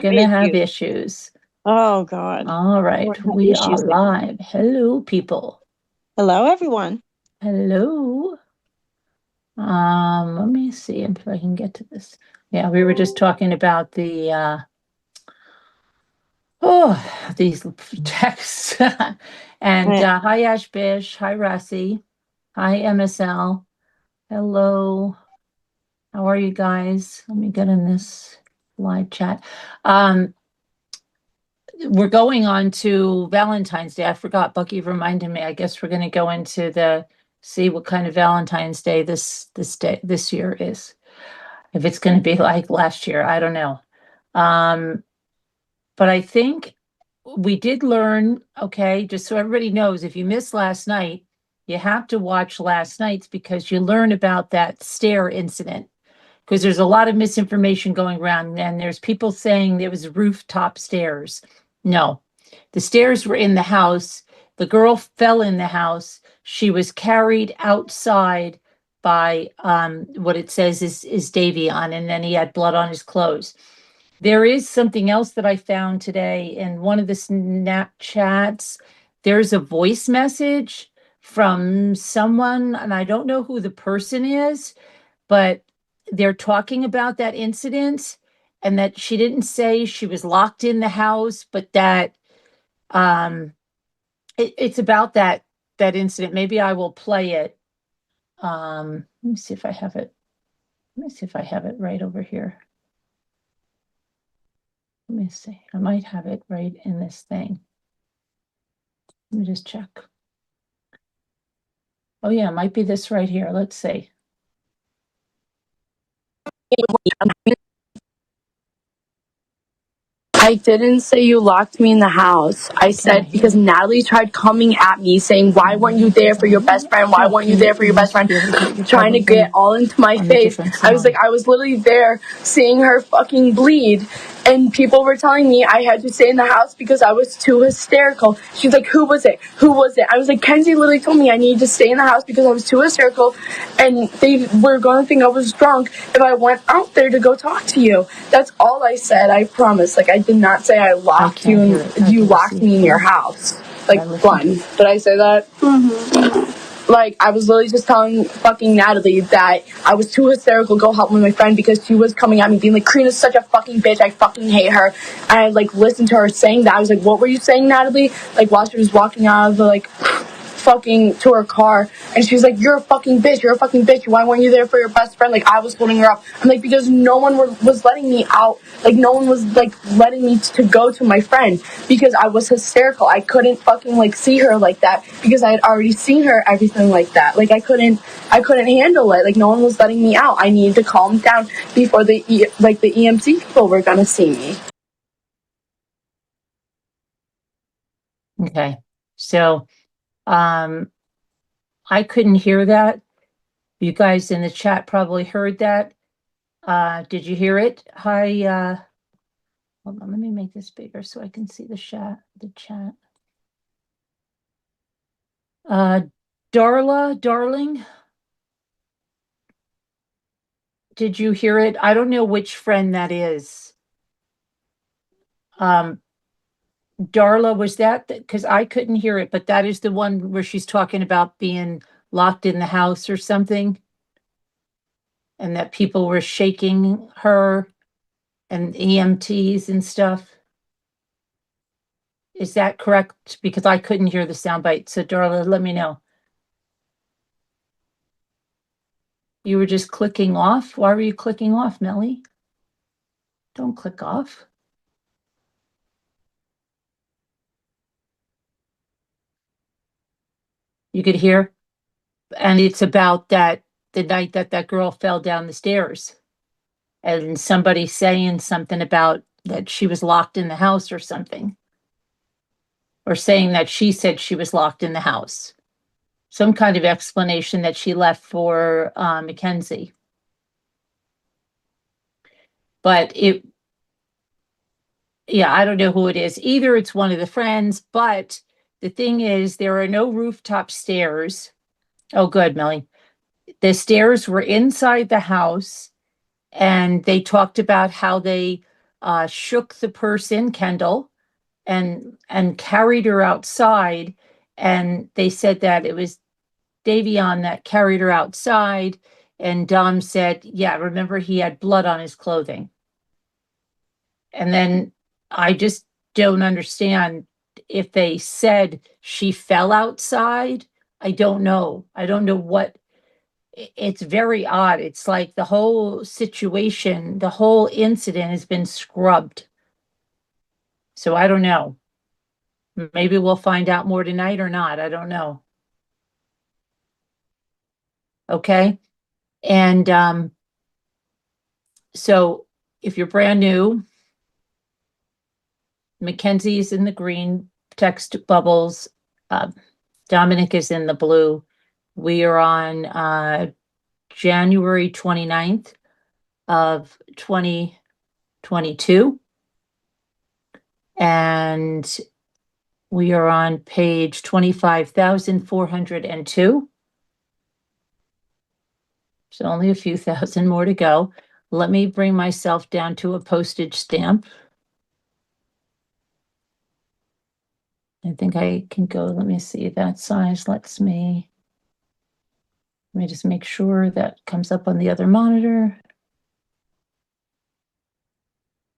Gonna have issues. Oh, God. All I right, won't have we are issues like that. live. Hello, people. Hello, everyone. Hello. Let me see if I can get to this. Yeah, we were just talking about the these texts. And Right. hi Ash Bish, hi Rassi, hi MSL. Hello. How are you guys? Let me get in this live chat. We're going on to Valentine's Day. I forgot. Bucky reminded me. I guess we're going to go into the see what kind of Valentine's Day this year is. If it's going to be like last year, I don't know. But I think we did learn. Okay, just so everybody knows, if you missed last night, you have to watch last night's because you learn about that stair incident. Because there's a lot of misinformation going around, and there's people saying there was rooftop stairs. No, the stairs were in the house. The girl fell in the house. She was carried outside by what it says is Davion, and then he had blood on his clothes. There is something else that I found today in one of the Snapchats. There's a voice message from someone, and I don't know who the person is, but they're talking about that incident and that she didn't say she was locked in the house, but that it's about that incident. Maybe I will play it. Let me see if I have it. Let me see if I have it right over here. Let me see. I might have it right in this thing. Let me just check. Oh yeah, it might be this right here. Let's see. I didn't say you locked me in the house. I said because Natalie tried coming at me saying, why weren't you there for your best friend? Why weren't you there for your best friend? Trying to get all into my face. I was like, I was literally there seeing her fucking bleed. And people were telling me I had to stay in the house because I was too hysterical. She's like, who was it? Who was it? I was like, Kenzie literally told me I needed to stay in the house because I was too hysterical. And they were going to think I was drunk if I went out there to go talk to you. That's all I said. I promise. Like, I did not say I locked you and you locked me in your house. Like, one. Did I say that? Mm-hmm. Like, I was literally just telling fucking Natalie that I was too hysterical to go help my friend because she was coming at me being like, Karina's such a fucking bitch, I fucking hate her. And I, like, listened to her saying that. I was like, what were you saying, Natalie? Like, while she was walking out of the, like, fucking to her car, and she was like, you're a fucking bitch, why weren't you there for your best friend? Like, I was holding her up. I'm like, because no one was letting me out. Like, no one was, like, letting me to go to my friend because I was hysterical. I couldn't fucking, like, see her like that because I had already seen her everything like that. Like, I couldn't handle it. Like, no one was letting me out. I needed to calm down before the EMT people were gonna see me. Okay, so I couldn't hear that. You guys in the chat probably heard that. Did you hear it? Hi, hold on, let me make this bigger so I can see the chat. Darla, darling, did you hear it? I don't know which friend that is. Darla, was that because I couldn't hear it, but that is the one where she's talking about being locked in the house or something, and that people were shaking her and EMTs and stuff. Is that correct? Because I couldn't hear the soundbite. So Darla, let me know. You were just clicking off. Why were you clicking off, Melly? Don't click off. You could hear, and it's about the night that girl fell down the stairs, and somebody saying something about that she was locked in the house or something, or saying that she said she was locked in the house. Some kind of explanation that she left for Mackenzie. But yeah, I don't know who it is. Either it's one of the friends, but the thing is, there are no rooftop stairs. Oh, good, Melly. The stairs were inside the house, and they talked about how they shook the person, Kendall, and carried her outside. And they said that it was Davion that carried her outside. And Dom said, yeah, remember he had blood on his clothing. And then I just don't understand if they said she fell outside. I don't know. I don't know what. It's very odd. It's like the whole situation, the whole incident has been scrubbed. So I don't know. Maybe we'll find out more tonight or not. I don't know. Okay. And so if you're brand new, Mackenzie is in the green text bubbles. Dominic is in the blue. We are on January 29th of 2022. And we are on page 25,402. So only a few thousand more to go. Let me bring myself down to a postage stamp. I think I can go, let me see, that size lets me, let me just make sure that comes up on the other monitor.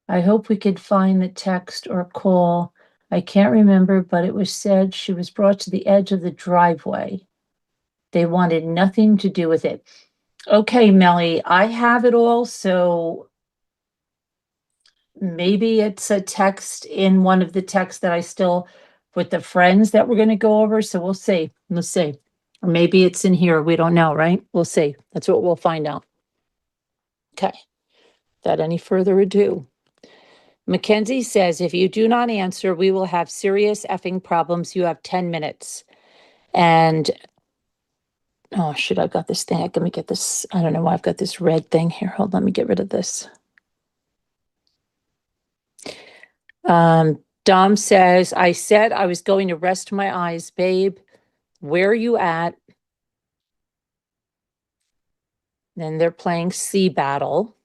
I hope we could find the text or call. I can't remember, but it was said she was brought to the edge of the driveway. They wanted nothing to do with it. Okay, Melly, I have it all, so maybe it's a text in one of the texts that I still, with the friends that we're going to go over, so we'll see. We'll see. Or maybe it's in here. We don't know, right? We'll see. That's what we'll find out. Okay. Without any further ado. Mackenzie says, if you do not answer, we will have serious effing problems. You have 10 minutes. And, oh, shit, I've got this thing. Let me get this. I don't know why I've got this red thing here. Hold on, let me get rid of this. Dom says, I said I was going to rest my eyes, babe. Where are you at? Then they're playing Sea Battle.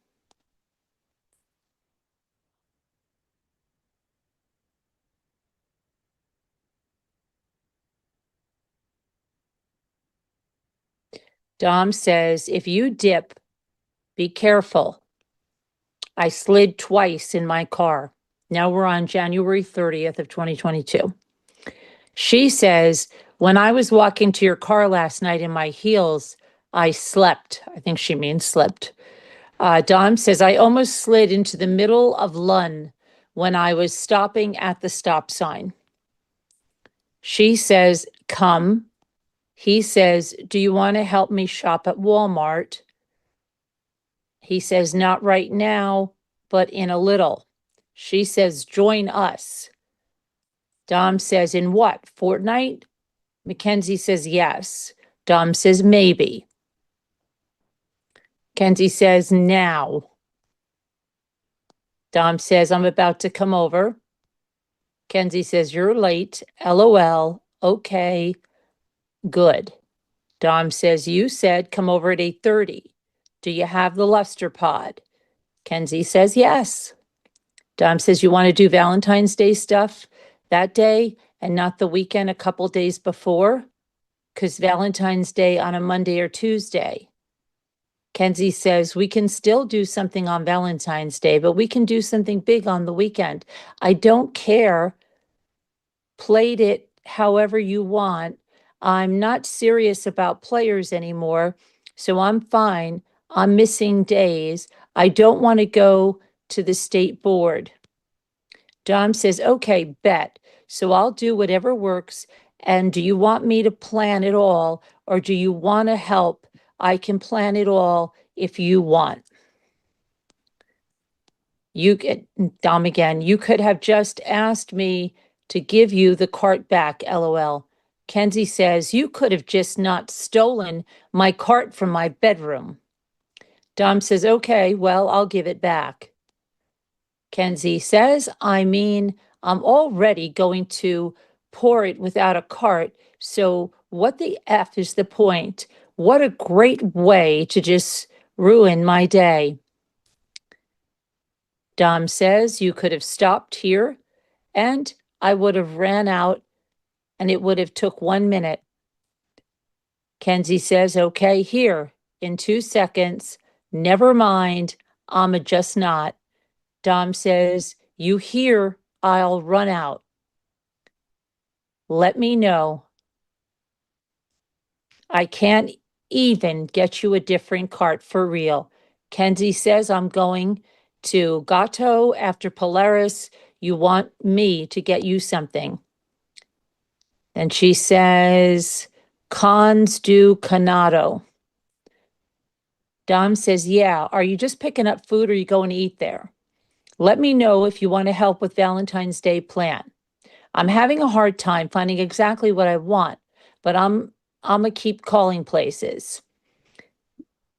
Dom says, if you dip, be careful. I slid twice in my car. Now we're on January 30th of 2022. She says, when I was walking to your car last night in my heels, I slept. I think she means slipped. Dom says, I almost slid into the middle of Lund when I was stopping at the stop sign. She says, come. He says, do you want to help me shop at Walmart? He says, not right now, but in a little. She says, join us. Dom says, in what? Fortnite? Mackenzie says, yes. Dom says, maybe. Mackenzie says, now. Dom says, I'm about to come over. Mackenzie says, you're late. LOL. Okay. Good. Dom says, you said come over at 8:30. Do you have the luster pod? Kenzie says, yes. Dom says, you want to do Valentine's Day stuff that day and not the weekend a couple days before? Because Valentine's Day on a Monday or Tuesday. Kenzie says, we can still do something on Valentine's Day, but we can do something big on the weekend. I don't care. Played it however you want. I'm not serious about players anymore, so I'm fine. I'm missing days. I don't want to go to the state board. Dom says, okay, bet. So I'll do whatever works. And do you want me to plan it all, or do you want to help? I can plan it all if you want. You get, Dom again, you could have just asked me to give you the cart back, LOL. Kenzie says, you could have just not stolen my cart from my bedroom. Dom says, okay, well, I'll give it back. Kenzie says, I mean, I'm already going to pour it without a cart, so what the F is the point? What a great way to just ruin my day. Dom says, you could have stopped here and I would have ran out and it would have took 1 minute. Kenzie says, okay, here, in 2 seconds. Never mind, I'm just not. Dom says, you hear, I'll run out. Let me know. I can't even get you a different cart for real. Kenzie says, I'm going to Gato after Polaris. You want me to get you something. Then she says, cons do canado. Dom says, yeah, are you just picking up food or are you going to eat there? Let me know if you want to help with Valentine's Day plan. I'm having a hard time finding exactly what I want, but I'm gonna keep calling places.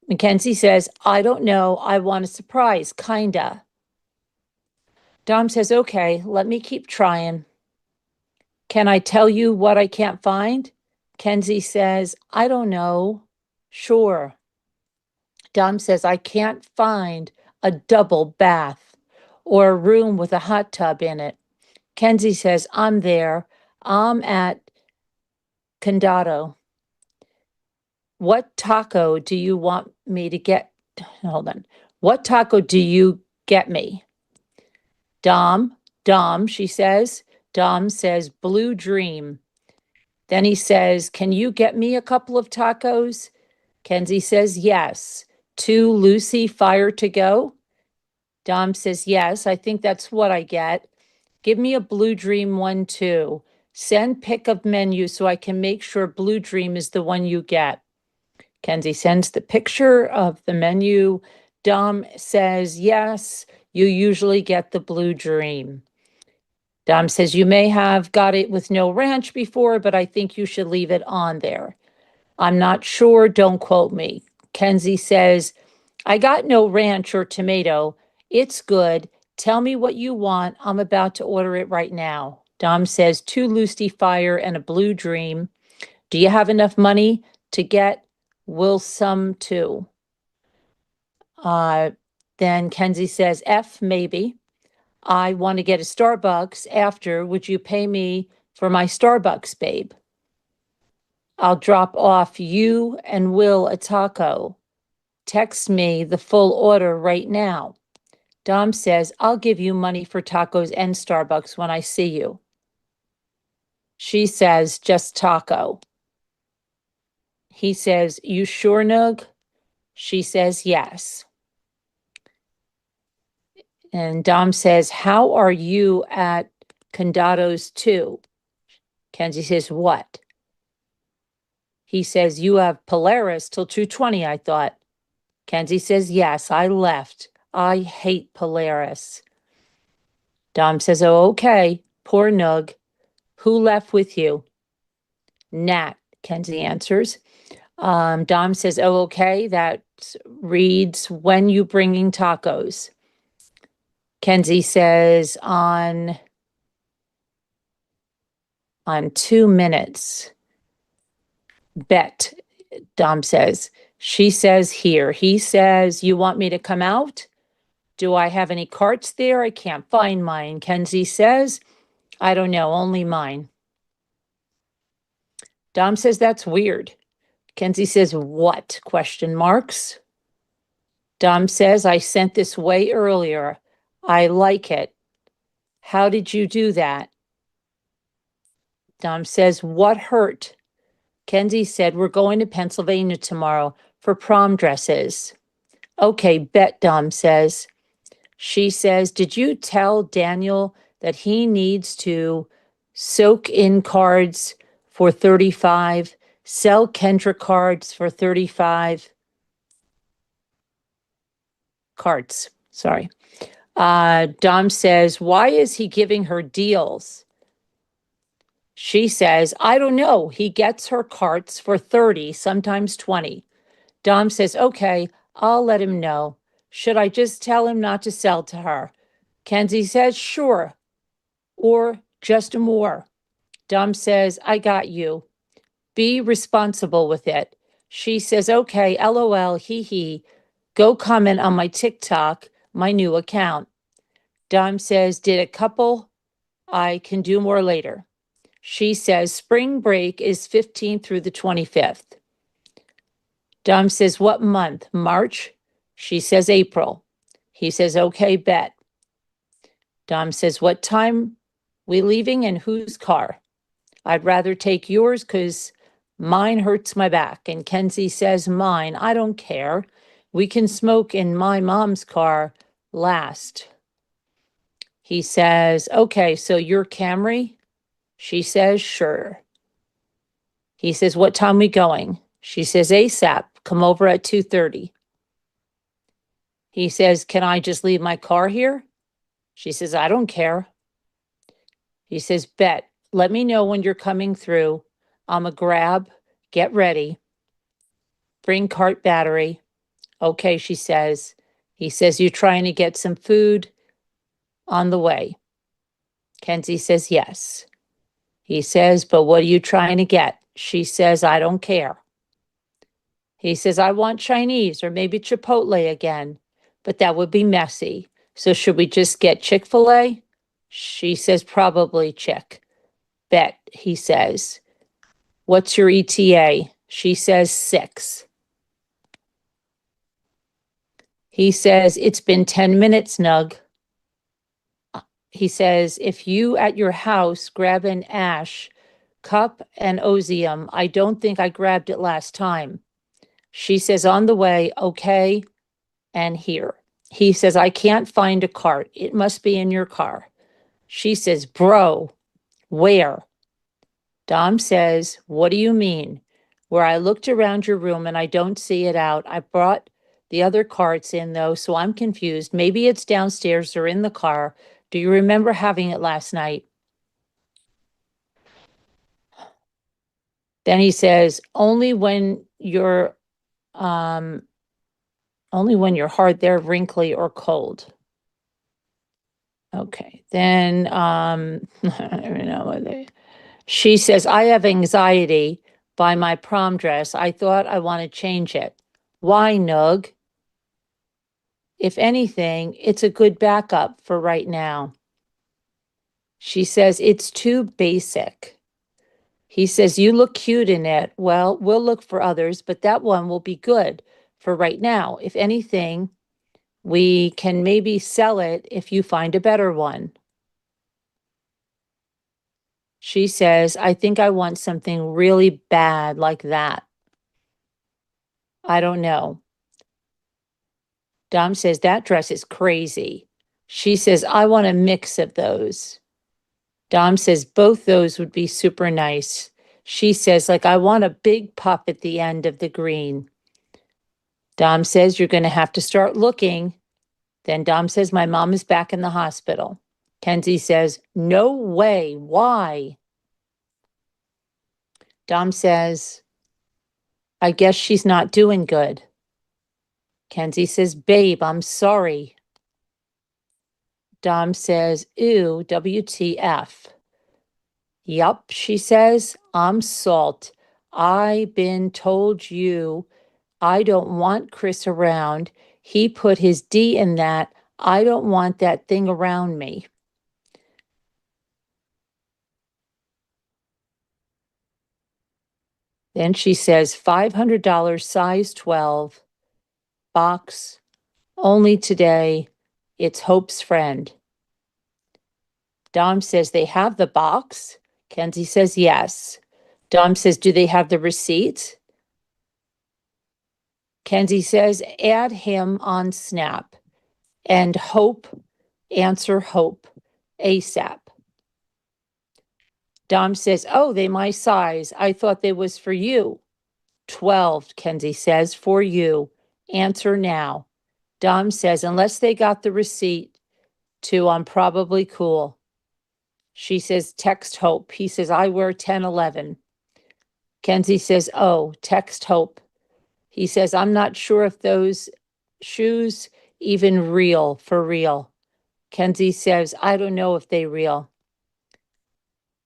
Mackenzie says, I don't know. I want a surprise, kinda. Dom says, okay, let me keep trying. Can I tell you what I can't find? Kenzie says, I don't know. Sure. Dom says, I can't find a double bath or a room with a hot tub in it. Kenzie says, I'm there. I'm at Condado. What taco do you want me to get? Hold on. What taco do you get me? Dom, she says. Dom says, Blue Dream. Then he says, can you get me a couple of tacos? Kenzie says, yes. 2 Lucy Fire to go? Dom says, yes, I think that's what I get. Give me a Blue Dream one too. Send pick of menu so I can make sure Blue Dream is the one you get. Kenzie sends the picture of the menu. Dom says, yes, you usually get the Blue Dream. Dom says, you may have got it with no ranch before, but I think you should leave it on there. I'm not sure, don't quote me. Kenzie says, I got no ranch or tomato. It's good. Tell me what you want. I'm about to order it right now. Dom says, 2 Lucy Fire and a Blue Dream. Do you have enough money to get Will some too? Then Kenzie says, F, maybe. I want to get a Starbucks after. Would you pay me for my Starbucks, babe? I'll drop off you and Will a taco. Text me the full order right now. Dom says, I'll give you money for tacos and Starbucks when I see you. She says, just taco. He says, you sure, Nug? She says, yes. And Dom says, how are you at Condados too? Kenzie says, what? He says, you have Polaris till 2:20, I thought. Kenzie says, yes, I left. I hate Polaris. Dom says, oh, okay. Poor Nug. Who left with you? Nat, Kenzie answers. Dom says, oh, okay. That reads, when you bringing tacos? Kenzie says, on 2 minutes. Bet, Dom says. She says here. He says, you want me to come out? Do I have any carts there? I can't find mine. Kenzie says, I don't know, only mine. Dom says, that's weird. Kenzie says, what? Question marks. Dom says, I sent this way earlier. I like it. How did you do that? Dom says, what hurt? Kenzie said, we're going to Pennsylvania tomorrow for prom dresses. Okay, bet, Dom says. She says, did you tell Daniel that he needs to soak in cards for 35, sell Kendra cards for 35? Cards, sorry. Dom says, why is he giving her deals? She says, I don't know. He gets her carts for 30, sometimes 20. Dom says, okay, I'll let him know. Should I just tell him not to sell to her? Kenzie says, sure. Or just more. Dom says, I got you. Be responsible with it. She says, okay, LOL, hee hee. Go comment on my TikTok, my new account. Dom says, did a couple, I can do more later. She says, spring break is 15th through the 25th. Dom says, what month? March? She says, April. He says, okay, bet. Dom says, what time we leaving and whose car? I'd rather take yours because mine hurts my back. And Kenzie says, mine, I don't care. We can smoke in my mom's car last. He says, okay, so your Camry? She says, sure. He says, what time we going? She says, ASAP, come over at 2:30. He says, can I just leave my car here? She says, I don't care. He says, bet, let me know when you're coming through. I'm a grab, get ready. Bring cart battery. Okay, she says. He says, you trying to get some food on the way? Kenzie says, yes. He says, but what are you trying to get? She says, I don't care. He says, I want Chinese or maybe Chipotle again, but that would be messy. So should we just get Chick-fil-A? She says, probably Chick. Bet, he says. What's your ETA? She says 6. He says, it's been 10 minutes, Nug. He says, if you at your house grab an ash cup and Ozium, I don't think I grabbed it last time. She says, on the way, okay, and here. He says, I can't find a cart. It must be in your car. She says, bro, where? Dom says, what do you mean? Where I looked around your room and I don't see it out. I brought the other carts in though, so I'm confused. Maybe it's downstairs or in the car. Do you remember having it last night? Then he says, only when you're hard, they're wrinkly or cold. Okay, then I don't even know what she says, I have anxiety by my prom dress. I thought I want to change it. Why, Nug? If anything, it's a good backup for right now. She says, it's too basic. He says, you look cute in it. Well, we'll look for others, but that one will be good for right now. If anything, we can maybe sell it if you find a better one. She says, I think I want something really bad like that. I don't know. Dom says, that dress is crazy. She says, I want a mix of those. Dom says, both those would be super nice. She says, like, I want a big puff at the end of the green. Dom says, you're going to have to start looking. Then Dom says, my mom is back in the hospital. Kenzie says, no way. Why? Dom says, I guess she's not doing good. Kenzie says, babe, I'm sorry. Dom says, ew, WTF. Yup, she says, I'm salt. I been told you I don't want Chris around. He put his D in that. I don't want that thing around me. Then she says, $500, size 12, box, only today. It's Hope's friend. Dom says, they have the box? Kenzie says, yes. Dom says, do they have the receipt? Kenzie says, add him on Snap. And Hope, answer Hope, ASAP. Dom says, oh, they my size. I thought they was for you. 12, Kenzie says, for you. Answer now. Dom says, unless they got the receipt too, I'm probably cool. She says, text Hope. He says, I wear 10, 11. Kenzie says, oh, text Hope. He says, I'm not sure if those shoes even real, for real. Kenzie says, I don't know if they real.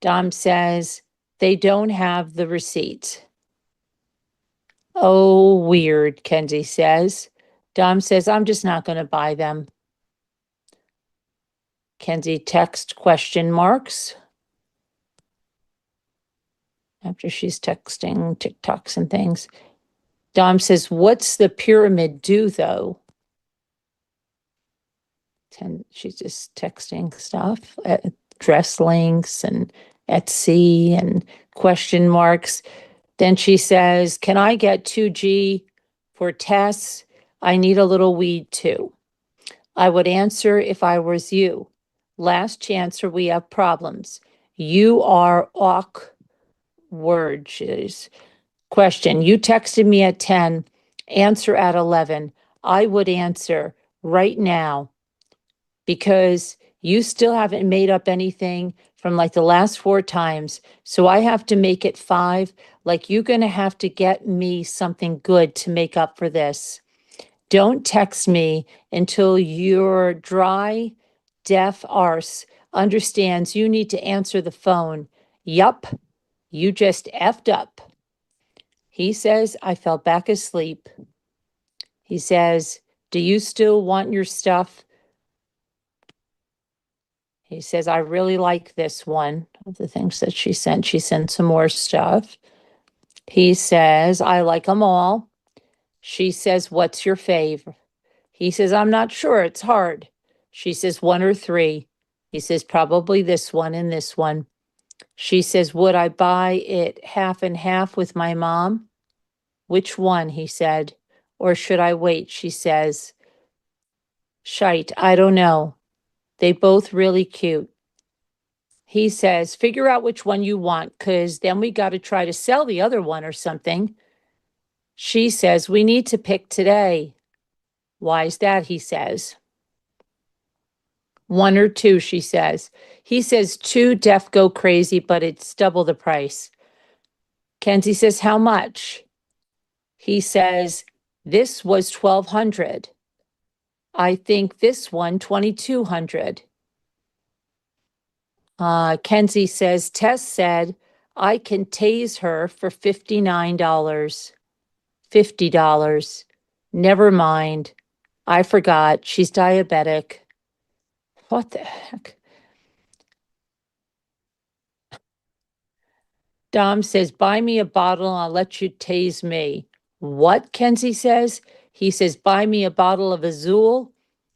Dom says, they don't have the receipt. Oh, weird, Kenzie says. Dom says, I'm just not going to buy them. Kenzie text question marks. After she's texting TikToks and things. Dom says, what's the pyramid do though? She's just texting stuff, dress links and Etsy and question marks. Then she says, can I get 2G for Tess? I need a little weed too. I would answer if I was you. Last chance or we have problems. You are awkward. Question, you texted me at 10, answer at 11. I would answer right now because you still haven't made up anything from like the last 4 times. So I have to make it 5. Like you're going to have to get me something good to make up for this. Don't text me until your dry, deaf arse understands you need to answer the phone. Yup, you just effed up. He says, I fell back asleep. He says, do you still want your stuff? He says, I really like this one of the things that she sent. She sent some more stuff. He says, I like them all. She says, what's your fave? He says, I'm not sure. It's hard. She says, 1 or 3. He says, probably this one and this one. She says, would I buy it half and half with my mom? Which one? He said. Or should I wait? She says, shite, I don't know. They both really cute. He says, figure out which one you want, because then we got to try to sell the other one or something. She says, we need to pick today. Why is that? He says. 1 or 2, she says. He says 2, deaf go crazy, but it's double the price. Kenzie says, how much? He says, this was $1,200. I think this one, $2,200. Kenzie says, Tess said, I can tase her for $59. $50. Never mind. I forgot. She's diabetic. What the heck? Dom says, buy me a bottle and I'll let you tase me. What? Kenzie says. He says, buy me a bottle of Azul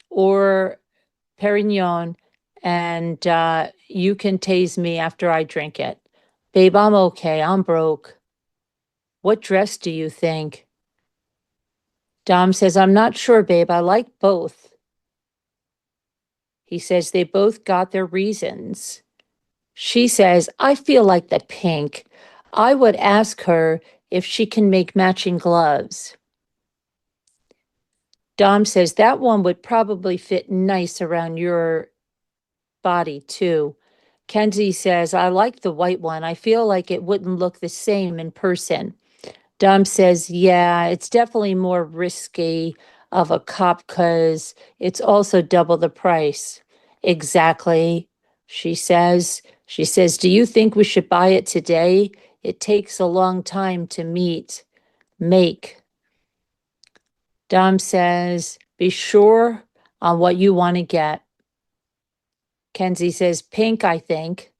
or Perignon and you can tase me after I drink it. Babe, I'm okay. I'm broke. What dress do you think? Dom says, I'm not sure, babe. I like both. He says they both got their reasons. She says, I feel like the pink. I would ask her if she can make matching gloves. Dom says that one would probably fit nice around your body too. Kenzie says, I like the white one. I feel like it wouldn't look the same in person. Dom says, yeah, it's definitely more risky of a cop because it's also double the price. Exactly, she says. She says, do you think we should buy it today? It takes a long time to make. Dom says, be sure on what you want to get. Kenzie says, pink, I think.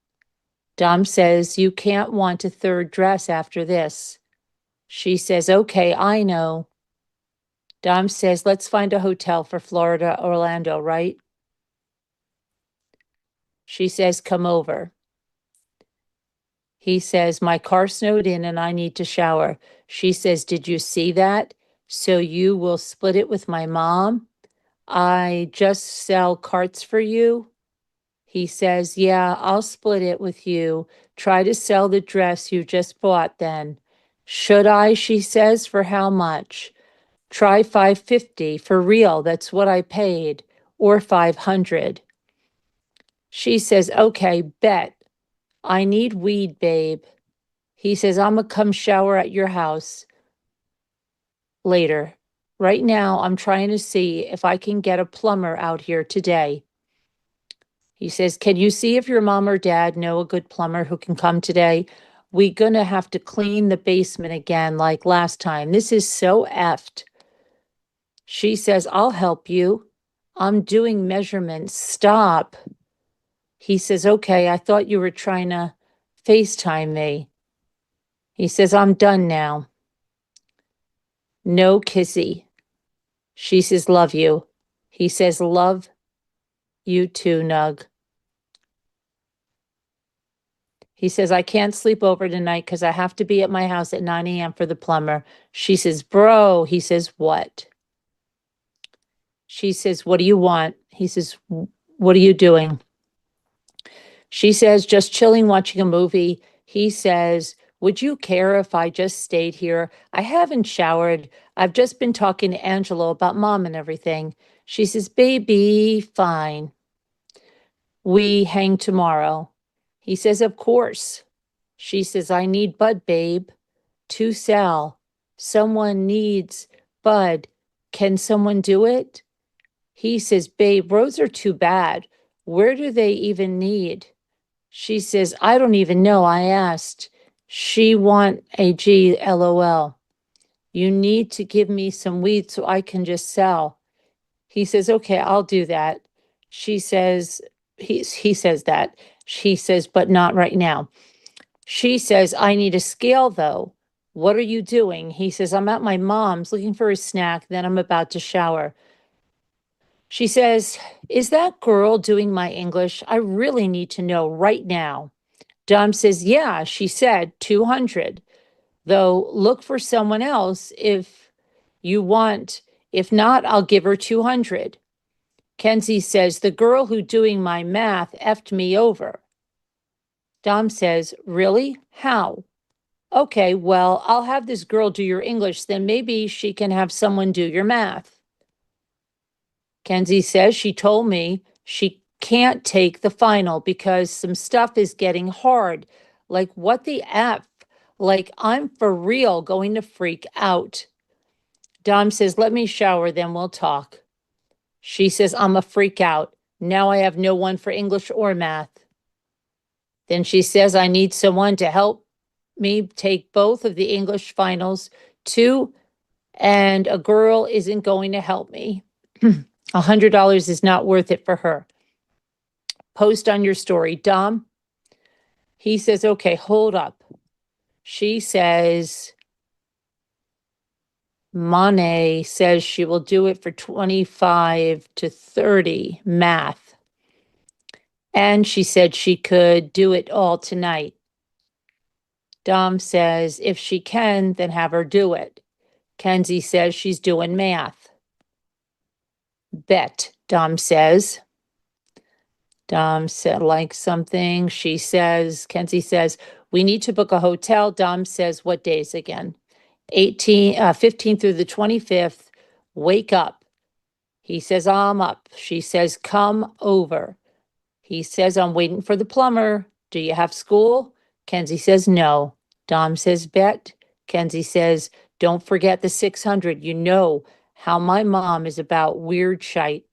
Dom says, you can't want a 3rd dress after this. She says, okay, I know. Dom says, let's find a hotel for Florida, Orlando, right? She says, come over. He says, my car snowed in and I need to shower. She says, did you see that? So you will split it with my mom? I just sell carts for you? He says, yeah, I'll split it with you. Try to sell the dress you just bought then. Should I? She says, for how much? Try $550 for real. That's what I paid. Or $500. She says, okay, bet. I need weed, babe. He says, I'm gonna come shower at your house later. Right now, I'm trying to see if I can get a plumber out here today. He says, can you see if your mom or dad know a good plumber who can come today? We're gonna have to clean the basement again like last time. This is so effed. She says, I'll help you. I'm doing measurements. Stop. He says, okay, I thought you were trying to FaceTime me. He says, I'm done now. No kissy. She says, love you. He says, love you too, Nug. He says, I can't sleep over tonight because I have to be at my house at 9 a.m. for the plumber. She says, bro. He says, what? She says, what do you want? He says, what are you doing? She says, just chilling, watching a movie. He says, would you care if I just stayed here? I haven't showered. I've just been talking to Angelo about mom and everything. She says, baby, fine. We hang tomorrow. He says, of course. She says, I need Bud, babe. To Sal. Someone needs Bud. Can someone do it? He says, babe, roads are too bad. Where do they even need? She says, I don't even know. I asked. She want AG, LOL. You need to give me some weed so I can just sell. He says, okay, I'll do that. She says, he says that. She says, but not right now. She says, I need a scale though. What are you doing? He says, I'm at my mom's looking for a snack. Then I'm about to shower. She says, is that girl doing my English? I really need to know right now. Dom says, yeah, she said 200. Though look for someone else if you want. If not, I'll give her 200. Kenzie says, the girl who doing my math effed me over. Dom says, really? How? Okay, well, I'll have this girl do your English, then maybe she can have someone do your math. Kenzie says she told me she can't take the final because some stuff is getting hard. Like, what the F? Like, I'm for real going to freak out. Dom says, let me shower, then we'll talk. She says, I'm a freak out. Now I have no one for English or math. Then she says, I need someone to help me take both of the English finals too, and a girl isn't going to help me. $100 is not worth it for her. Post on your story. Dom, he says, okay, hold up. She says, Monet says she will do it for 25 to 30 math. And she said she could do it all tonight. Dom says, if she can, then have her do it. Kenzie says she's doing math. Bet, Dom says. Dom said, like something. She says, Kenzie says, we need to book a hotel. Dom says, what days again? 15 through the 25th. Wake up. He says, I'm up. She says, come over. He says, I'm waiting for the plumber. Do you have school? Kenzie says, no. Dom says, bet. Kenzie says, don't forget the 600. You know how my mom is about weird shite.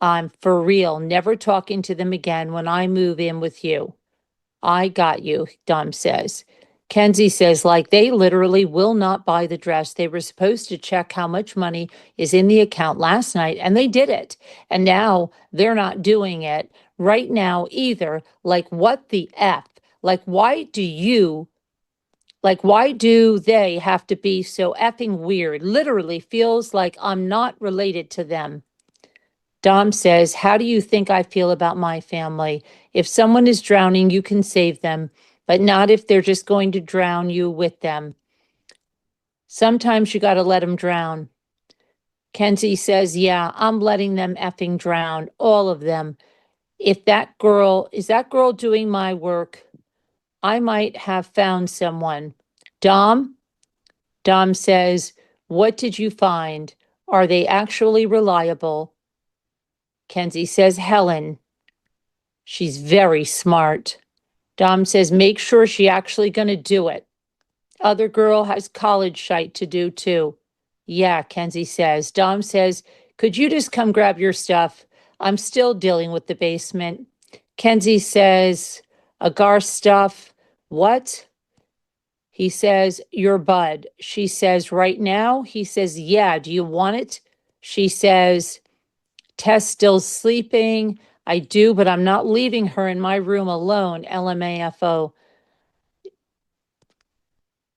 I'm for real, never talking to them again when I move in with you. I got you, Dom says. Kenzie says, like, they literally will not buy the dress. They were supposed to check how much money is in the account last night, and they did it. And now they're not doing it right now either. Like, what the F? Like, why do they have to be so effing weird? Literally feels like I'm not related to them. Dom says, how do you think I feel about my family? If someone is drowning, you can save them, but not if they're just going to drown you with them. Sometimes you got to let them drown. Kenzie says, yeah, I'm letting them effing drown, all of them. If that girl, is that girl doing my work? I might have found someone. Dom says, what did you find? Are they actually reliable? Kenzie says, Helen. She's very smart. Dom says, make sure she actually going to do it. Other girl has college shite to do too. Yeah, Kenzie says. Dom says, could you just come grab your stuff? I'm still dealing with the basement. Kenzie says, agar stuff. What? He says, your bud. She says, right now? He says, yeah, do you want it? She says, Tess still sleeping. I do, but I'm not leaving her in my room alone, LMAFO.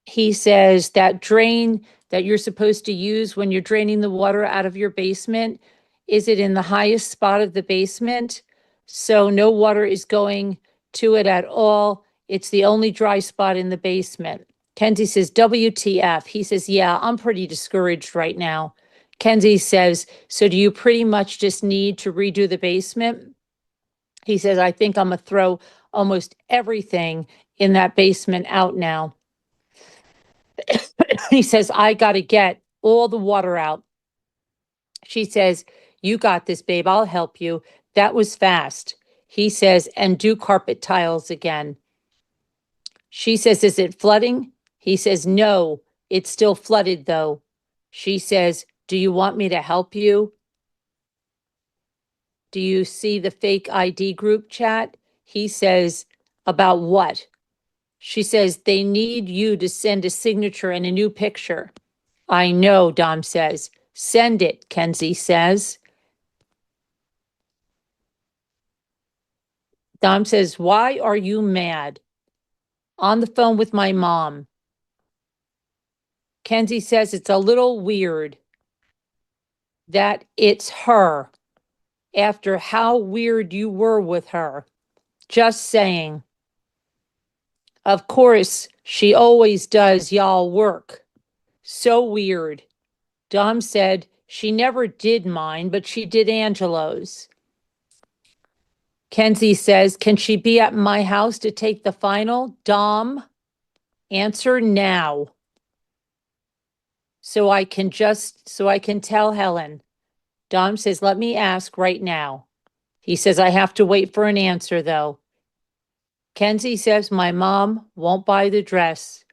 He says that drain that you're supposed to use when you're draining the water out of your basement, is it in the highest spot of the basement? So no water is going to it at all. It's the only dry spot in the basement. Kenzie says, WTF. He says, yeah, I'm pretty discouraged right now. Kenzie says, so do you pretty much just need to redo the basement? He says, I think I'm gonna throw almost everything in that basement out now. He says, I got to get all the water out. She says, you got this, babe. I'll help you. That was fast. He says, and do carpet tiles again. She says, is it flooding? He says, no, it's still flooded though. She says, do you want me to help you? Do you see the fake ID group chat? He says, about what? She says, they need you to send a signature and a new picture. I know, Dom says. Send it, Kenzie says. Dom says, why are you mad? On the phone with my mom. Kenzie says it's a little weird that it's her after how weird you were with her. Just saying. Of course, she always does y'all work. So weird. Dom said she never did mine, but she did Angelo's. Kenzie says, can she be at my house to take the final? Dom, answer now. So I can tell Helen. Dom says, let me ask right now. He says, I have to wait for an answer though. Kenzie says, my mom won't buy the dress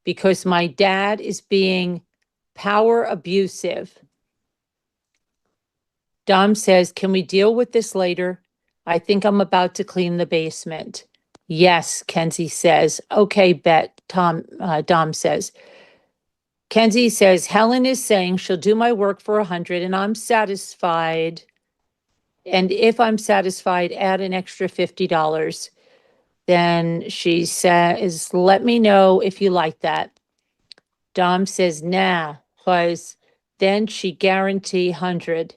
because my dad is being power abusive. Dom says, can we deal with this later? I think I'm about to clean the basement. Yes, Kenzie says. Okay, bet, Dom says. Kenzie says, Helen is saying she'll do my work for 100 and I'm satisfied. And if I'm satisfied, add an extra $50. Then she says, let me know if you like that. Dom says, nah, because then she guarantee 100.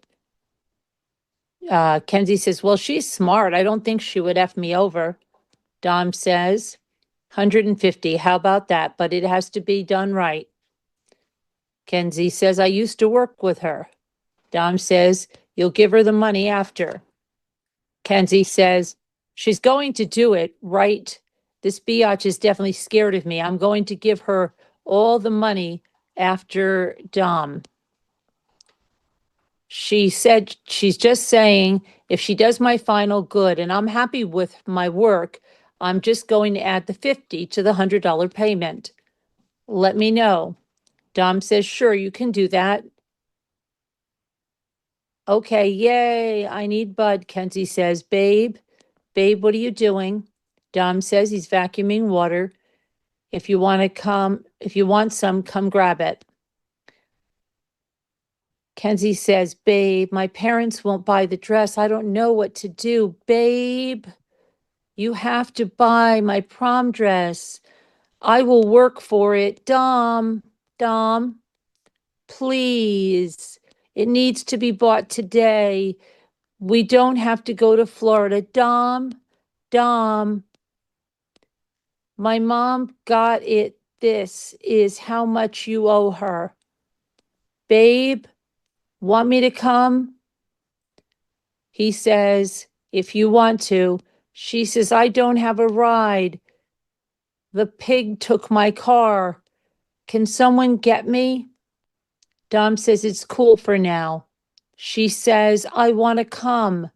Kenzie says, well, she's smart. I don't think she would F me over. Dom says, 150. How about that? But it has to be done right. Kenzie says, I used to work with her. Dom says, you'll give her the money after. Kenzie says, she's going to do it, right? This biatch is definitely scared of me. I'm going to give her all the money after Dom. She said, she's just saying, if she does my final good and I'm happy with my work, I'm just going to add the 50 to the $100 payment. Let me know. Dom says, sure, you can do that. Okay, yay, I need Bud, Kenzie says. Babe, what are you doing? Dom says he's vacuuming water. If you want some, come grab it. Kenzie says, babe, my parents won't buy the dress. I don't know what to do. Babe, you have to buy my prom dress. I will work for it. Dom, please. It needs to be bought today. We don't have to go to Florida. Dom, my mom got it. This is how much you owe her. Babe, want me to come? He says, if you want to. She says, I don't have a ride. The pig took my car. Can someone get me? Dom says, it's cool for now. She says, I want to come.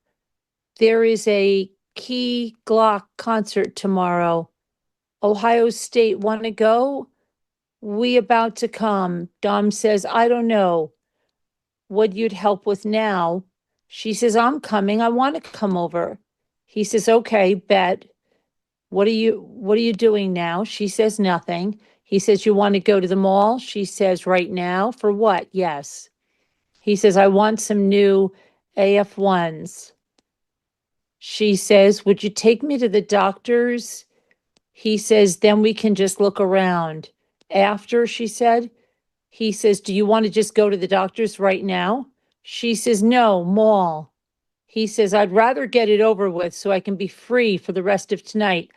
There is a Key Glock concert tomorrow. Ohio State want to go? We about to come. Dom says, I don't know what you'd help with now. She says, I'm coming. I want to come over. He says, okay, bet. What are you doing now? She says, nothing. He says, you want to go to the mall? She says, right now. For what? Yes. He says, I want some new AF1s. She says, would you take me to the doctor's? He says, then we can just look around. After, she said, he says, do you want to just go to the doctor's right now? She says, no, mall. He says, I'd rather get it over with so I can be free for the rest of tonight.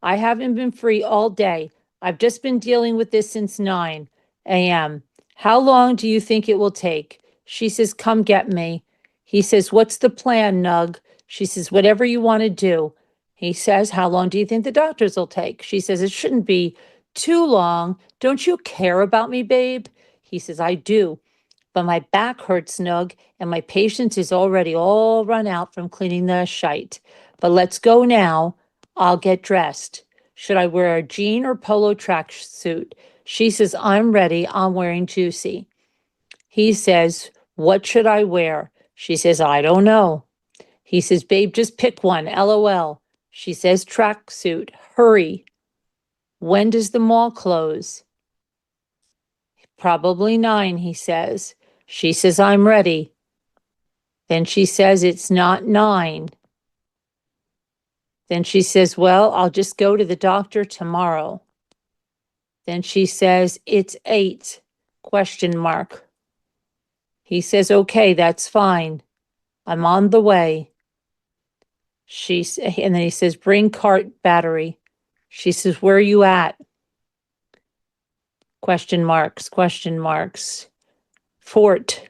I haven't been free all day. I've just been dealing with this since 9 a.m. How long do you think it will take? She says, come get me. He says, what's the plan, Nug? She says, whatever you want to do. He says, how long do you think the doctors will take? She says, it shouldn't be too long. Don't you care about me, babe? He says, I do. But my back hurts, Nug, and my patience is already all run out from cleaning the shite. But let's go now. I'll get dressed. Should I wear a jean or polo track suit? She says, I'm ready. I'm wearing Juicy. He says, what should I wear? She says, I don't know. He says, babe, just pick one. LOL. She says, track suit. Hurry. When does the mall close? Probably 9, he says. She says, I'm ready. Then she says, it's not 9. Then she says, well, I'll just go to the doctor tomorrow. Then she says, it's 8, question mark. He says, okay, that's fine. I'm on the way. And then he says, bring cart battery. She says, where are you at? Question marks, question marks. Fort.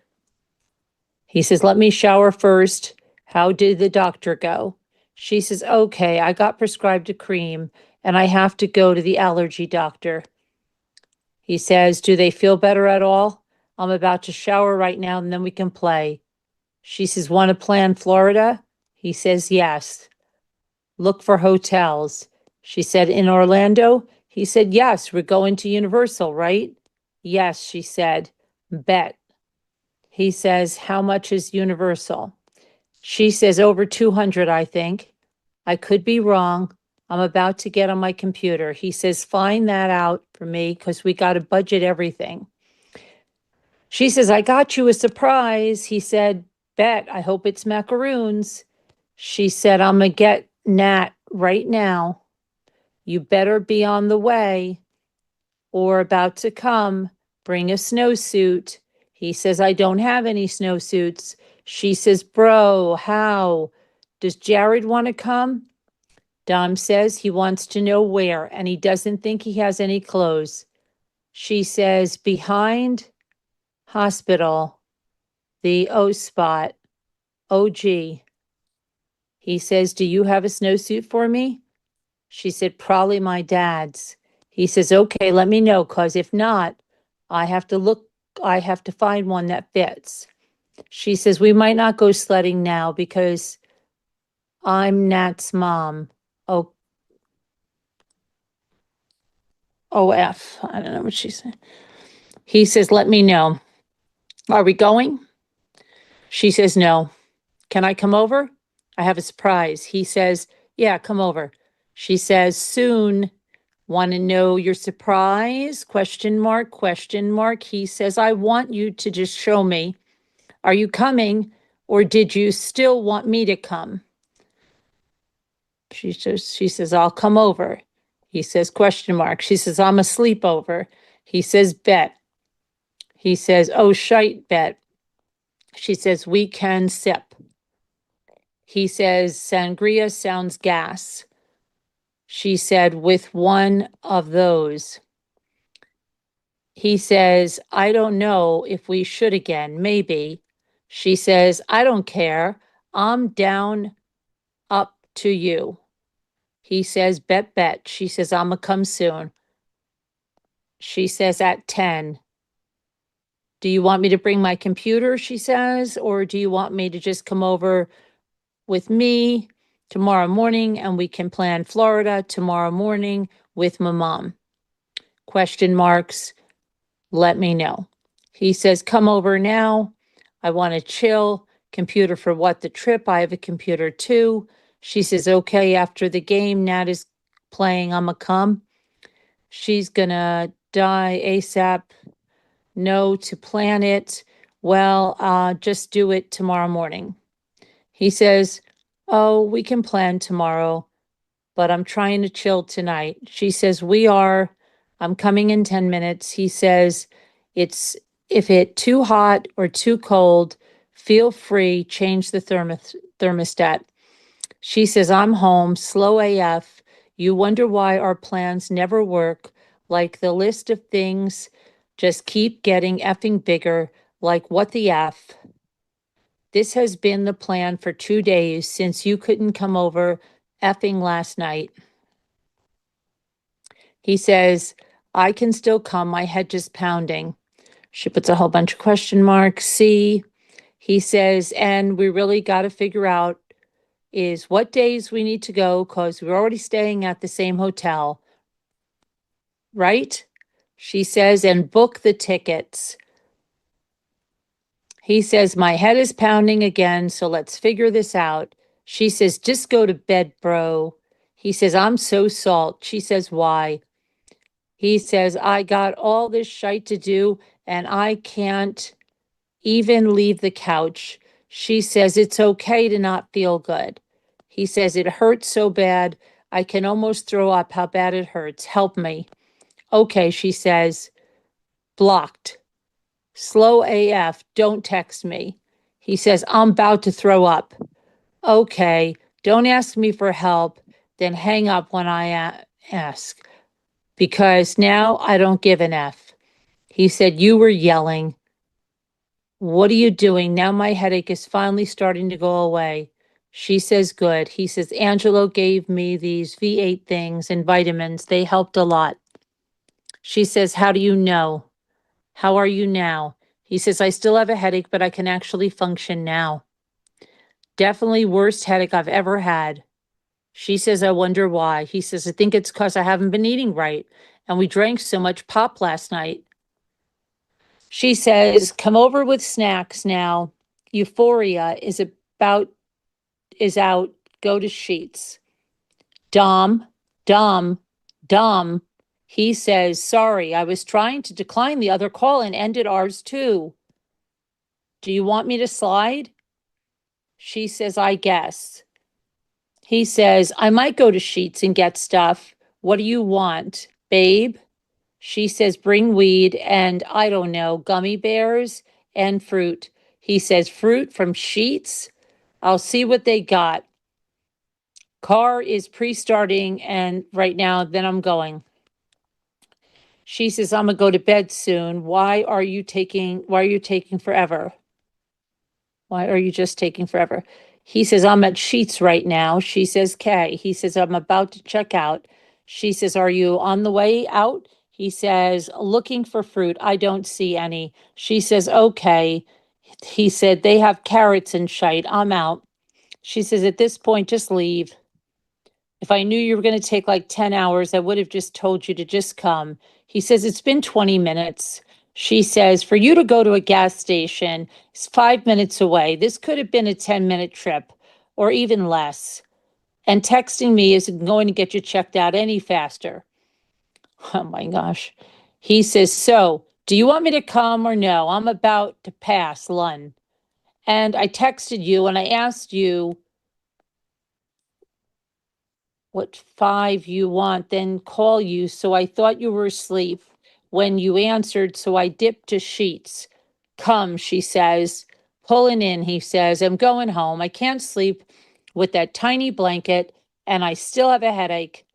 He says, let me shower first. How did the doctor go? She says, okay, I got prescribed a cream and I have to go to the allergy doctor. He says, do they feel better at all? I'm about to shower right now and then we can play. She says, want to plan Florida? He says, yes. Look for hotels. She said, in Orlando? He said, yes, we're going to Universal, right? Yes, she said, bet. He says, how much is Universal? She says, over 200, I think. I could be wrong. I'm about to get on my computer. He says, find that out for me because we got to budget everything. She says, I got you a surprise. He said, bet. I hope it's macaroons. She said, I'm going to get Nat right now. You better be on the way or about to come. Bring a snowsuit. He says, I don't have any snowsuits. She says, bro, how? Does Jared want to come? Dom says he wants to know where, and he doesn't think he has any clothes. She says, behind hospital, the O spot, OG. He says, do you have a snowsuit for me? She said, probably my dad's. He says, okay, let me know, because if not, I have to find one that fits. She says, we might not go sledding now because I'm Nat's mom. Oh, OF. I don't know what she said. He says, let me know. Are we going? She says, no. Can I come over? I have a surprise. He says, yeah, come over. She says, soon. Want to know your surprise? Question mark, question mark. He says, I want you to just show me. Are you coming or did you still want me to come? She says, I'll come over. He says, question mark. She says, I'm a sleepover. He says, bet. He says, oh, shite, bet. She says, we can sip. He says, sangria sounds gas. She said, with one of those. He says, I don't know if we should again, maybe. She says, I don't care. I'm down, up to you. He says, bet, bet. She says, I'ma come soon. She says, at 10. Do you want me to bring my computer, she says, or do you want me to just come over with me tomorrow morning and we can plan Florida tomorrow morning with my mom? Question marks. Let me know. He says, come over now. I want to chill. Computer for what? The trip. I have a computer too. She says, okay, after the game, Nat is playing. I'ma come. She's gonna die ASAP. No to plan it. Well, just do it tomorrow morning. He says, Oh, we can plan tomorrow, but I'm trying to chill tonight. She says, I'm coming in 10 minutes. He says, it's, if it too hot or too cold, feel free, change the thermostat. She says, I'm home, slow AF. You wonder why our plans never work. Like the list of things just keep getting effing bigger. Like what the F? This has been the plan for 2 days since you couldn't come over effing last night. He says, I can still come. My head just pounding. She puts a whole bunch of question marks. See, he says, and we really got to figure out is what days we need to go because we're already staying at the same hotel, right? She says, and book the tickets. He says, my head is pounding again, so let's figure this out. She says, just go to bed, bro. He says, I'm so salt. She says, why? He says, I got all this shite to do and I can't even leave the couch. She says, it's okay to not feel good. He says, it hurts so bad. I can almost throw up how bad it hurts. Help me. Okay, she says, blocked. Slow AF, don't text me. He says, I'm about to throw up. Okay, don't ask me for help, then hang up when I ask, because now I don't give an F. He said, you were yelling. What are you doing? Now my headache is finally starting to go away. She says, good. He says, Angelo gave me these V8 things and vitamins. They helped a lot. She says, how do you know? How are you now? He says, I still have a headache, but I can actually function now. Definitely worst headache I've ever had. She says, I wonder why. He says, I think it's because I haven't been eating right. And we drank so much pop last night. She says, come over with snacks now. Euphoria is out. Go to Sheets. Dom. He says, sorry, I was trying to decline the other call and ended ours too. Do you want me to slide? She says, I guess. He says, I might go to Sheets and get stuff. What do you want, babe? She says, bring weed and, I don't know, gummy bears and fruit. He says, fruit from Sheets? I'll see what they got. Car is pre-starting and right now, then I'm going. She says, I'm gonna go to bed soon. Why are you taking forever? Why are you just taking forever? He says, I'm at Sheets right now. She says, Kay. He says, I'm about to check out. She says, are you on the way out? He says, looking for fruit. I don't see any. She says, okay. He said, they have carrots and shite. I'm out. She says, at this point, just leave. If I knew you were going to take like 10 hours, I would have just told you to just come. He says, it's been 20 minutes. She says, for you to go to a gas station, it's 5 minutes away. This could have been a 10-minute trip or even less. And texting me isn't going to get you checked out any faster. Oh my gosh. He says, so do you want me to come or no? I'm about to pass, Lun. And I texted you and I asked you what 5 you want, then call you. So I thought you were asleep when you answered. So I dipped to Sheets. Come, she says, pulling in. He says, I'm going home. I can't sleep with that tiny blanket and I still have a headache.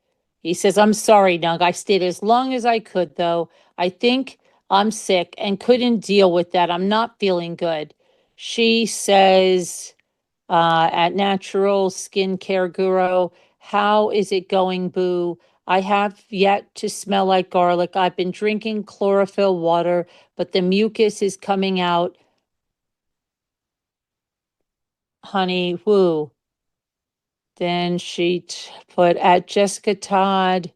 He says, I'm sorry, Nug. I stayed as long as I could, though. I think I'm sick and couldn't deal with that. I'm not feeling good. She says, at Natural Skincare Guru, how is it going, boo? I have yet to smell like garlic. I've been drinking chlorophyll water, but the mucus is coming out. Honey, woo. Then she put at Jessica Todd,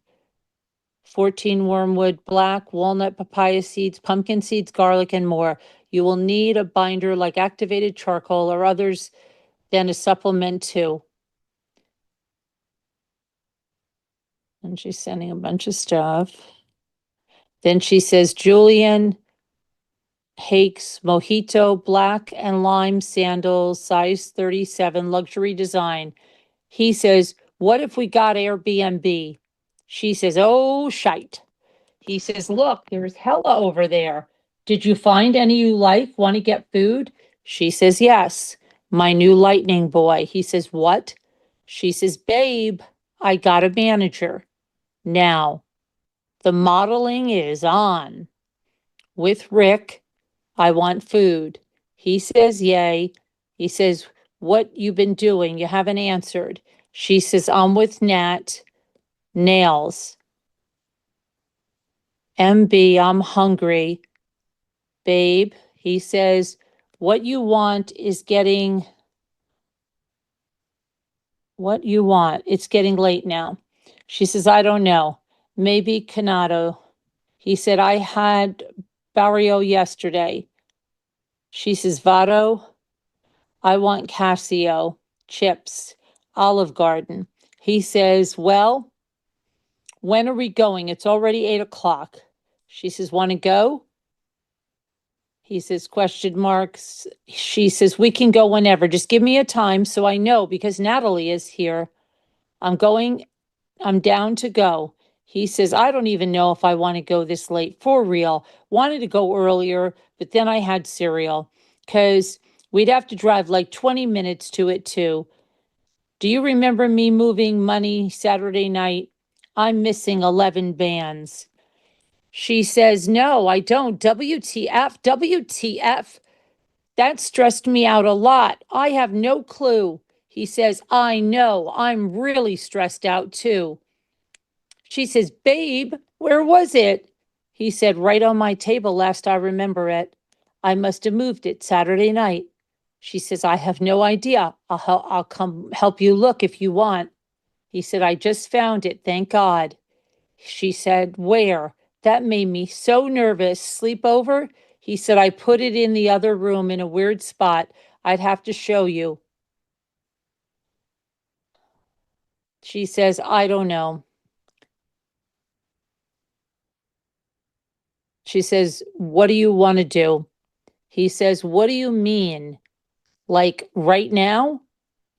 14 wormwood, black, walnut, papaya seeds, pumpkin seeds, garlic, and more. You will need a binder like activated charcoal or others than a supplement too. And she's sending a bunch of stuff. Then she says, Julian Hakes Mojito, black and lime sandals, size 37, luxury design. He says, what if we got Airbnb? She says, oh, shite. He says, look, there's Hella over there. Did you find any you like? Want to get food? She says, yes. My new lightning boy. He says, what? She says, babe, I got a manager. Now, the modeling is on. With Rick, I want food. He says, yay. He says, what you been doing? You haven't answered. She says, I'm with Nat. Nails. MB, I'm hungry. Babe, he says, what you want is getting what you want. It's getting late now. She says, I don't know. Maybe Canado. He said, I had Barrio yesterday. She says, Vado, I want Casio, chips, Olive Garden. He says, well, when are we going? It's already 8:00. She says, want to go? He says, question marks. She says, we can go whenever. Just give me a time so I know because Natalie is here. I'm down to go. He says, I don't even know if I want to go this late for real. Wanted to go earlier, but then I had cereal because we'd have to drive like 20 minutes to it too. Do you remember me moving money Saturday night? I'm missing 11 bands. She says, no, I don't. WTF, WTF. That stressed me out a lot. I have no clue. He says, I know. I'm really stressed out too. She says, babe, where was it? He said, right on my table last I remember it. I must have moved it Saturday night. She says, I have no idea. I'll come help you look if you want. He said, I just found it. Thank God. She said, where? That made me so nervous. Sleepover? He said, I put it in the other room in a weird spot. I'd have to show you. She says, I don't know. She says, what do you want to do? He says, what do you mean? Like right now?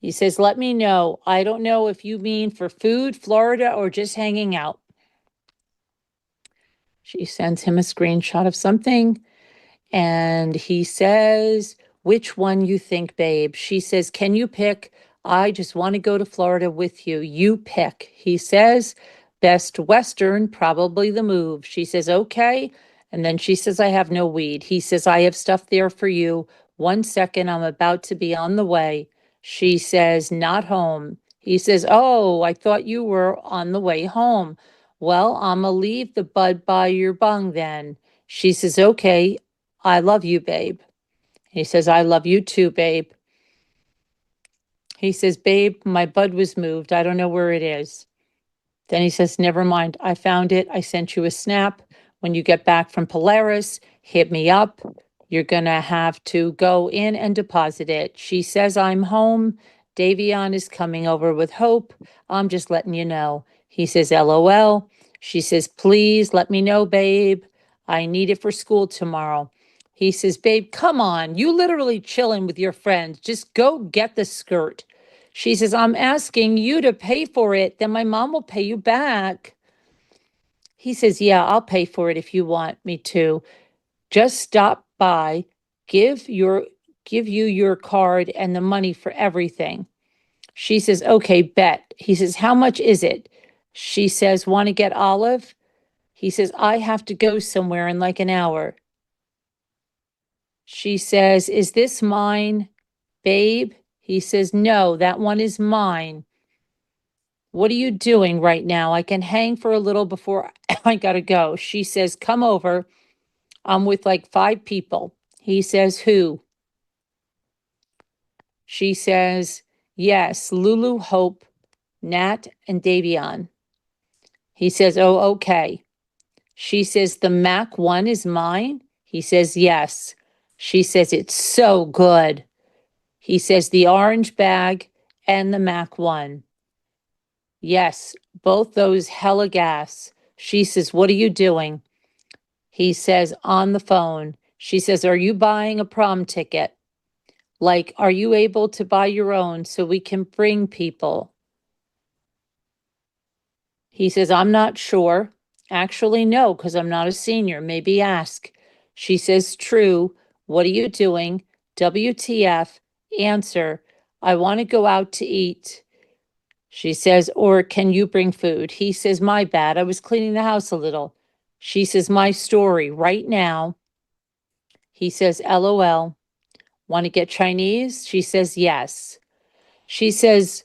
He says, let me know. I don't know if you mean for food, Florida, or just hanging out. She sends him a screenshot of something. And he says, which one you think, babe? She says, can you pick? I just want to go to Florida with you. You pick. He says, Best Western, probably the move. She says, okay. And then she says, I have no weed. He says, I have stuff there for you. 1 second, I'm about to be on the way. She says, not home. He says, oh, I thought you were on the way home. Well, I'ma leave the bud by your bung then. She says, okay, I love you, babe. He says, I love you too, babe. He says, babe, my bud was moved. I don't know where it is. Then he says, never mind. I found it. I sent you a snap. When you get back from Polaris, hit me up. You're going to have to go in and deposit it. She says, I'm home. Davion is coming over with Hope. I'm just letting you know. He says, LOL. She says, please let me know, babe. I need it for school tomorrow. He says, babe, come on. You literally chilling with your friends. Just go get the skirt. She says, I'm asking you to pay for it. Then my mom will pay you back. He says, yeah, I'll pay for it if you want me to. Just stop by, give you your card and the money for everything. She says, okay, bet. He says, how much is it? She says, want to get Olive? He says, I have to go somewhere in like an hour. She says, is this mine, babe? He says, no, that one is mine. What are you doing right now? I can hang for a little before I gotta go. She says, come over. I'm with like 5 people. He says, who? She says, yes, Lulu, Hope, Nat, and Davion. He says, oh, okay. She says, the Mac 1 is mine? He says, yes. She says, it's so good. He says, the orange bag and the Mac 1. Yes, both those hella gas. She says, what are you doing? He says, on the phone. She says, are you buying a prom ticket? Like, are you able to buy your own so we can bring people? He says, I'm not sure. Actually, no, because I'm not a senior. Maybe ask. She says, true. What are you doing? WTF? Answer. I want to go out to eat. She says, or can you bring food? He says, my bad. I was cleaning the house a little. She says, my story right now. He says, LOL. Want to get Chinese? She says, yes. She says,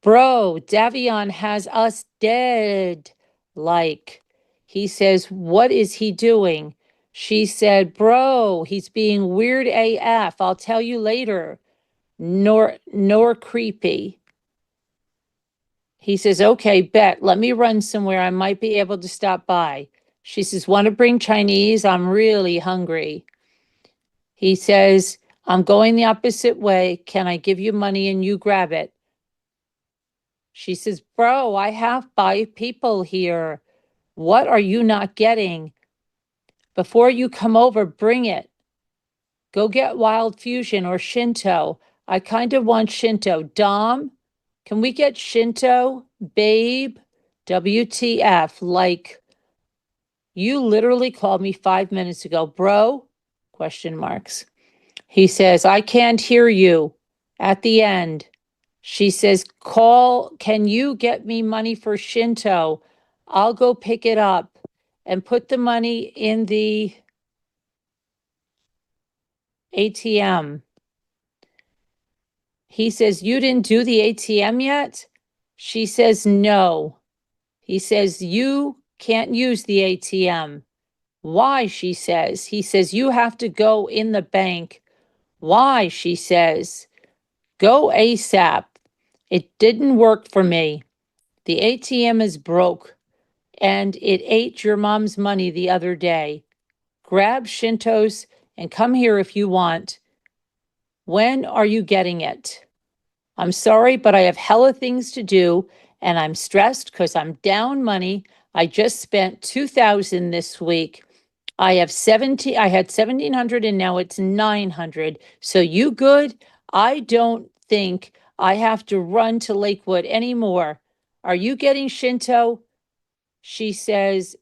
bro, Davion has us dead. Like, he says, what is he doing? She said, bro, he's being weird AF. I'll tell you later. Nor creepy. He says, okay, bet. Let me run somewhere. I might be able to stop by. She says, want to bring Chinese? I'm really hungry. He says, I'm going the opposite way. Can I give you money and you grab it? She says, bro, I have 5 people here. What are you not getting? Before you come over, bring it. Go get Wild Fusion or Shinto. I kind of want Shinto. Dom, can we get Shinto? Babe, WTF? Like, you literally called me 5 minutes ago. Bro? Question marks. He says, I can't hear you. At the end. She says, can you get me money for Shinto? I'll go pick it up and put the money in the ATM. He says, you didn't do the ATM yet? She says, no. He says, you can't use the ATM. Why? She says. He says, you have to go in the bank. Why? She says, go ASAP. It didn't work for me. The ATM is broke and it ate your mom's money the other day. Grab Shinto's and come here if you want. When are you getting it? I'm sorry, but I have hella things to do and I'm stressed because I'm down money. I just spent $2,000 this week. I had 1,700 and now it's 900. So you good? I don't think I have to run to Lakewood anymore. Are you getting Shinto? She says,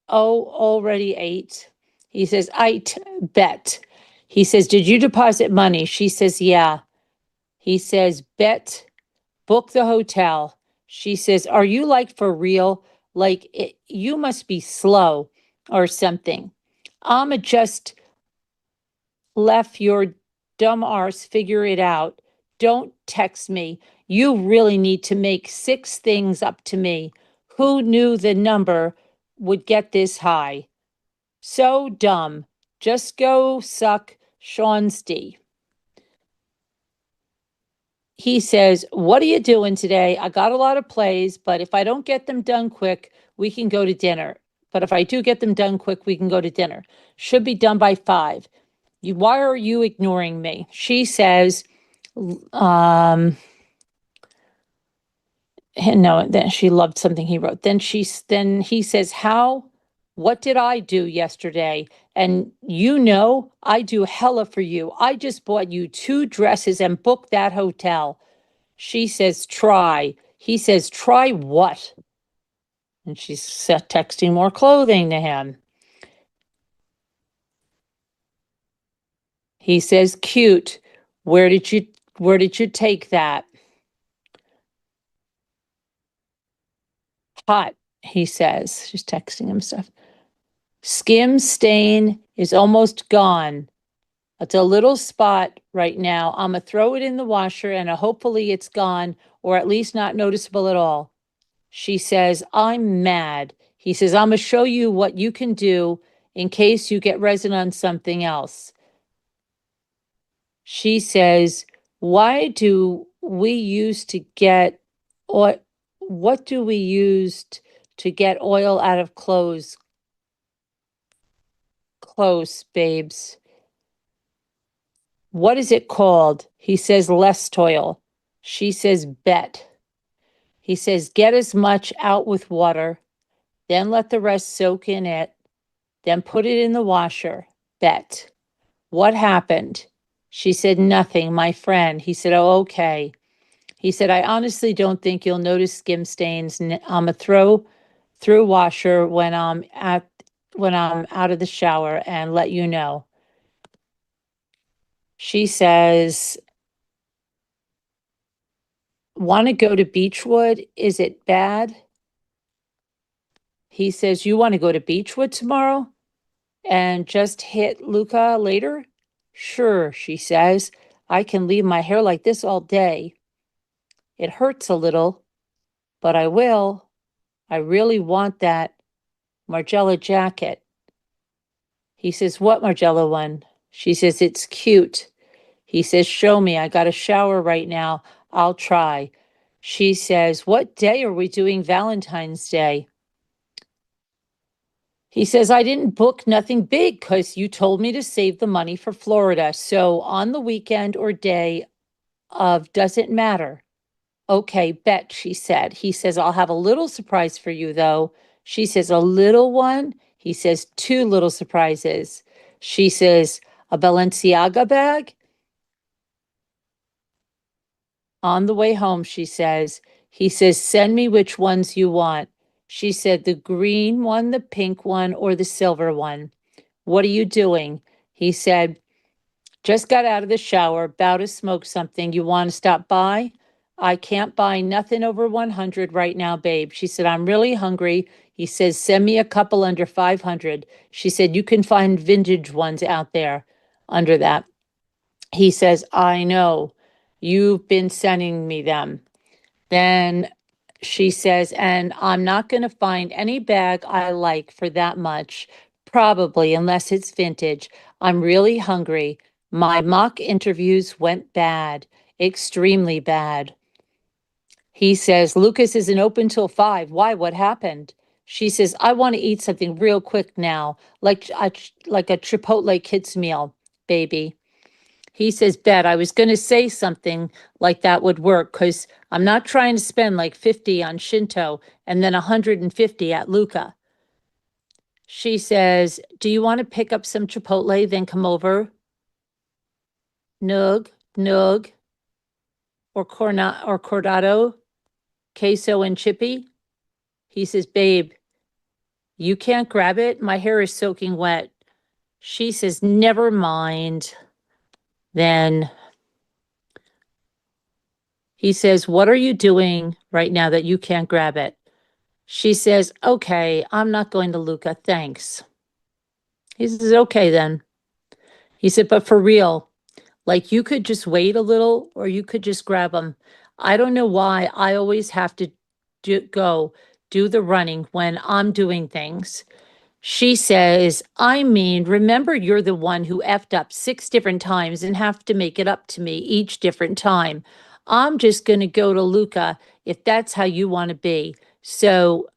oh, already ate. He says, bet. He says, did you deposit money? She says, yeah. He says, bet, book the hotel. She says, are you like for real? Like you must be slow or something. I'ma just left your dumb arse figure it out. Don't text me. You really need to make 6 things up to me. Who knew the number would get this high? So dumb. Just go suck Sean's D. He says, what are you doing today? I got a lot of plays, but if I don't get them done quick, we can go to dinner. But if I do get them done quick, we can go to dinner. Should be done by 5. Why are you ignoring me? She says, no, then she loved something he wrote. Then he says, what did I do yesterday? And I do hella for you. I just bought you 2 dresses and booked that hotel. She says, try. He says, try what? And she's texting more clothing to him. He says, cute. Where did you take that? Hot, he says. She's texting him stuff. Skim stain is almost gone. It's a little spot right now. I'm going to throw it in the washer and hopefully it's gone or at least not noticeable at all. She says, I'm mad. He says, I'm going to show you what you can do in case you get resin on something else. She says, why do we use to get oil? What do we use to get oil out of clothes? Close, babes. What is it called? He says, less toil. She says, bet. He says, get as much out with water, then let the rest soak in it, then put it in the washer. Bet. What happened? She said, nothing, my friend. He said, oh, okay. He said, I honestly don't think you'll notice skim stains. I'm a throw washer when I'm out of the shower and let you know. She says, want to go to Beechwood? Is it bad? He says, you want to go to Beechwood tomorrow and just hit Luca later? Sure, she says. I can leave my hair like this all day. It hurts a little, but I will. I really want that Margiela jacket. He says, what Margiela one? She says, it's cute. He says, show me. I got a shower right now. I'll try. She says, what day are we doing Valentine's Day? He says, I didn't book nothing big because you told me to save the money for Florida. So on the weekend or day of doesn't matter. Okay, bet, she said. He says, I'll have a little surprise for you, though. She says, a little one? He says, two little surprises. She says, a Balenciaga bag? On the way home, she says, he says, send me which ones you want. She said, the green one, the pink one, or the silver one. What are you doing? He said, just got out of the shower, about to smoke something. You want to stop by? I can't buy nothing over 100 right now, babe. She said, I'm really hungry. He says, send me a couple under 500. She said, you can find vintage ones out there under that. He says, I know. You've been sending me them. Then she says, and I'm not going to find any bag I like for that much, probably, unless it's vintage. I'm really hungry. My mock interviews went bad, extremely bad. He says, Lucas isn't open till 5. Why? What happened? She says, I want to eat something real quick now, like a Chipotle kids meal, baby. He says, bet, I was going to say something like that would work because I'm not trying to spend like 50 on Shinto and then 150 at Luca. She says, do you want to pick up some Chipotle, then come over? Nug, or Cordado, queso and chippy? He says, babe, you can't grab it. My hair is soaking wet. She says, never mind. Then he says, what are you doing right now that you can't grab it? She says, okay, I'm not going to Luca, thanks. He says, okay then. He said, but for real, like you could just wait a little or you could just grab them. I don't know why I always have to do the running when I'm doing things. She says, I mean, remember you're the one who effed up 6 different times and have to make it up to me each different time. I'm just going to go to Luca if that's how you want to be. So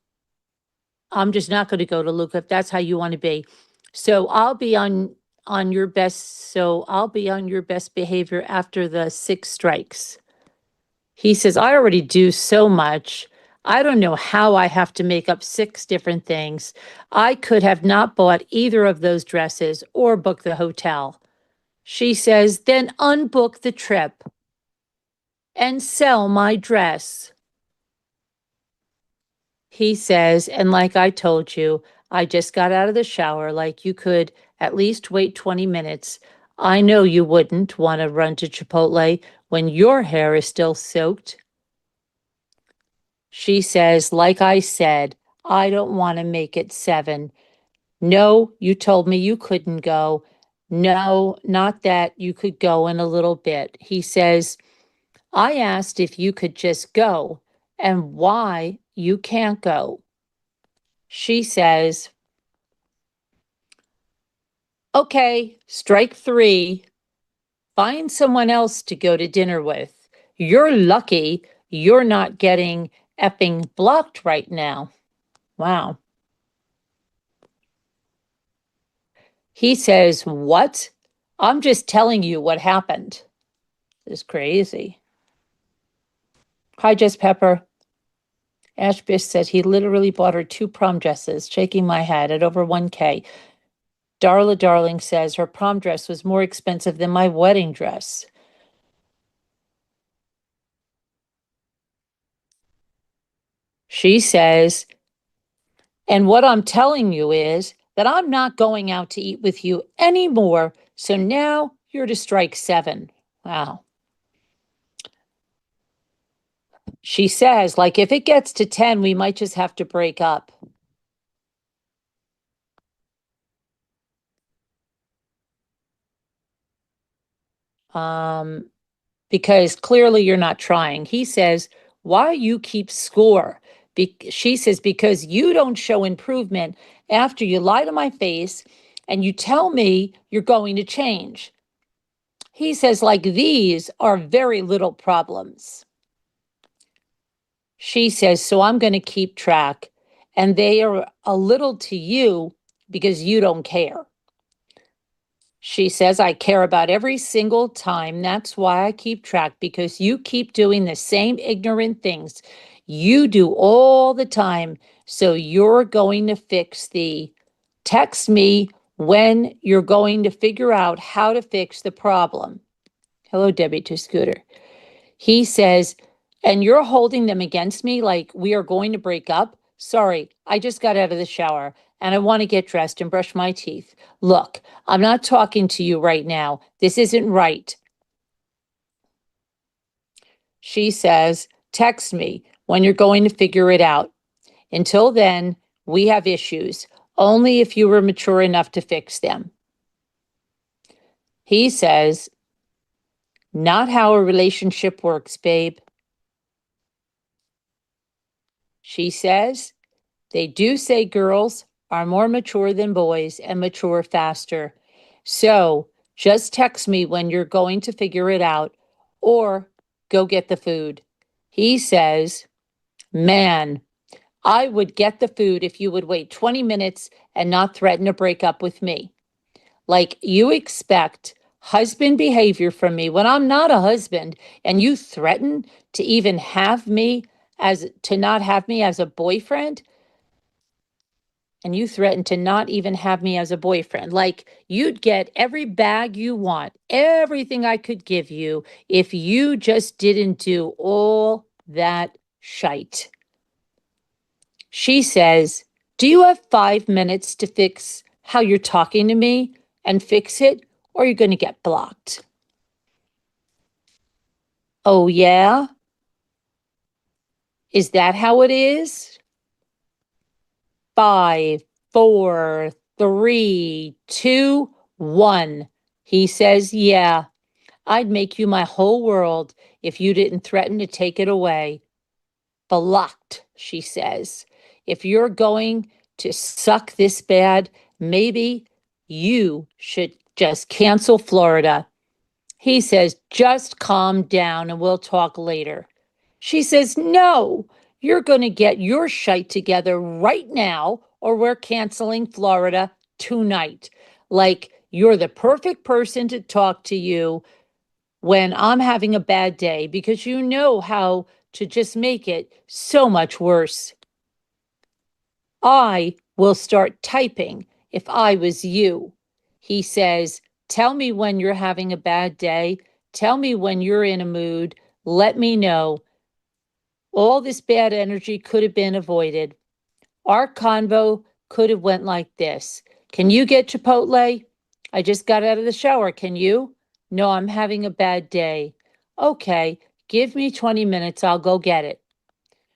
I'm just not going to go to Luca if that's how you want to be. So I'll be on your best. So I'll be on your best behavior after the 6 strikes. He says, I already do so much. I don't know how I have to make up 6 different things. I could have not bought either of those dresses or booked the hotel. She says, then unbook the trip and sell my dress. He says, and like I told you, I just got out of the shower, like you could at least wait 20 minutes. I know you wouldn't want to run to Chipotle when your hair is still soaked. She says, like I said, I don't want to make it 7. No, you told me you couldn't go. No, not that you could go in a little bit. He says, I asked if you could just go and why you can't go. She says, okay, strike 3. Find someone else to go to dinner with. You're lucky you're not getting effing blocked right now. Wow. He says, what? I'm just telling you what happened. This is crazy. Hi, Jess Pepper. Ashbish said he literally bought her 2 prom dresses, shaking my head at over 1K. Darla Darling says her prom dress was more expensive than my wedding dress. She says, and what I'm telling you is that I'm not going out to eat with you anymore. So now you're to strike 7. Wow. She says, like, if it gets to 10, we might just have to break up. Because clearly you're not trying. He says, why you keep score? She says, because you don't show improvement after you lie to my face and you tell me you're going to change. He says, like, these are very little problems. She says, so I'm going to keep track, and they are a little to you because you don't care. She says, I care about every single time. That's why I keep track, because you keep doing the same ignorant things you do all the time. So you're going to fix text me when you're going to figure out how to fix the problem. Hello, Debbie to Scooter. He says, and you're holding them against me like we are going to break up? Sorry, I just got out of the shower and I want to get dressed and brush my teeth. Look, I'm not talking to you right now. This isn't right. She says, text me when you're going to figure it out. Until then, we have issues, only if you were mature enough to fix them. He says, not how a relationship works, babe. She says, they do say girls are more mature than boys and mature faster. So just text me when you're going to figure it out or go get the food. He says, man, I would get the food if you would wait 20 minutes and not threaten to break up with me. Like, you expect husband behavior from me when I'm not a husband, and you threaten to even not have me as a boyfriend. And you threaten to not even have me as a boyfriend. Like, you'd get every bag you want, everything I could give you, if you just didn't do all that shite. She says, do you have 5 minutes to fix how you're talking to me and fix it, or you're going to get blocked? Oh, yeah? Is that how it is? 5, 4, 3, 2, 1. He says, yeah, I'd make you my whole world if you didn't threaten to take it away. Blocked, she says. If you're going to suck this bad, maybe you should just cancel Florida. He says, just calm down and we'll talk later. She says, no, you're going to get your shite together right now, or we're canceling Florida tonight. Like, you're the perfect person to talk to you when I'm having a bad day, because you know how to just make it so much worse. I will start typing if I was you. He says, tell me when you're having a bad day. Tell me when you're in a mood. Let me know. All this bad energy could have been avoided. Our convo could have went like this. Can you get Chipotle? I just got out of the shower. Can you? No, I'm having a bad day. Okay, give me 20 minutes. I'll go get it.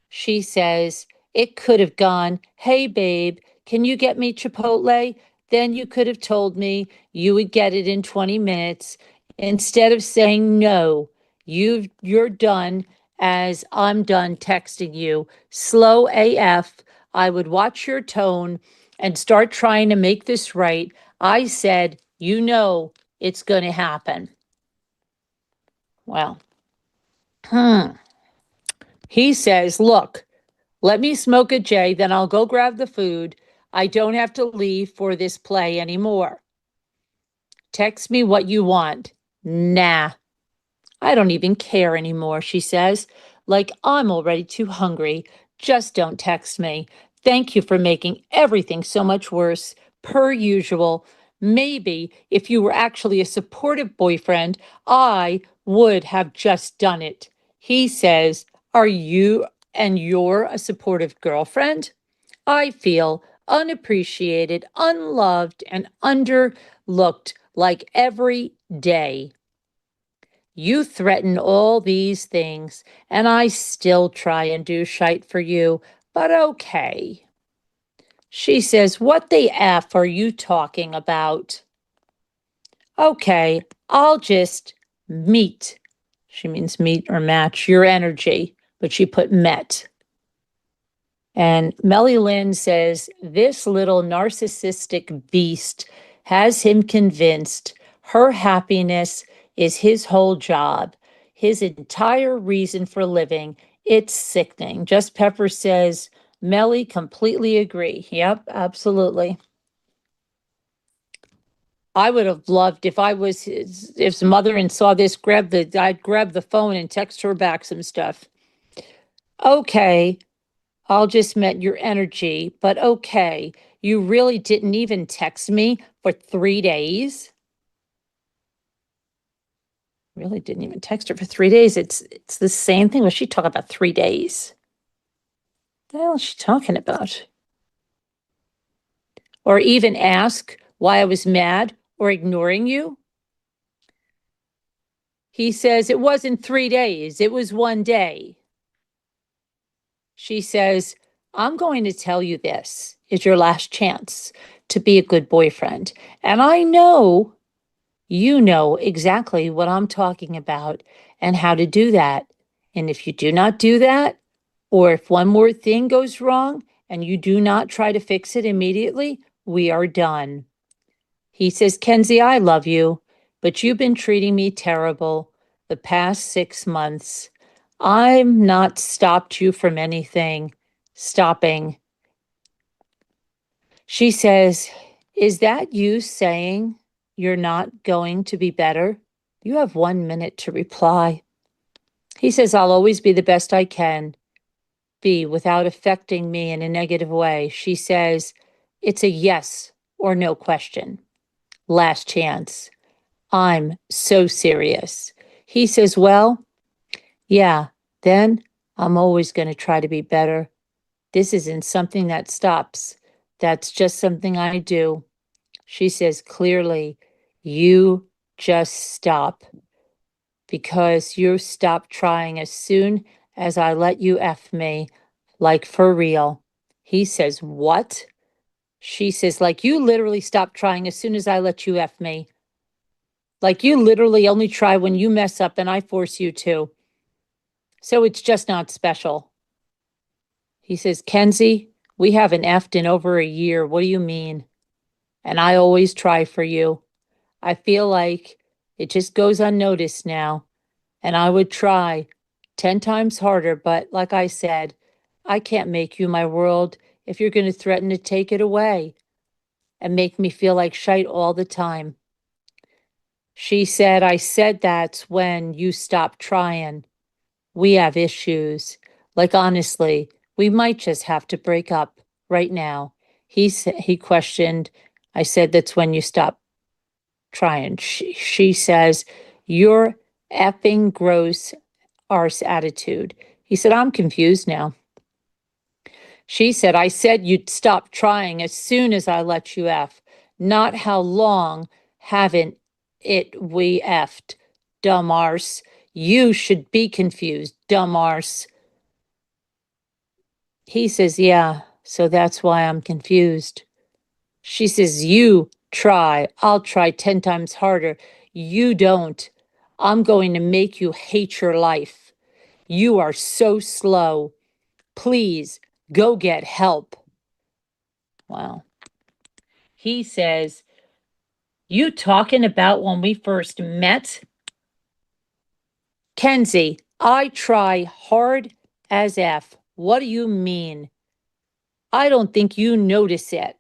She says, it could have gone, hey, babe, can you get me Chipotle? Then you could have told me you would get it in 20 minutes. Instead of saying no, you're done as I'm done texting you. Slow AF. I would watch your tone and start trying to make this right. I said, you know it's going to happen. Well, he says, look, let me smoke a J, then I'll go grab the food. I don't have to leave for this play anymore. Text me what you want. Nah, I don't even care anymore, she says. Like, I'm already too hungry. Just don't text me. Thank you for making everything so much worse, per usual. Maybe if you were actually a supportive boyfriend, I would have just done it. He says, are you and you're a supportive girlfriend, I feel unappreciated, unloved, and underlooked like every day. You threaten all these things, and I still try and do shite for you, but okay. She says, what the F are you talking about? Okay, I'll just meet. She means meet or match your energy, but she put met. And Melly Lynn says, this little narcissistic beast has him convinced her happiness is his whole job, his entire reason for living. It's sickening. Just Pepper says, Melly, completely agree. Yep, absolutely. I would have loved if I was his mother and saw this, I'd grab the phone and text her back some stuff. Okay, I'll just met your energy, but okay, you really didn't even text me for 3 days? Really didn't even text her for 3 days. It's the same thing. Was she talking about 3 days? What the hell is she talking about? Or even ask why I was mad or ignoring you? He says it wasn't 3 days, it was 1 day. She says, I'm going to tell you this is your last chance to be a good boyfriend. And I know you know exactly what I'm talking about and how to do that. And if you do not do that, or if one more thing goes wrong and you do not try to fix it immediately, we are done. He says, Kenzie, I love you, but you've been treating me terrible the past 6 months. I'm not stopped you from anything. Stopping. She says, is that you saying you're not going to be better? You have 1 minute to reply. He says, I'll always be the best I can be without affecting me in a negative way. She says, it's a yes or no question. Last chance. I'm so serious. He says, well, yeah, then I'm always going to try to be better. This isn't something that stops. That's just something I do. She says, clearly, you just stop because you stop trying as soon as I let you F me, like for real. He says, what? She says, like you literally stop trying as soon as I let you F me. Like you literally only try when you mess up and I force you to. So it's just not special. He says, Kenzie, we haven't effed in over a year. What do you mean? And I always try for you. I feel like it just goes unnoticed now. And I would try 10 times harder, but like I said, I can't make you my world if you're going to threaten to take it away and make me feel like shite all the time. She said, I said that's when you stop trying. We have issues. Like, honestly, we might just have to break up right now. He questioned. I said, that's when you stop trying. She says, you're effing gross arse attitude. He said, I'm confused now. She said, I said you'd stop trying as soon as I let you F. Not how long haven't it we effed, dumb arse. You should be confused, dumb arse. He says, yeah, so that's why I'm confused. She says, you try. I'll try 10 times harder. You don't. I'm going to make you hate your life. You are so slow. Please go get help. Wow. He says, you talking about when we first met? Kenzie, I try hard as F. What do you mean? I don't think you notice it.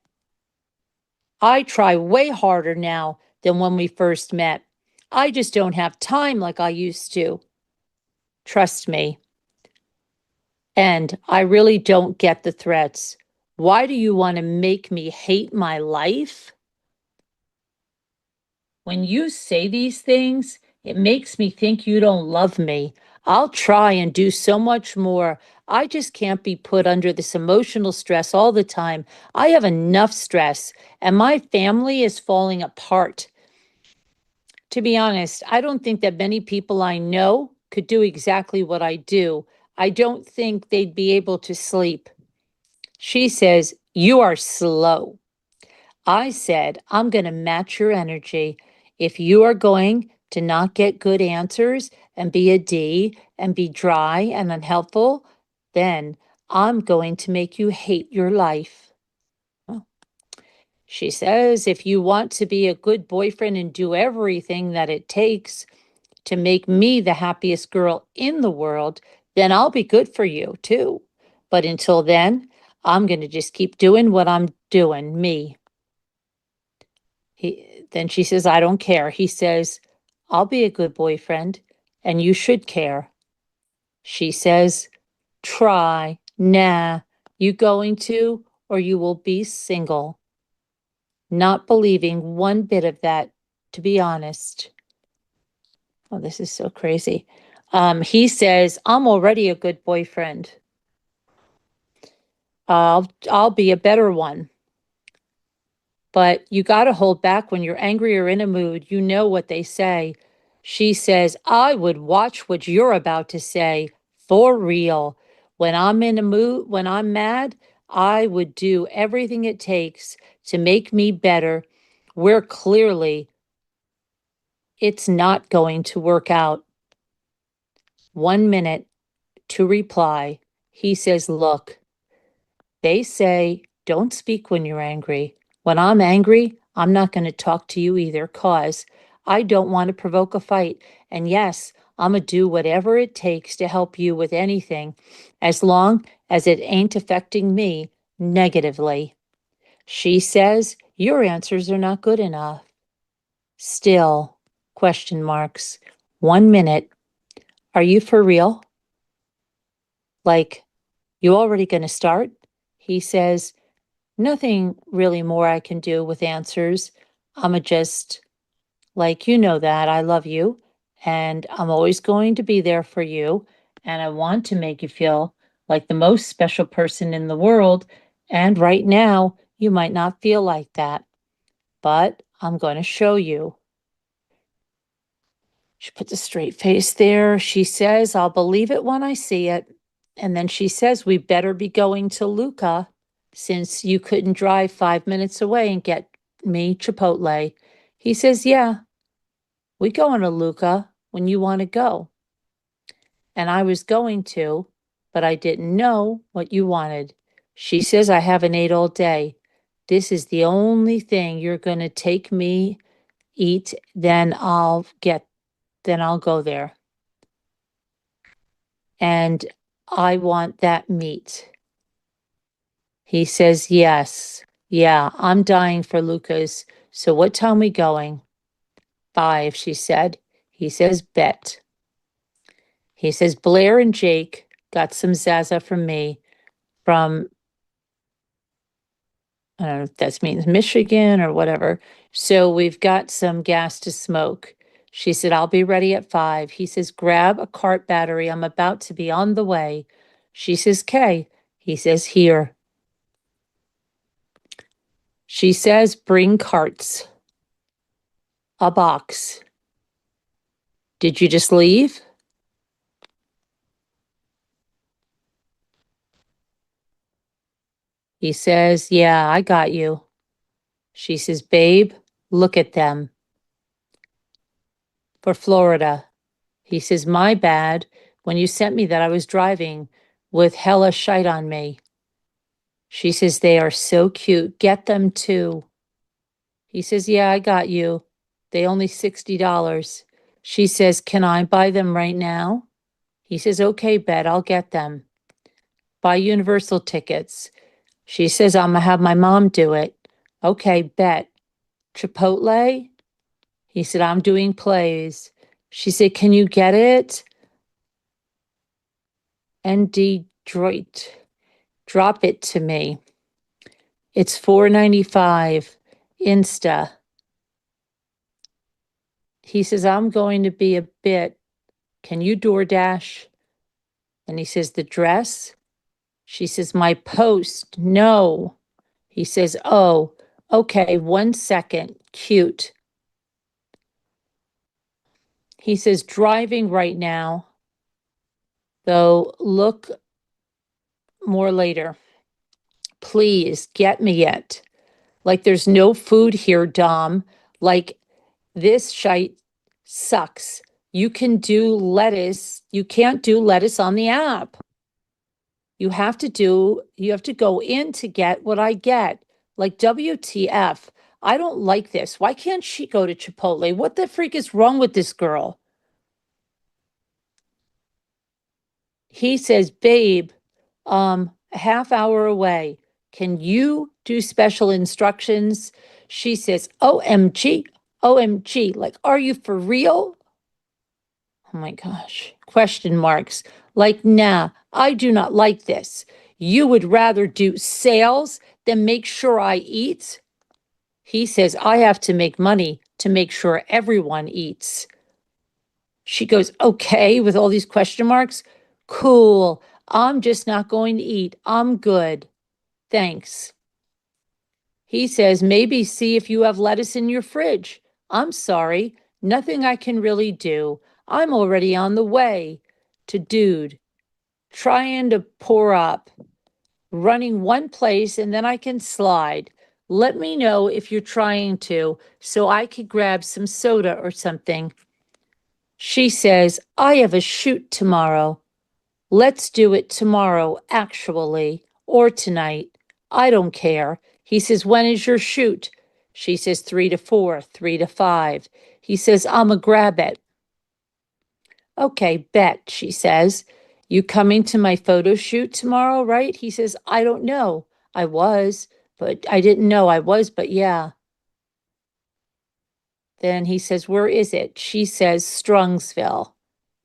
I try way harder now than when we first met. I just don't have time like I used to. Trust me. And I really don't get the threats. Why do you want to make me hate my life? When you say these things, it makes me think you don't love me. I'll try and do so much more. I just can't be put under this emotional stress all the time. I have enough stress, and my family is falling apart. To be honest, I don't think that many people I know could do exactly what I do. I don't think they'd be able to sleep. She says, "You are slow." I said, "I'm going to match your energy. If you are going to not get good answers and be a D and be dry and unhelpful, then I'm going to make you hate your life." Oh. She says, "If you want to be a good boyfriend and do everything that it takes to make me the happiest girl in the world, then I'll be good for you too. But until then, I'm going to just keep doing what I'm doing, me." Then she says, "I don't care." He says, "I'll be a good boyfriend and you should care." She says, "Try. Nah, you going to, or you will be single." Not believing one bit of that, to be honest. Oh, this is so crazy. He says, "I'm already a good boyfriend. I'll be a better one." But you got to hold back when you're angry or in a mood. You know what they say. She says, "I would watch what you're about to say for real. When I'm in a mood, when I'm mad, I would do everything it takes to make me better, where clearly it's not going to work out." 1 minute to reply. He says, "Look, they say don't speak when you're angry. When I'm angry, I'm not going to talk to you either, cause I don't want to provoke a fight. And yes, I'm going to do whatever it takes to help you with anything, as long as it ain't affecting me negatively." She says, "Your answers are not good enough." Still, question marks. 1 minute. Are you for real? Like, you already going to start? He says, "Nothing really more I can do with answers. I'm just like, you know that I love you and I'm always going to be there for you. And I want to make you feel like the most special person in the world. And right now, you might not feel like that, but I'm going to show you." She puts a straight face there. She says, "I'll believe it when I see it." And then she says, "We better be going to Luca since you couldn't drive 5 minutes away and get me Chipotle." He says, "Yeah, we going to Luca when you want to go." And I was going to, but I didn't know what you wanted. She says, "I haven't ate all day. This is the only thing you're going to take me eat, then I'll go there. And I want that meat." He says, "Yes. Yeah, I'm dying for Lucas. So what time we going?" 5, she said. He says, "Bet." He says, "Blair and Jake got some Zaza from me from, I don't know if that means Michigan or whatever. So we've got some gas to smoke." She said, "I'll be ready at 5. He says, "Grab a cart battery. I'm about to be on the way." She says, "Kay." He says, "Here." She says, "Bring carts. A box. Did you just leave?" He says, "Yeah, I got you." She says, "Babe, look at them. For Florida." He says, "My bad. When you sent me that, I was driving with hella shite on me." She says, "They are so cute. Get them too." He says, "Yeah, I got you. They only $60. She says, "Can I buy them right now?" He says, "Okay, bet, I'll get them." Buy Universal tickets. She says, "I'm gonna have my mom do it." Okay, bet. Chipotle? He said, "I'm doing plays." She said, "Can you get it?" And Detroit. Drop it to me. It's $4.95. Insta. He says, "I'm going to be a bit. Can you DoorDash?" And he says, "The dress She says, my post, no. He says, oh, okay, 1 second, cute. He says, driving right now, though, look more later. Please get me it. Like there's no food here, Dom. Like this shite sucks. You can do lettuce. You can't do lettuce on the app. You have to go in to get what I get. Like WTF. I don't like this. Why can't she go to Chipotle? What the freak is wrong with this girl? He says, babe, a half hour away. Can you do special instructions? She says, OMG, OMG. Like, are you for real? Oh my gosh. Question marks. Like, nah, I do not like this. You would rather do sales than make sure I eat? He says, I have to make money to make sure everyone eats. She goes, okay, with all these question marks. Cool. I'm just not going to eat. I'm good. Thanks. He says, maybe see if you have lettuce in your fridge. I'm sorry. Nothing I can really do. I'm already on the way to dude. Trying to pour up. Running one place and then I can slide. Let me know if you're trying to so I could grab some soda or something. She says, I have a shoot tomorrow. Let's do it tomorrow, actually, or tonight. I don't care. He says, when is your shoot? She says, 3 to 4, 3 to 5. He says, I'ma grab it. Okay, bet, she says. You coming to my photo shoot tomorrow, right? He says, I don't know. I was, but I didn't know I was, but yeah. Then he says, where is it? She says, Strongsville.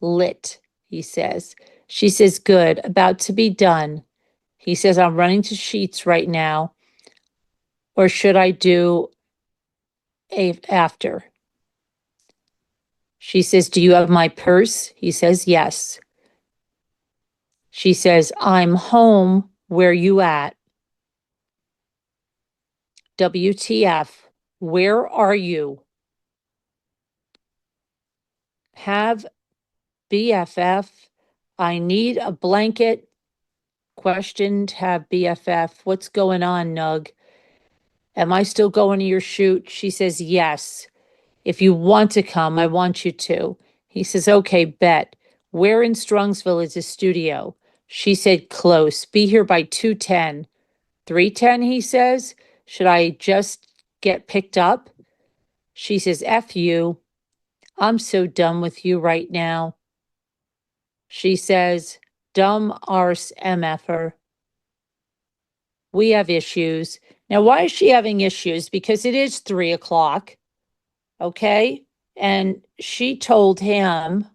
Lit, he says. She says, good, about to be done. He says, I'm running to Sheets right now. Or should I do after? She says, do you have my purse? He says, yes. She says, I'm home. Where you at? WTF, where are you? Have BFF. I need a blanket. Questioned, have BFF. What's going on, Nug? Am I still going to your shoot? She says, yes. If you want to come, I want you to. He says, okay, bet. Where in Strongsville is the studio? She said, close. Be here by 2:10. 3:10, he says. Should I just get picked up? She says, F you. I'm so done with you right now. She says, dumb arse MFer. We have issues. Now, why is she having issues? Because it is 3 o'clock. Okay. And she told him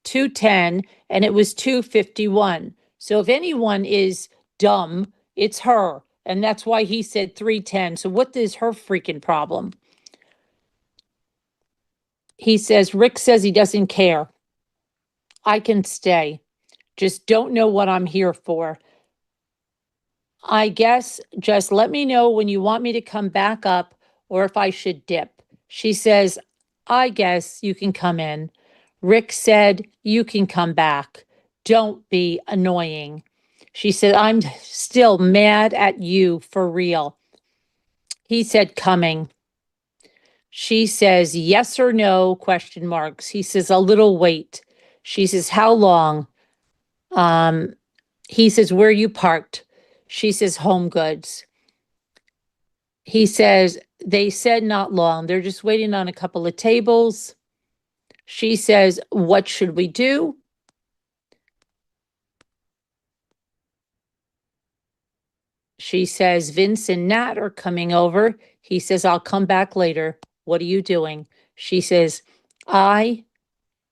2:10 and it was 2:51. So if anyone is dumb, it's her. And that's why he said 3:10. So what is her freaking problem? He says, Rick says he doesn't care. I can stay. Just don't know what I'm here for. I guess just let me know when you want me to come back up or if I should dip. She says, I guess you can come in. Rick said, you can come back. Don't be annoying. She said, I'm still mad at you for real. He said, coming. She says, yes or no, question marks. He says, a little wait. She says, how long? He says, where you parked? She says, Home Goods. He says, they said not long. They're just waiting on a couple of tables. She says, what should we do? She says, Vince and Nat are coming over. He says, I'll come back later. What are you doing? She says, I,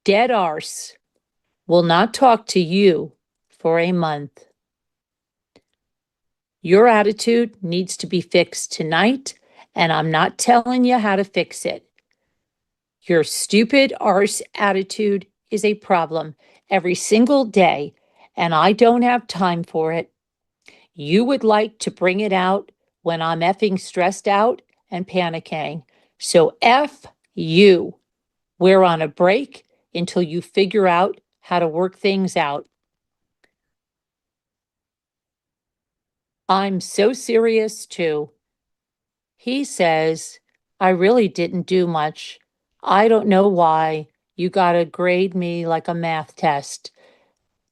dead arse, will not talk to you for a month. Your attitude needs to be fixed tonight, and I'm not telling you how to fix it. Your stupid arse attitude is a problem every single day, and I don't have time for it. You would like to bring it out when I'm effing stressed out and panicking. So F you. We're on a break until you figure out how to work things out. I'm so serious too. He says, I really didn't do much. I don't know why. You gotta grade me like a math test.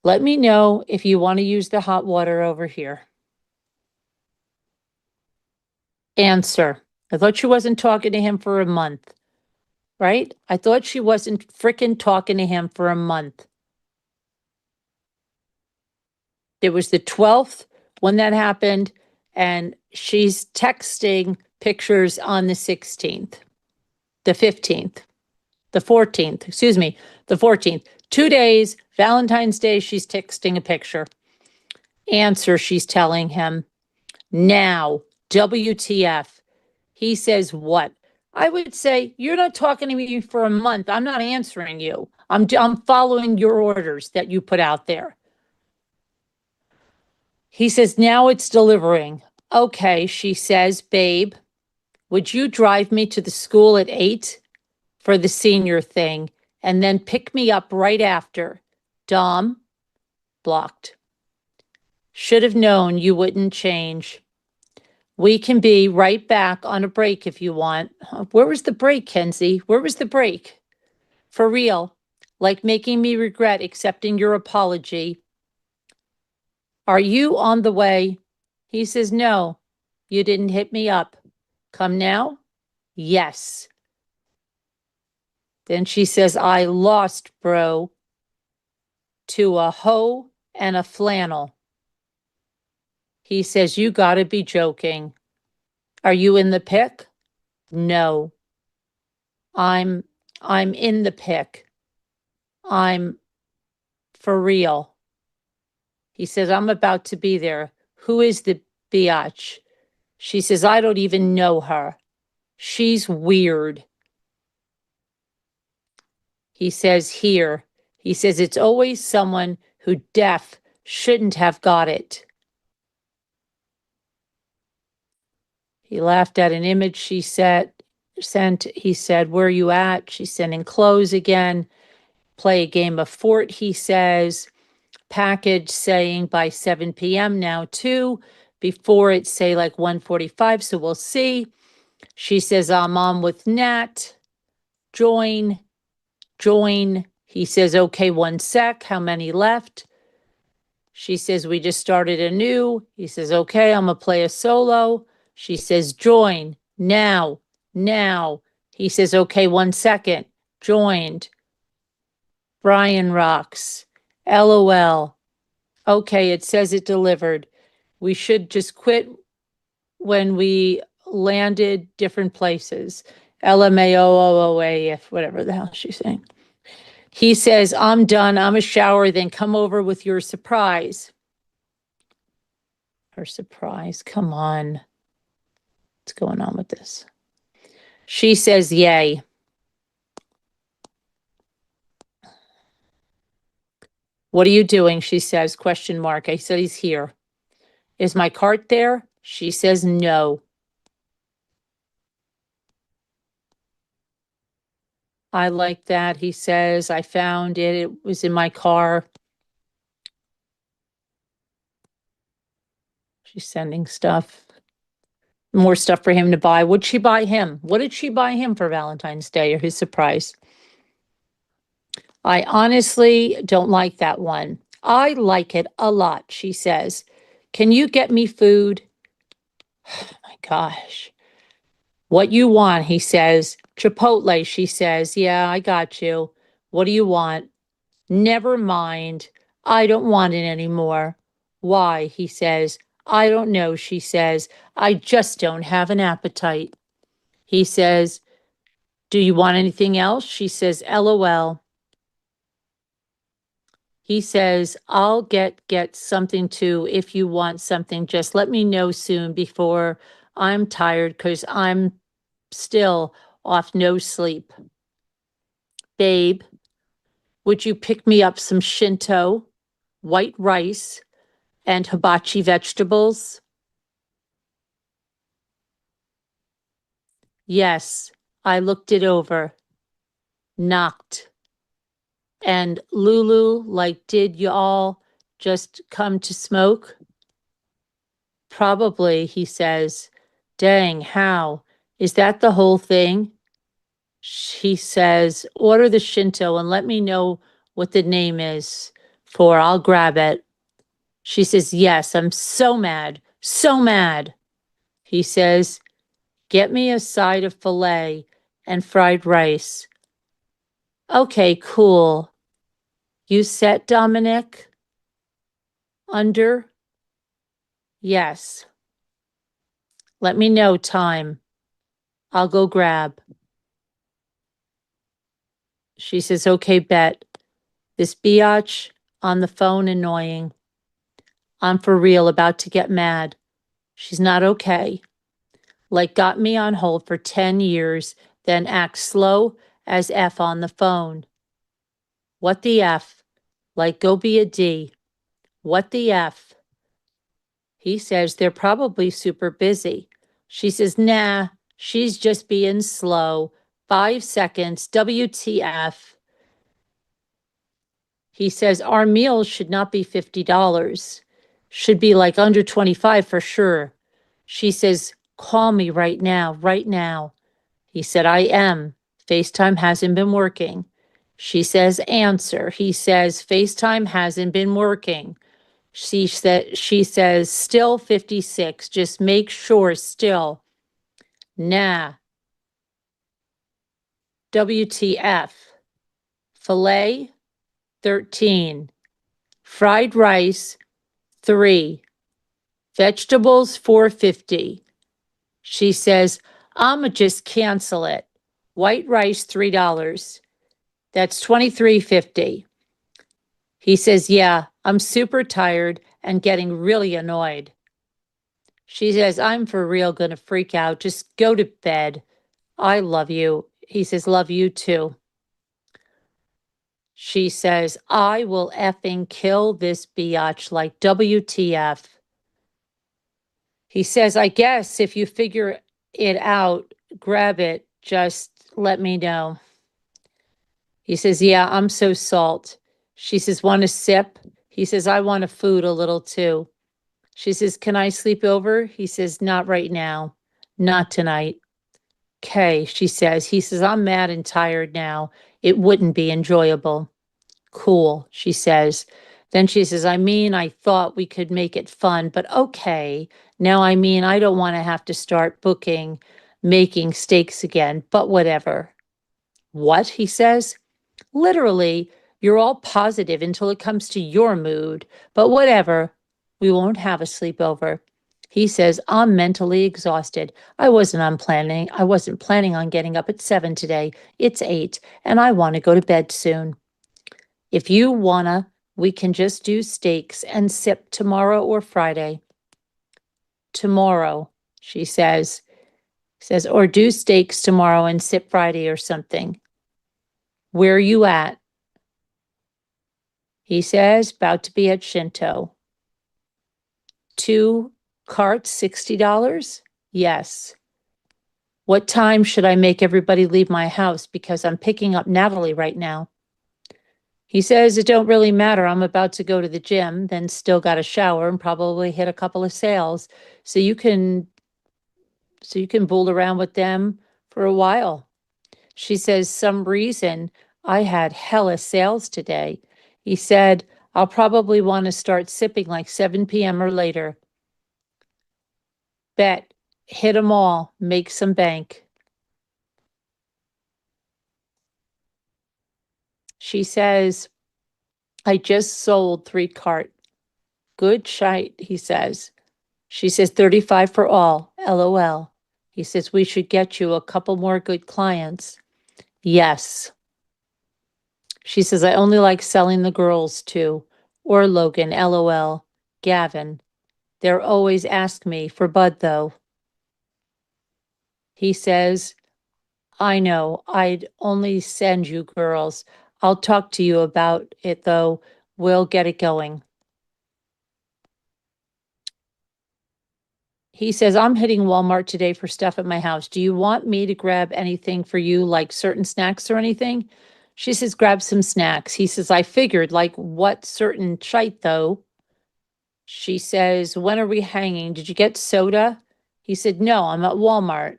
Let me know if you want to use the hot water over here. Answer. I thought she wasn't talking to him for a month, right? I thought she wasn't frickin' talking to him for a month. It was the 12th when that happened, and she's texting pictures on the 16th, the 15th, the 14th, excuse me, the 14th. 2 days, Valentine's Day, she's texting a picture. Answer, she's telling him. Now, WTF. He says what? I would say, you're not talking to me for a month. I'm not answering you. I'm following your orders that you put out there. He says, now it's delivering. Okay, she says, babe, would you drive me to the school at 8 for the senior thing and then pick me up right after? Dom, blocked. Should have known you wouldn't change. We can be right back on a break if you want. Where was the break, Kenzie? Where was the break? For real, like making me regret accepting your apology. Are you on the way? He says, no, you didn't hit me up. Come now? Yes. Then she says, I lost, bro, to a hoe and a flannel. He says, you gotta be joking. Are you in the pic? No. I'm in the pic. I'm for real. He says, I'm about to be there. Who is the biatch? She says, I don't even know her. She's weird. He says, here. He says, it's always someone who deaf shouldn't have got it. He laughed at an image she sent. He said, where are you at? She's sending clothes again. Play a game of Fort, he says. Package saying by 7 p.m. now too. Before it say like 1:45, so we'll see. She says, I'm on with Nat. Join. He says, okay, 1 sec. How many left? She says, we just started anew. He says, okay, I'm gonna play a solo. She says, join. Now. He says, okay, 1 second. Joined. Brian rocks. LOL. Okay, it says it delivered. We should just quit when we landed different places. LMAOOA, if whatever the hell she's saying. He says, I'm done. I'm a shower, then come over with your surprise. Her surprise, come on. What's going on with this? She says, yay. What are you doing? She says, question mark. I said, he's here. Is my cart there? She says, no. I like that. He says, I found it. It was in my car. She's sending stuff. More stuff for him to buy. What'd she buy him? What did she buy him for Valentine's Day or his surprise? I honestly don't like that one. I like it a lot, she says. Can you get me food? Oh my gosh. What you want, he says. Chipotle, she says. Yeah, I got you. What do you want? Never mind. I don't want it anymore. Why, he says. I don't know, she says. I just don't have an appetite. He says, do you want anything else? She says, LOL. He says, I'll get something too if you want something. Just let me know soon before I'm tired because I'm still off no sleep. Babe, would you pick me up some Shinto? white rice and hibachi vegetables? Yes, I looked it over. Knocked. And Lulu, like, did y'all just come to smoke? Probably, he says. Dang, how? Is that the whole thing? She says, order the Shinto and let me know what the name is for. I'll grab it. She says, yes, I'm so mad, so mad. He says, get me a side of filet and fried rice. Okay, cool. You set, Dominic? Under? Yes. Let me know time. I'll go grab. She says, okay, bet. This biatch on the phone annoying. I'm for real about to get mad. She's not okay. Like got me on hold for 10 years, then acts slow as F on the phone. What the F? Like go be a D. What the F? He says they're probably super busy. She says, nah, she's just being slow. 5 seconds, WTF. He says our meals should not be $50. Should be like under 25 for sure. She says, call me right now, right now. He said, I am. FaceTime hasn't been working. She says, answer. He says, FaceTime hasn't been working. She says, still 56. Just make sure still. Nah. WTF. Filet, 13. Fried rice, 3. Vegetables, $4.50. She says, I'ma just cancel it. White rice, $3. That's $23.50. He says, yeah, I'm super tired and getting really annoyed. She says, I'm for real gonna freak out. Just go to bed. I love you. He says, love you too. She says, I will effing kill this biatch like WTF. He says, I guess if you figure it out, grab it, just let me know. He says, yeah, I'm so salt. She says, want a sip? He says, I want a food a little too. She says, can I sleep over? He says, not right now. Not tonight. Okay, she says. He says, I'm mad and tired now. It wouldn't be enjoyable. Cool, she says. Then she says, I thought we could make it fun, but okay. Now, I don't want to have to start making steaks again, but whatever. What? He says. Literally, you're all positive until it comes to your mood, but whatever. We won't have a sleepover. He says, I'm mentally exhausted. I wasn't planning on getting up at 7 today. It's 8, and I want to go to bed soon. If you wanna, we can just do steaks and sip tomorrow or Friday. Tomorrow, she says. Says, or do steaks tomorrow and sip Friday or something. Where are you at? He says, about to be at Shinto. 2 carts, $60? Yes. What time should I make everybody leave my house? Because I'm picking up Natalie right now. He says, it don't really matter. I'm about to go to the gym, then still got a shower and probably hit a couple of sales. So you can fool around with them for a while. She says, some reason I had hella sales today. He said, I'll probably want to start sipping like 7 p.m. or later. Bet, hit 'em all, make some bank. She says, I just sold 3 cart. Good shite, he says. She says, 35 for all, LOL. He says, we should get you a couple more good clients. Yes. She says, I only like selling the girls too. Or Logan, LOL. Gavin. They're always ask me for Bud though. He says, I know, I'd only send you girls. I'll talk to you about it though. We'll get it going. he says, I'm hitting Walmart today for stuff at my house. Do you want me to grab anything for you, like certain snacks or anything? She says, grab some snacks. He says, I figured, like what certain shite though? She says, when are we hanging? Did you get soda? He said, no, I'm at Walmart.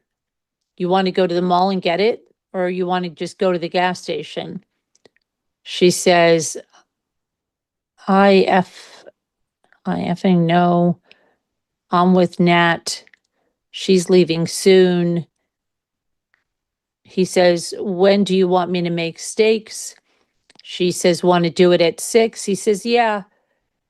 You want to go to the mall and get it? Or you want to just go to the gas station? She says, I effing know. I'm with Nat. She's leaving soon. He says, when do you want me to make steaks? She says, want to do it at 6? He says, yeah,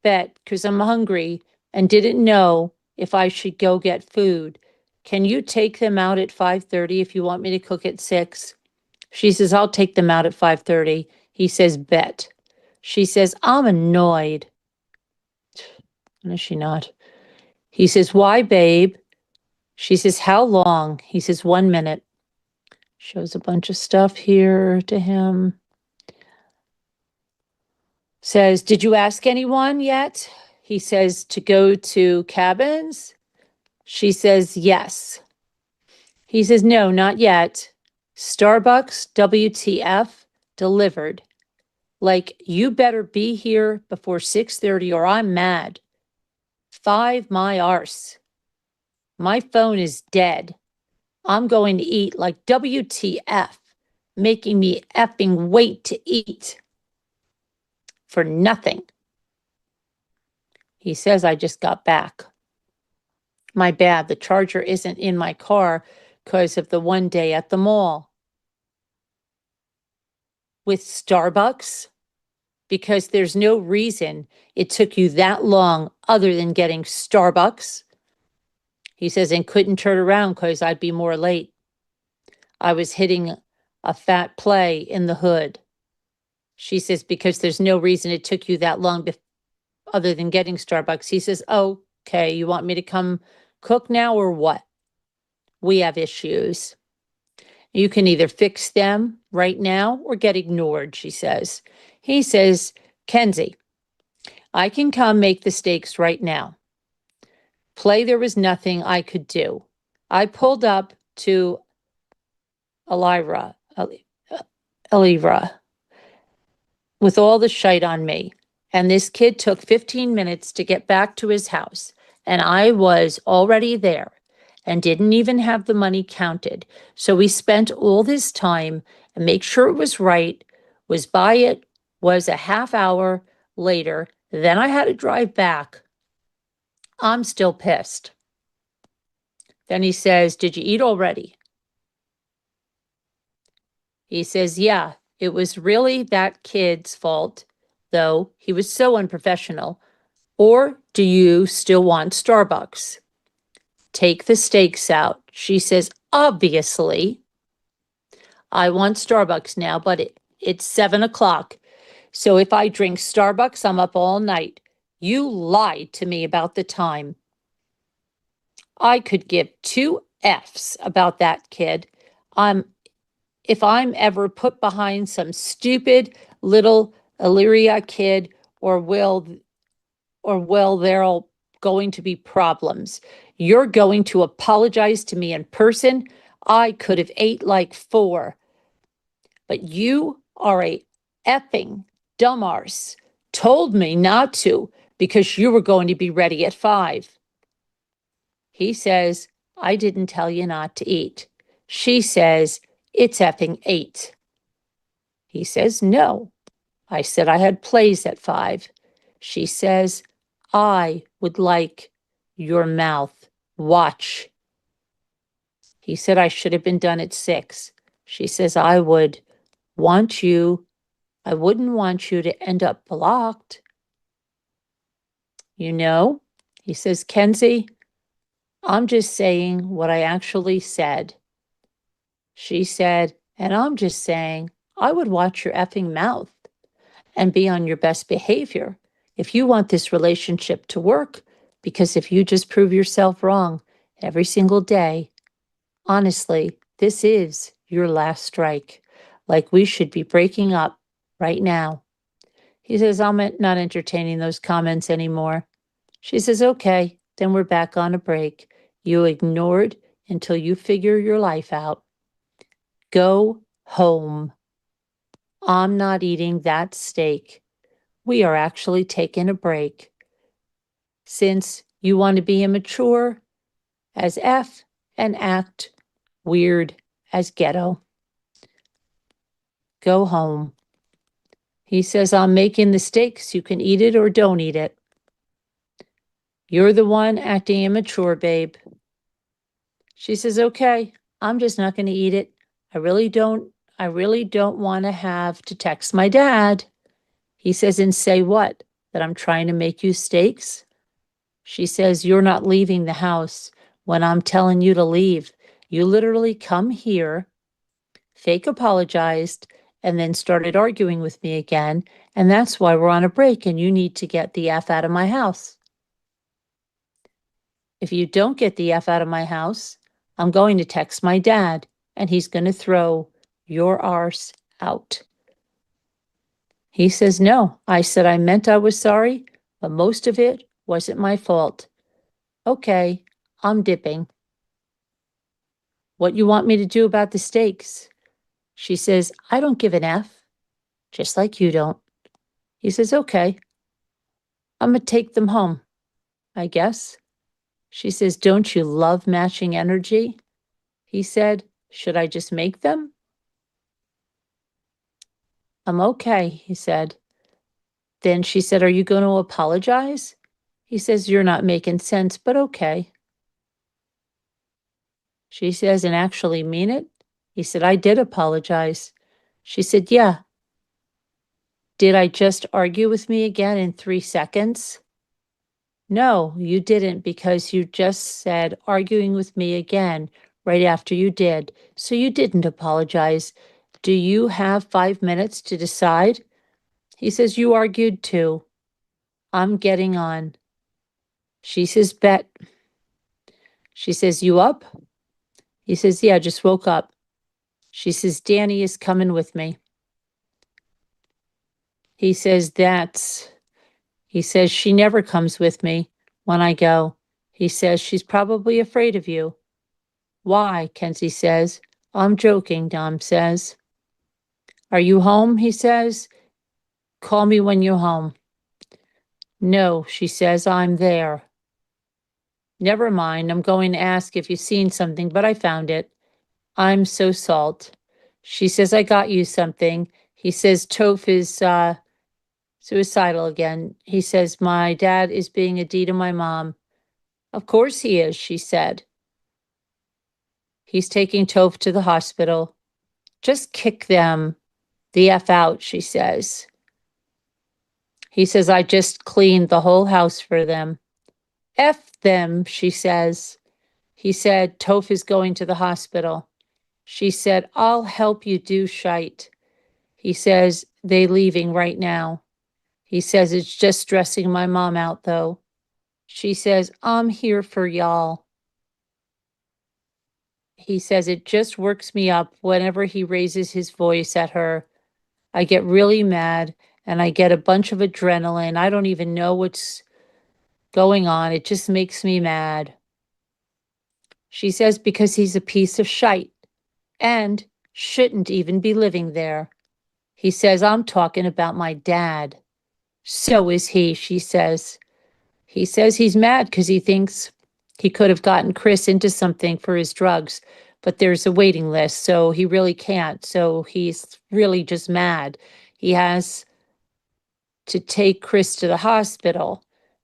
bet, because I'm hungry and didn't know if I should go get food. Can you take them out at 5:30 if you want me to cook at 6? She says, I'll take them out at 5:30. He says, bet. She says, I'm annoyed. And is she not? He says, why, babe? She says, how long? He says, 1 minute. Shows a bunch of stuff here to him. Says, did you ask anyone yet? He says, to go to cabins? She says, yes. He says, no, not yet. Starbucks, WTF, delivered. Like, you better be here before 6:30 or I'm mad. 5 my arse. My phone is dead. I'm going to eat like WTF, making me effing wait to eat. For nothing. He says, I just got back. My bad, the charger isn't in my car because of the one day at the mall. With Starbucks? Because there's no reason it took you that long other than getting Starbucks. He says, and couldn't turn around because I'd be more late. I was hitting a fat play in the hood. She says, because there's no reason it took you that long other than getting Starbucks. He says, okay, you want me to come cook now or what? We have issues. You can either fix them right now or get ignored, she says. He says, Kenzie, I can come make the steaks right now. Play there was nothing I could do. I pulled up to Elira, with all the shite on me. And this kid took 15 minutes to get back to his house. And I was already there and didn't even have the money counted. So we spent all this time and make sure it was right, was by it, was a half hour later. Then I had to drive back. I'm still pissed. Then he says, did you eat already? He says, yeah, it was really that kid's fault, though he was so unprofessional. Or do you still want Starbucks? Take the steaks out. She says, obviously. I want Starbucks now, but it's 7 o'clock. So if I drink Starbucks, I'm up all night. You lied to me about the time. I could give 2 Fs about that kid. If I'm ever put behind some stupid little Illyria kid, or will there are going to be problems. You're going to apologize to me in person. I could have ate like 4. But you are a effing dumbarse. Told me not to because you were going to be ready at 5. He says, I didn't tell you not to eat. She says, it's effing 8. He says, no. I said I had plays at 5. She says, I would like your mouth. Watch. He said I should have been done at 6. She says, I wouldn't want you to end up blocked. You know? He says, Kenzie, I'm just saying what I actually said. She said, and I'm just saying, I would watch your effing mouth and be on your best behavior if you want this relationship to work, because if you just prove yourself wrong every single day, honestly, this is your last strike. Like, we should be breaking up right now. He says, I'm not entertaining those comments anymore. She says, okay, then we're back on a break. You ignored until you figure your life out. Go home. I'm not eating that steak. We are actually taking a break. Since you want to be immature as F and act weird as ghetto. Go home. He says, I'm making the steaks. You can eat it or don't eat it. You're the one acting immature, babe. She says, okay, I'm just not going to eat it. I really don't want to have to text my dad. He says, and say what? That I'm trying to make you steaks? She says, you're not leaving the house when I'm telling you to leave. You literally come here, fake apologized, and then started arguing with me again. And that's why we're on a break and you need to get the F out of my house. If you don't get the F out of my house, I'm going to text my dad and he's going to throw your arse out. He says, no. I said, I meant I was sorry, but most of it wasn't my fault. Okay, I'm dipping. What you want me to do about the steaks? She says, I don't give an F, just like you don't. He says, okay, I'm going to take them home, I guess. She says, don't you love matching energy? He said, should I just make them? I'm okay, he said. Then she said, are you going to apologize? He says, you're not making sense, but okay. She says, and actually mean it? He said, I did apologize. She said, yeah. Did I just argue with me again in 3 seconds? No, you didn't, because you just said arguing with me again right after you did. So you didn't apologize. Do you have 5 minutes to decide? He says, you argued too. I'm getting on. She says, bet. She says, you up? He says, yeah, just woke up. She says, Danny is coming with me. He says, she never comes with me when I go. He says, she's probably afraid of you. Why? Kenzie says. I'm joking, Dom says. Are you home? He says. Call me when you're home. No, she says, I'm there. Never mind, I'm going to ask if you've seen something, but I found it. I'm so salt. She says, I got you something. He says, Toph is suicidal again. He says, my dad is being a D to my mom. Of course he is, she said. He's taking Toph to the hospital. Just kick them the F out, she says. He says, I just cleaned the whole house for them. F them, she says. He said, Toph is going to the hospital. She said, I'll help you do shite. He says, they leaving right now. He says, it's just stressing my mom out, though. She says, I'm here for y'all. He says, it just works me up whenever he raises his voice at her. I get really mad and I get a bunch of adrenaline. I don't even know what's going on. It just makes me mad. She says, because he's a piece of shite and shouldn't even be living there. He says, I'm talking about my dad. So is he, she says. He says he's mad because he thinks he could have gotten Chris into something for his drugs, but there's a waiting list, so he really can't. So he's really just mad. He has to take Chris to the hospital,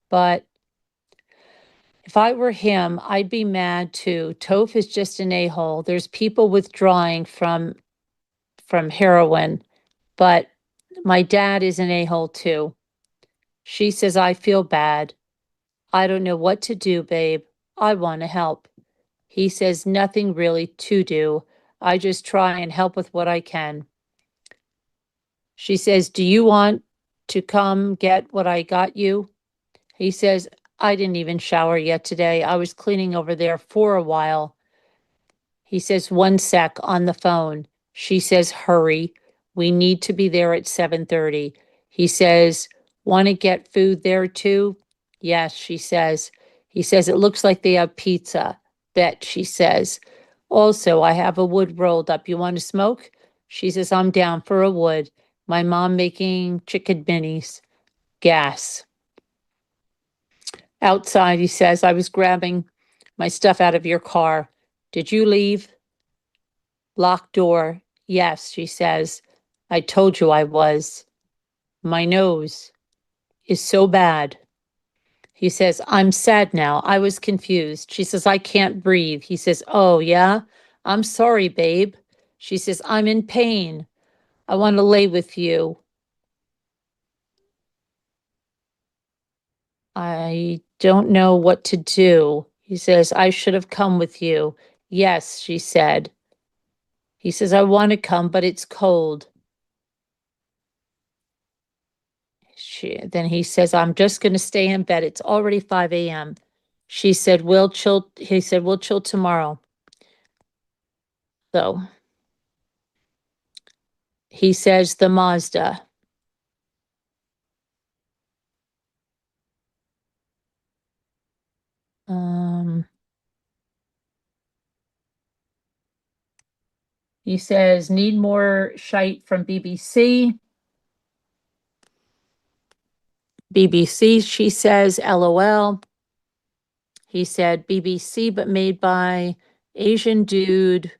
but if I were him, I'd be mad too. Toph is just an a-hole. There's people withdrawing from heroin, but my dad is an a-hole too. She says, I feel bad. I don't know what to do, babe. I want to help. He says, nothing really to do. I just try and help with what I can. She says, do you want to come get what I got you? He says, I didn't even shower yet today. I was cleaning over there for a while. He says, 1 sec on the phone. She says, hurry. We need to be there at 7:30. He says, want to get food there too? Yes, she says. He says, it looks like they have pizza. Bet, she says. Also, I have a wood rolled up. You want to smoke? She says, I'm down for a wood. My mom making chicken minis. Gas. Outside, he says, I was grabbing my stuff out of your car. Did you leave? Locked door. Yes, she says. I told you I was. My nose is so bad. He says, I'm sad now. I was confused. She says, I can't breathe. He says, oh, yeah? I'm sorry, babe. She says, I'm in pain. I want to lay with you. I don't know what to do. He says, I should have come with you. Yes, she said. He says, I want to come, but it's cold. Then he says, I'm just going to stay in bed. It's already 5 a.m. She said, we'll chill. He said, we'll chill tomorrow. So he says, the Mazda. He says, need more shite from BBC. BBC, she says, LOL. He said, BBC, but made by Asian dude.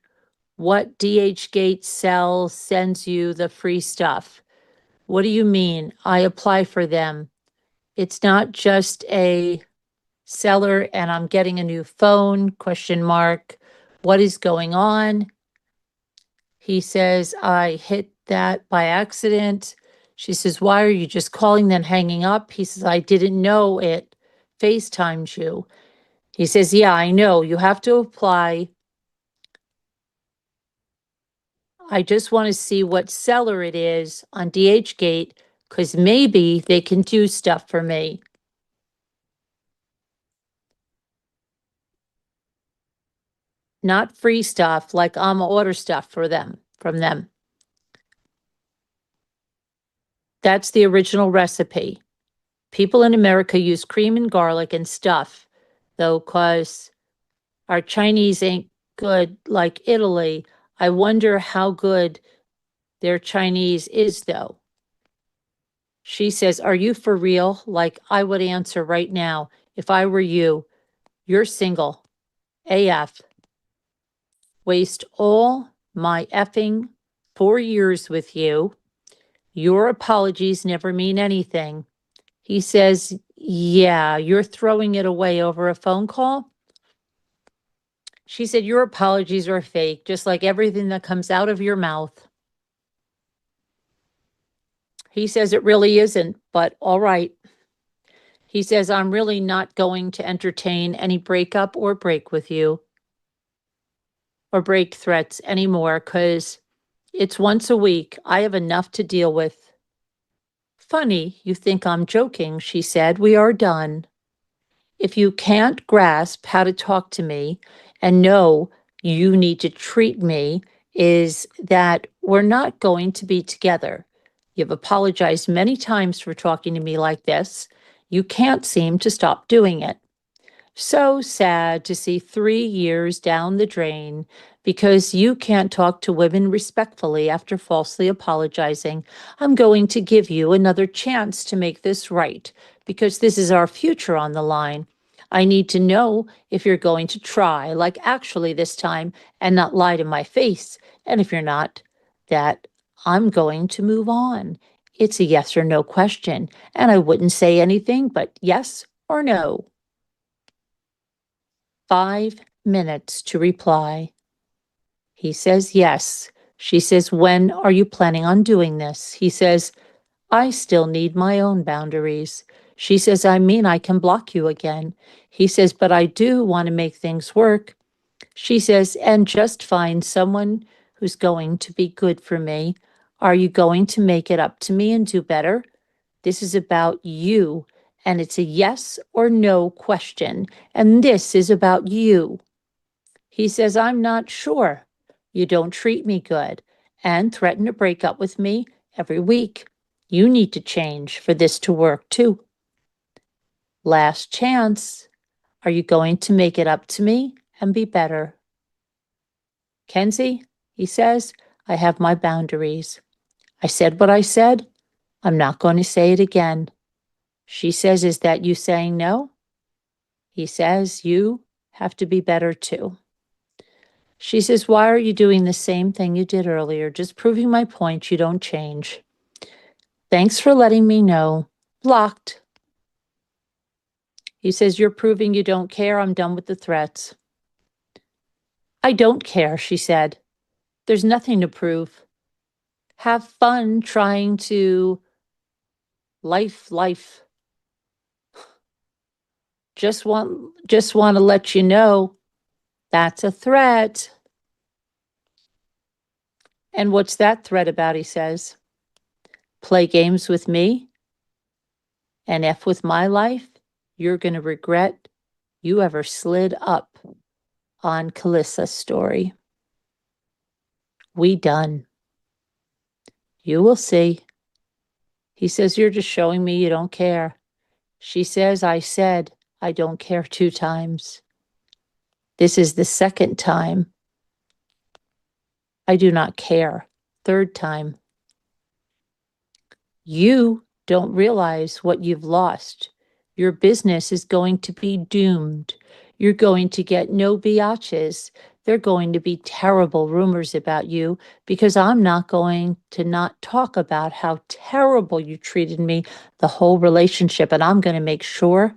What DH Gates sells sends you the free stuff. What do you mean? I apply for them. It's not just a seller and I'm getting a new phone, question mark. What is going on? He says, I hit that by accident. She says, why are you just calling then hanging up? He says, I didn't know it FaceTimed you. He says, yeah, I know. You have to apply. I just want to see what seller it is on DHgate because maybe they can do stuff for me. Not free stuff, like I'm order stuff for them, from them. That's the original recipe. People in America use cream and garlic and stuff, though, because our Chinese ain't good like Italy. I wonder how good their Chinese is, though. She says, are you for real? Like I would answer right now, if I were you, you're single. AF. Waste all my effing 4 years with you. Your apologies never mean anything. He says, yeah, you're throwing it away over a phone call? She said, your apologies are fake, just like everything that comes out of your mouth. He says it really isn't, but all right. He says, I'm really not going to entertain any breakup or break with you or break threats anymore because it's once a week. I have enough to deal with. Funny, you think I'm joking, she said. We are done. If you can't grasp how to talk to me and know you need to treat me, is that we're not going to be together. You've apologized many times for talking to me like this. You can't seem to stop doing it. So sad to see 3 years down the drain because you can't talk to women respectfully after falsely apologizing. I'm going to give you another chance to make this right because this is our future on the line. I need to know if you're going to try, like actually this time, and not lie to my face. And if you're not, that I'm going to move on. It's a yes or no question, and I wouldn't say anything but yes or no. 5 minutes to reply. He says yes. She says, when are you planning on doing this? He says, I still need my own boundaries. She says, I mean, I can block you again. He says, but I do want to make things work. She says, and just find someone who's going to be good for me. Are you going to make it up to me and do better? This is about you, and it's a yes or no question, and this is about you. He says, I'm not sure. You don't treat me good and threaten to break up with me every week. You need to change for this to work too. Last chance. Are you going to make it up to me and be better. Kenzie, he says, I have my boundaries. I said what I said. I'm not going to say it again. She says, is that you saying no? He says, you have to be better too. She says, why are you doing the same thing you did earlier? Just proving my point, you don't change. Thanks for letting me know. Blocked. He says, you're proving you don't care. I'm done with the threats. I don't care, she said. There's nothing to prove. Have fun trying to life. Just want to let you know that's a threat. And what's that threat about, he says? Play games with me and F with my life, you're going to regret you ever slid up on Calissa's story. We done. You will see. He says, you're just showing me you don't care. She says, I said, I don't care 2 times. This is the 2nd time. I do not care. 3rd time. You don't realize what you've lost. Your business is going to be doomed. You're going to get no biatches. There are going to be terrible rumors about you because I'm not going to not talk about how terrible you treated me the whole relationship. And I'm going to make sure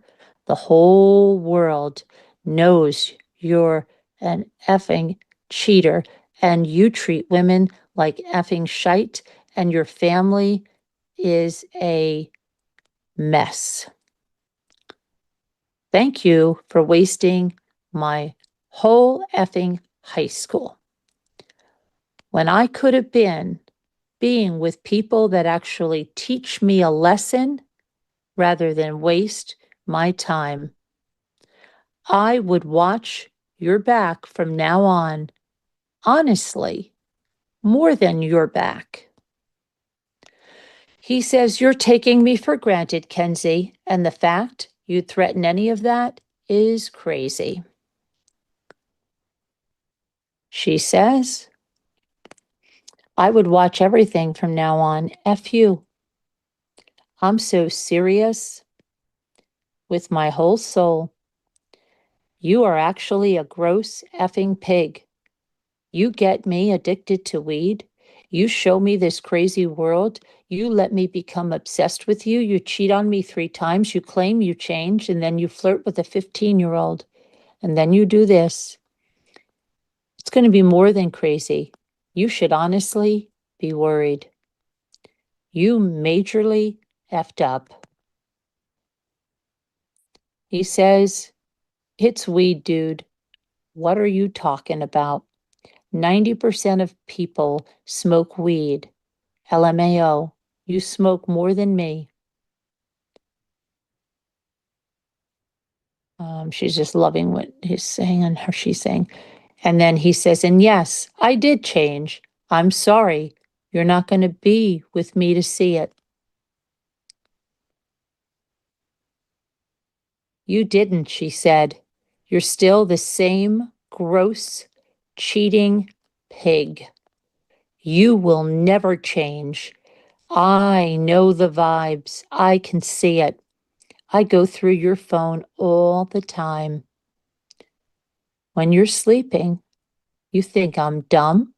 the whole world knows you're an effing cheater and you treat women like effing shite and your family is a mess. Thank you for wasting my whole effing high school. When I could have been being with people that actually teach me a lesson rather than waste my time. I would watch your back from now on, honestly, more than your back. He says, you're taking me for granted, Kenzie, and the fact you'd threaten any of that is crazy. She says, I would watch everything from now on. F you. I'm so serious with my whole soul. You are actually a gross effing pig. You get me addicted to weed. You show me this crazy world. You let me become obsessed with you. You cheat on me 3 times. You claim you changed, and then you flirt with a 15-year-old. And then you do this. It's going to be more than crazy. You should honestly be worried. You majorly effed up. He says, it's weed, dude. What are you talking about? 90% of people smoke weed. LMAO, you smoke more than me. She's just loving what he's saying and her she's saying. And then he says, and yes, I did change. I'm sorry. You're not going to be with me to see it. You didn't, she said. You're still the same gross, cheating pig. You will never change. I know the vibes. I can see it. I go through your phone all the time. When you're sleeping, you think I'm dumb?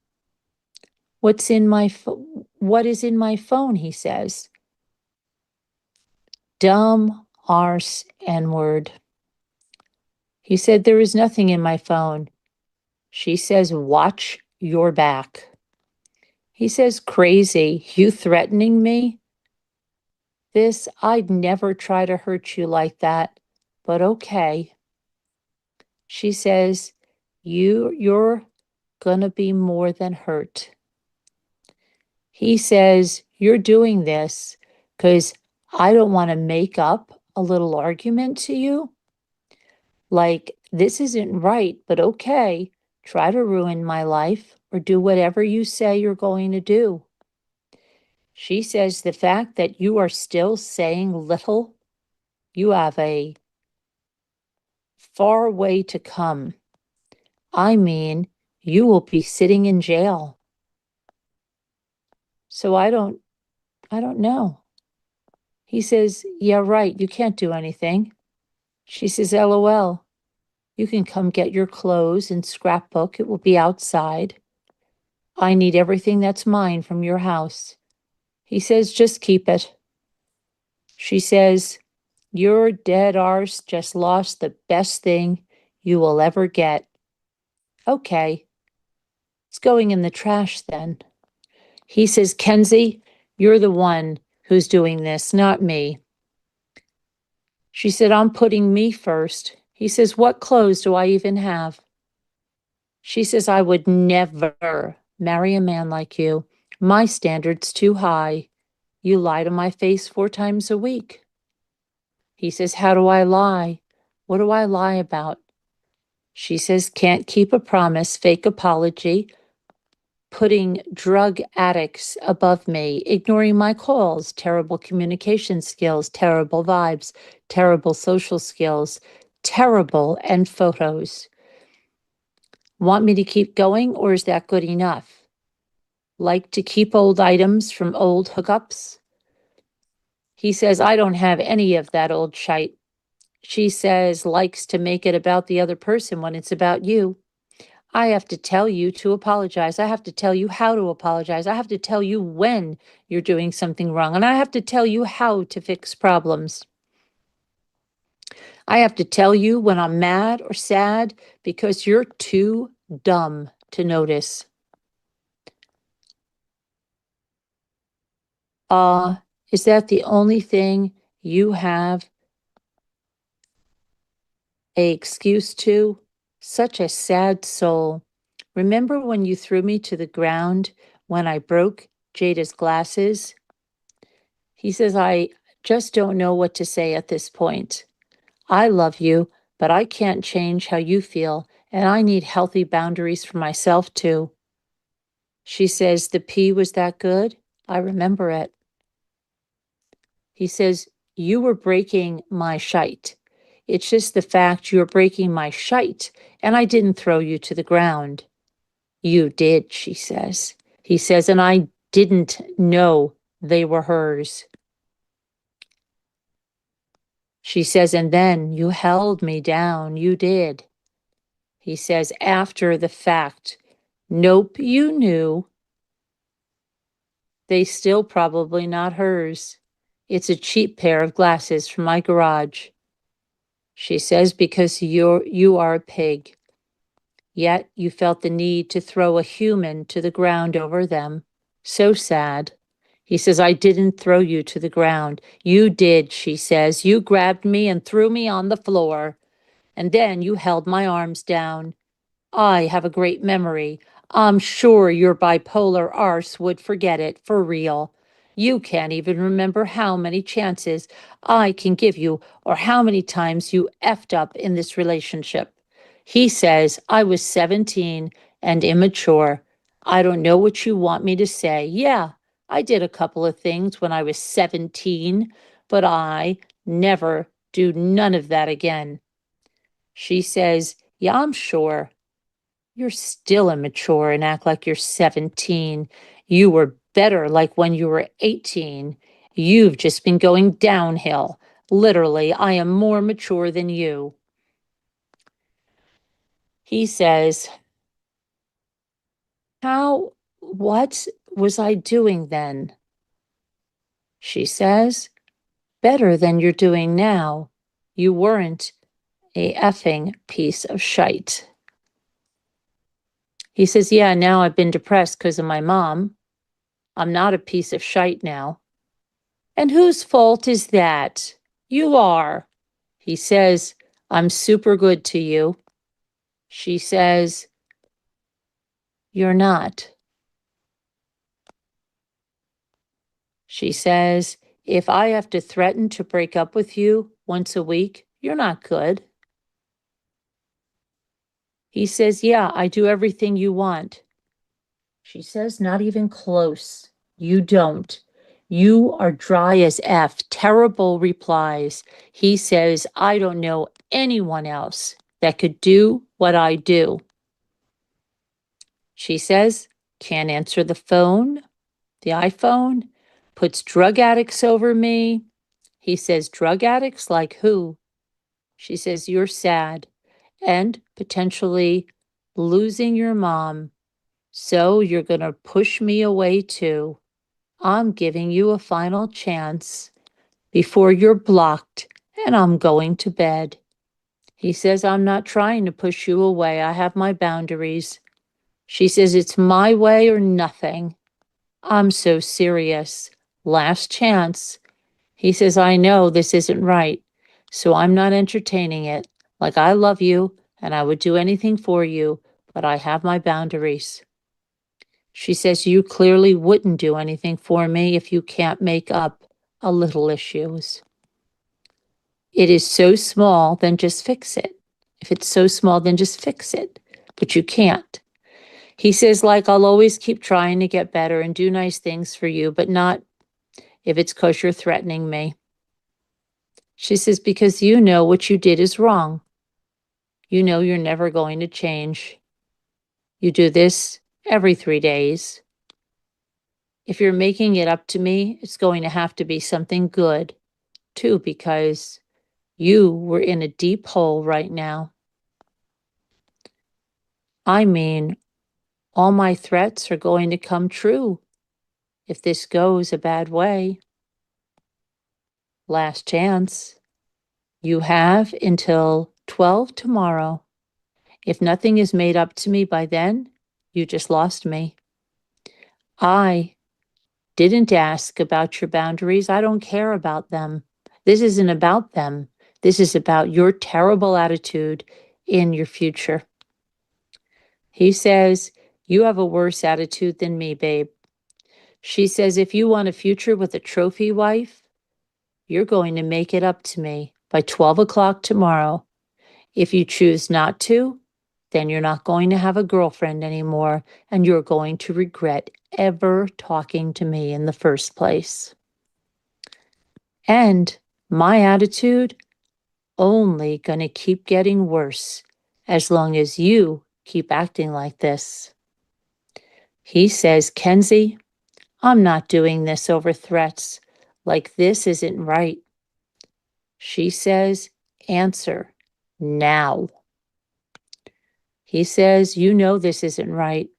What is in my phone, he says. Dumb arse N-word. He said, there is nothing in my phone. She says, watch your back. He says, crazy, you threatening me? I'd never try to hurt you like that, but okay. She says, you're gonna be more than hurt. He says, you're doing this because I don't want to make up a little argument to you. Like, this isn't right, but okay, try to ruin my life or do whatever you say you're going to do. She says the fact that you are still saying little, you have a far way to come I mean, you will be sitting in jail. So I don't know. He says, yeah, right, you can't do anything. She says, LOL, you can come get your clothes and scrapbook. It will be outside. I need everything that's mine from your house. He says, just keep it. She says, your dead arse just lost the best thing you will ever get. Okay, it's going in the trash then. He says, Kenzie, you're the one who's doing this, not me. She said, I'm putting me first. He says, what clothes do I even have? She says, I would never marry a man like you. My standard's too high. You lie to my face 4 times a week. He says, how do I lie? What do I lie about? She says, can't keep a promise, fake apology, putting drug addicts above me, ignoring my calls, terrible communication skills, terrible vibes, terrible social skills, terrible, and photos. Want me to keep going, or is that good enough? Like to keep old items from old hookups? He says, I don't have any of that old shite. She says, likes to make it about the other person when it's about you. I have to tell you to apologize. I have to tell you how to apologize. I have to tell you when you're doing something wrong. And I have to tell you how to fix problems. I have to tell you when I'm mad or sad because you're too dumb to notice. Is that the only thing you have an excuse to? Such a sad soul. Remember when you threw me to the ground when I broke Jada's glasses? He says, I just don't know what to say at this point. I love you, but I can't change how you feel, and I need healthy boundaries for myself too. She says, the pee was that good? I remember it. He says, you were breaking my shite. It's just the fact you're breaking my shite, and I didn't throw you to the ground. You did, she says. He says, and I didn't know they were hers. She says, and then you held me down. You did. He says, after the fact. Nope, you knew. They still probably not hers. It's a cheap pair of glasses from my garage. She says, because you are a pig. Yet you felt the need to throw a human to the ground over them. So sad. He says, I didn't throw you to the ground. You did, she says. You grabbed me and threw me on the floor. And then you held my arms down. I have a great memory. I'm sure your bipolar arse would forget it for real. You can't even remember how many chances I can give you or how many times you effed up in this relationship. He says I was 17 and immature. I don't know what you want me to say. Yeah, I did a couple of things when I was 17, but I never do none of that again. She says, yeah, I'm sure. You're still immature and act like you're 17. You were better like when you were 18. You've just been going downhill. Literally, I am more mature than you. He says, what was I doing then? She says, better than you're doing now. You weren't a effing piece of shite. He says, yeah, now I've been depressed because of my mom. I'm not a piece of shite now. And whose fault is that? You are. He says, I'm super good to you. She says, you're not. She says, if I have to threaten to break up with you once a week, you're not good. He says, yeah, I do everything you want. She says, not even close. You don't. You are dry as F. Terrible replies. He says, I don't know anyone else that could do what I do. She says, can't answer the phone, the iPhone, puts drug addicts over me. He says, drug addicts like who? She says, you're sad and potentially losing your mom. So you're going to push me away too. I'm giving you a final chance before you're blocked and I'm going to bed. He says, I'm not trying to push you away. I have my boundaries. She says, it's my way or nothing. I'm so serious. Last chance. He says, I know this isn't right, so I'm not entertaining it. Like, I love you and I would do anything for you, but I have my boundaries. She says, you clearly wouldn't do anything for me if you can't make up a little issues. It is so small, then just fix it. If it's so small, then just fix it. But you can't. He says, like, I'll always keep trying to get better and do nice things for you, but not if it's 'cause you're threatening me. She says, because you know what you did is wrong. You know you're never going to change. You do this every 3 days. If you're making it up to me, it's going to have to be something good, too, because you were in a deep hole right now. I mean, all my threats are going to come true if this goes a bad way. Last chance. You have until 12 tomorrow. If nothing is made up to me by then, you just lost me. I didn't ask about your boundaries. I don't care about them. This isn't about them. This is about your terrible attitude in your future. He says, you have a worse attitude than me, babe. She says, if you want a future with a trophy wife, you're going to make it up to me by 12 o'clock tomorrow. If you choose not to, then you're not going to have a girlfriend anymore, and you're going to regret ever talking to me in the first place. And my attitude only going to keep getting worse as long as you keep acting like this. He says, Kenzie, I'm not doing this over threats. Like, this isn't right. She says, answer now. He says, you know this isn't right.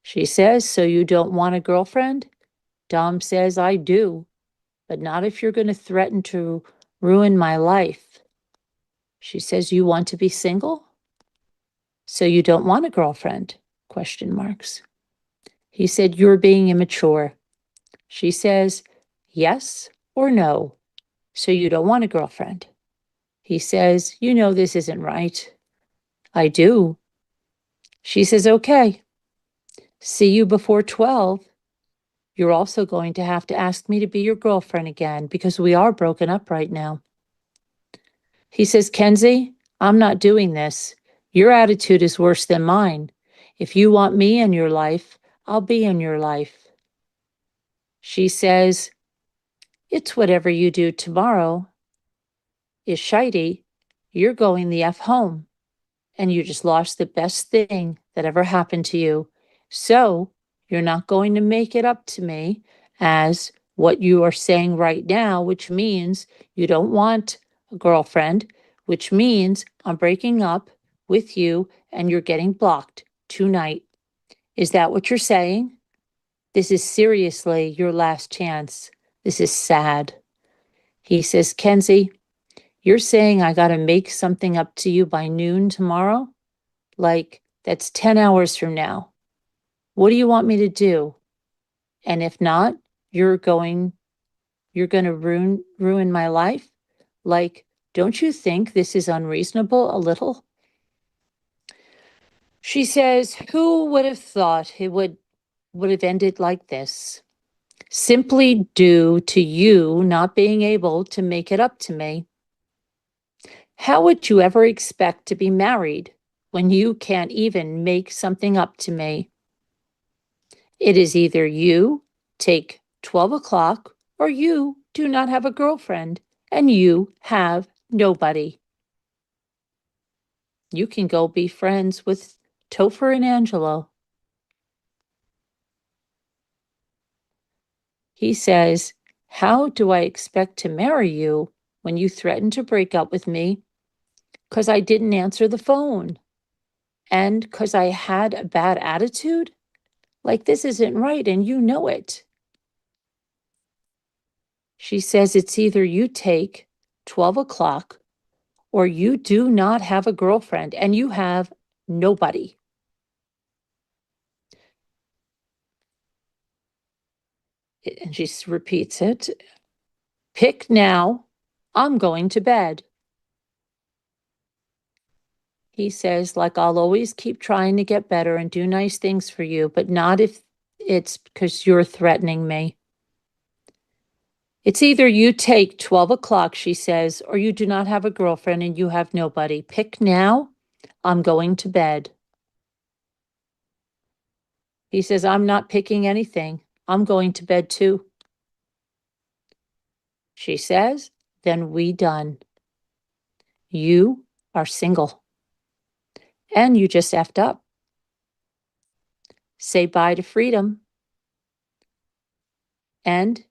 She says, so you don't want a girlfriend? Dom says, I do, but not if you're going to threaten to ruin my life. She says, you want to be single? So you don't want a girlfriend? Question marks. He said, you're being immature. She says, yes or no. So you don't want a girlfriend? He says, you know this isn't right. I do. She says, okay. See you before 12. You're also going to have to ask me to be your girlfriend again because we are broken up right now. He says, Kenzie, I'm not doing this. Your attitude is worse than mine. If you want me in your life, I'll be in your life. She says, it's whatever you do tomorrow is shitey. You're going the F home, and you just lost the best thing that ever happened to you. So you're not going to make it up to me as what you are saying right now, which means you don't want a girlfriend, which means I'm breaking up with you and you're getting blocked tonight. Is that what you're saying? This is seriously your last chance. This is sad. He says, Kenzie, you're saying I got to make something up to you by noon tomorrow? Like, that's 10 hours from now. What do you want me to do? And if not, you're going to ruin my life? Like, don't you think this is unreasonable a little? She says, who would have thought it would have ended like this? Simply due to you not being able to make it up to me. How would you ever expect to be married when you can't even make something up to me? It is either you take 12 o'clock or you do not have a girlfriend and you have nobody. You can go be friends with Topher and Angelo. He says, how do I expect to marry you when you threatened to break up with me because I didn't answer the phone and because I had a bad attitude? Like, this isn't right, and you know it. She says, it's either you take 12 o'clock or you do not have a girlfriend and you have nobody. And she repeats it. Pick now. I'm going to bed. He says, like, I'll always keep trying to get better and do nice things for you, but not if it's because you're threatening me. It's either you take 12 o'clock, she says, or you do not have a girlfriend and you have nobody. Pick now. I'm going to bed. He says, I'm not picking anything. I'm going to bed too. She says, then we done. You are single. And you just effed up. Say bye to freedom. And,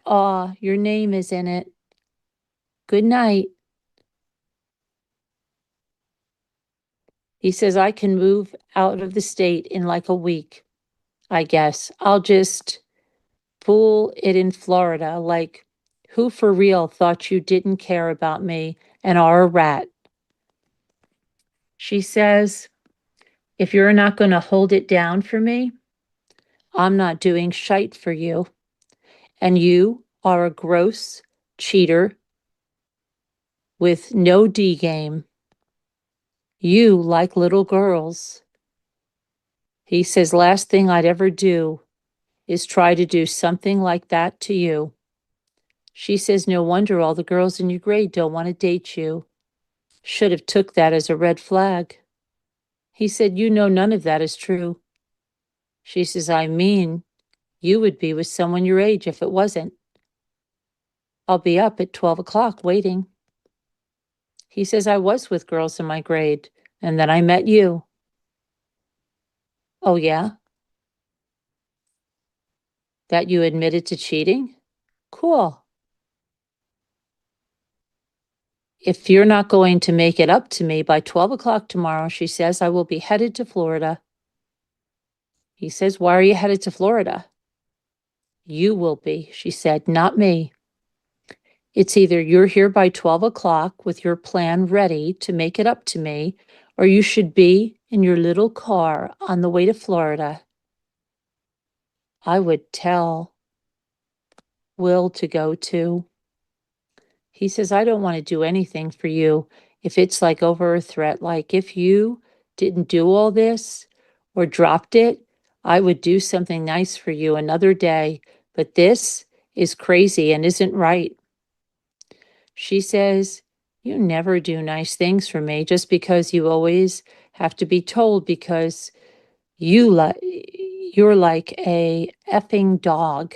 your name is in it. Good night. He says, I can move out of the state in like a week, I guess. I'll just fool it in Florida. Like, who for real thought you didn't care about me and are a rat? She says, if you're not going to hold it down for me, I'm not doing shite for you. And you are a gross cheater with no D game. You like little girls. He says, last thing I'd ever do is try to do something like that to you. She says, no wonder all the girls in your grade don't want to date you. Should have took that as a red flag. He said, you know none of that is true. She says, I mean, you would be with someone your age if it wasn't. I'll be up at 12 o'clock waiting. He says, I was with girls in my grade, and then I met you. Oh, yeah? That you admitted to cheating? Cool. If you're not going to make it up to me by 12 o'clock tomorrow, she says, I will be headed to Florida. He says, why are you headed to Florida? You will be, she said, not me. It's either you're here by 12 o'clock with your plan ready to make it up to me, or you should be in your little car on the way to Florida. I would tell Will to go too. He says, I don't want to do anything for you if it's like over a threat. Like, if you didn't do all this or dropped it, I would do something nice for you another day. But this is crazy and isn't right. She says, you never do nice things for me just because you always have to be told, because you're like a effing dog.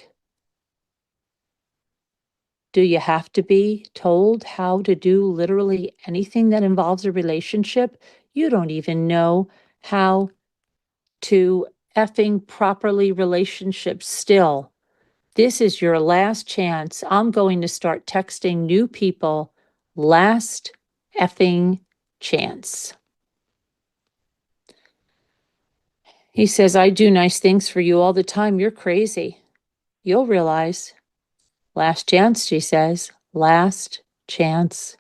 Do you have to be told how to do literally anything that involves a relationship? You don't even know how to effing properly relationship still. This is your last chance. I'm going to start texting new people. Last effing chance. He says, I do nice things for you all the time. You're crazy. You'll realize. Last chance, she says. Last chance.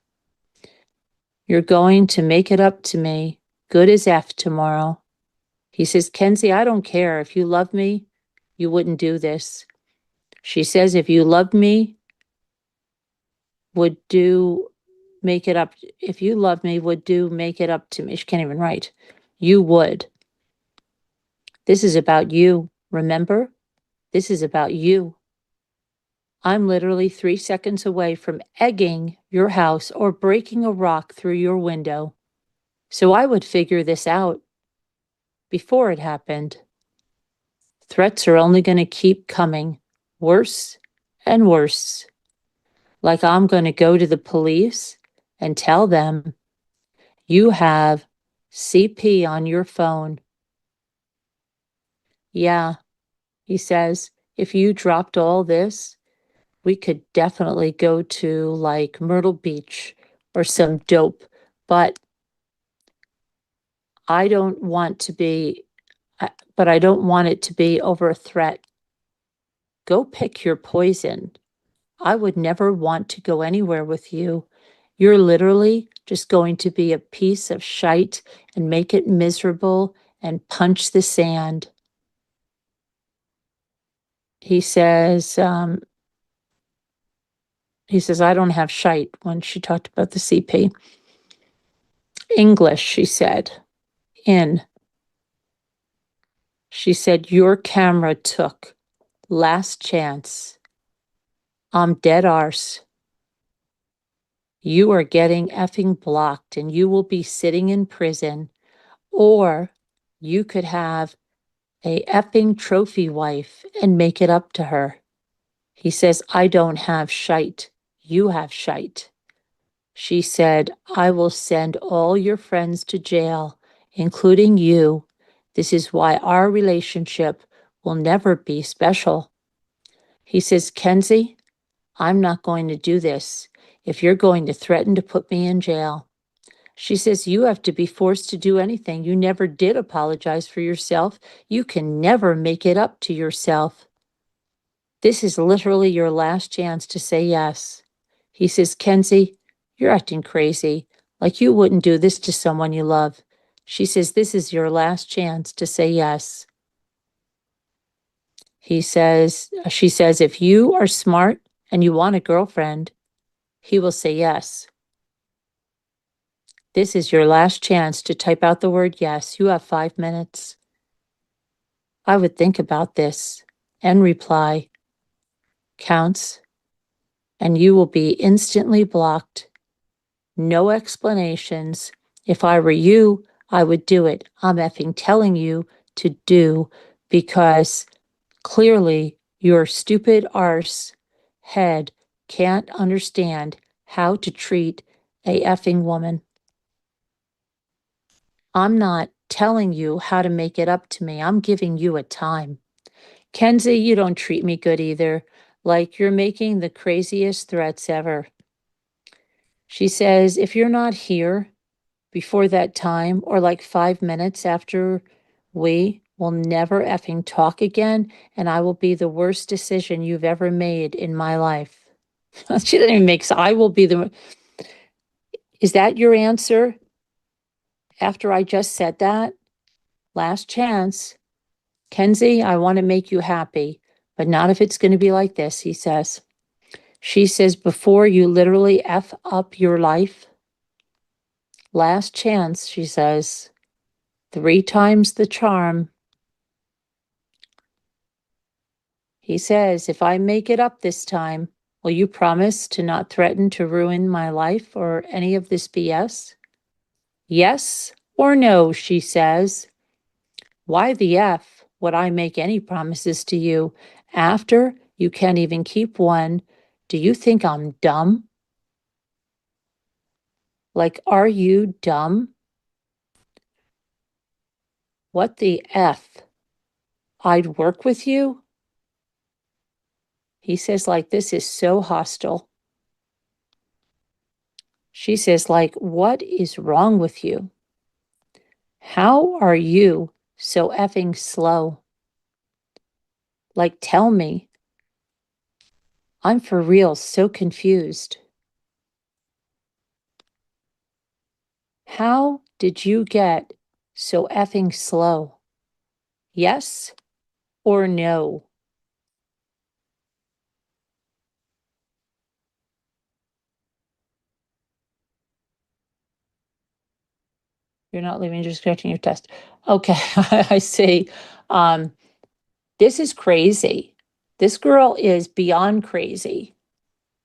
You're going to make it up to me, good as F, tomorrow. He says, Kenzie, I don't care. If you love me, you wouldn't do this. She says, if you loved me, would do make it up. If you love me, would do make it up to me. She can't even write. You would. This is about you. Remember? This is about you. I'm literally 3 seconds away from egging your house or breaking a rock through your window. So I would figure this out before it happened. Threats are only going to keep coming, worse and worse. Like, I'm going to go to the police and tell them you have CP on your phone. Yeah, he says, if you dropped all this, we could definitely go to like Myrtle Beach or some dope, but I don't want to be, but I don't want it to be over a threat. Go pick your poison. I would never want to go anywhere with you. You're literally just going to be a piece of shite and make it miserable and punch the sand. He says, I don't have shite when she talked about the CP. English, she said, in. She said, your camera took. Last chance. I'm dead arse. You are getting effing blocked and you will be sitting in prison. Or you could have a effing trophy wife and make it up to her. He says, I don't have shite. You have shite. She said, I will send all your friends to jail, including you. This is why our relationship will never be special. He says, Kenzie, I'm not going to do this if you're going to threaten to put me in jail. She says, you have to be forced to do anything. You never did apologize for yourself. You can never make it up to yourself. This is literally your last chance to say yes. He says, Kenzie, you're acting crazy, like you wouldn't do this to someone you love. She says, this is your last chance to say yes. She says, if you are smart and you want a girlfriend, he will say yes. This is your last chance to type out the word yes. You have 5 minutes. I would think about this and reply, counts, and you will be instantly blocked. No explanations. If I were you, I would do it. I'm effing telling you to do, because clearly your stupid arse head can't understand how to treat a effing woman. I'm not telling you how to make it up to me. I'm giving you a time. Kenzie, you don't treat me good either. Like you're making the craziest threats ever. She says, if you're not here before that time, or like 5 minutes after, we will never effing talk again, and I will be the worst decision you've ever made in my life. She doesn't even make sense. I will be the... Is that your answer? After I just said that? Last chance. Kenzie, I want to make you happy, but not if it's going to be like this, he says. She says, before you literally F up your life. Last chance, she says. 3 times the charm. He says, if I make it up this time, will you promise to not threaten to ruin my life or any of this BS? Yes or no, she says. Why the F would I make any promises to you after you can't even keep one? Do you think I'm dumb? Like, are you dumb? What the F? I'd work with you? He says, like, this is so hostile. She says, like, what is wrong with you? How are you so effing slow? Like, tell me. I'm for real so confused. How did you get so effing slow? Yes or no? You're not leaving, you're just correcting your test. Okay, I see. This is crazy. This girl is beyond crazy.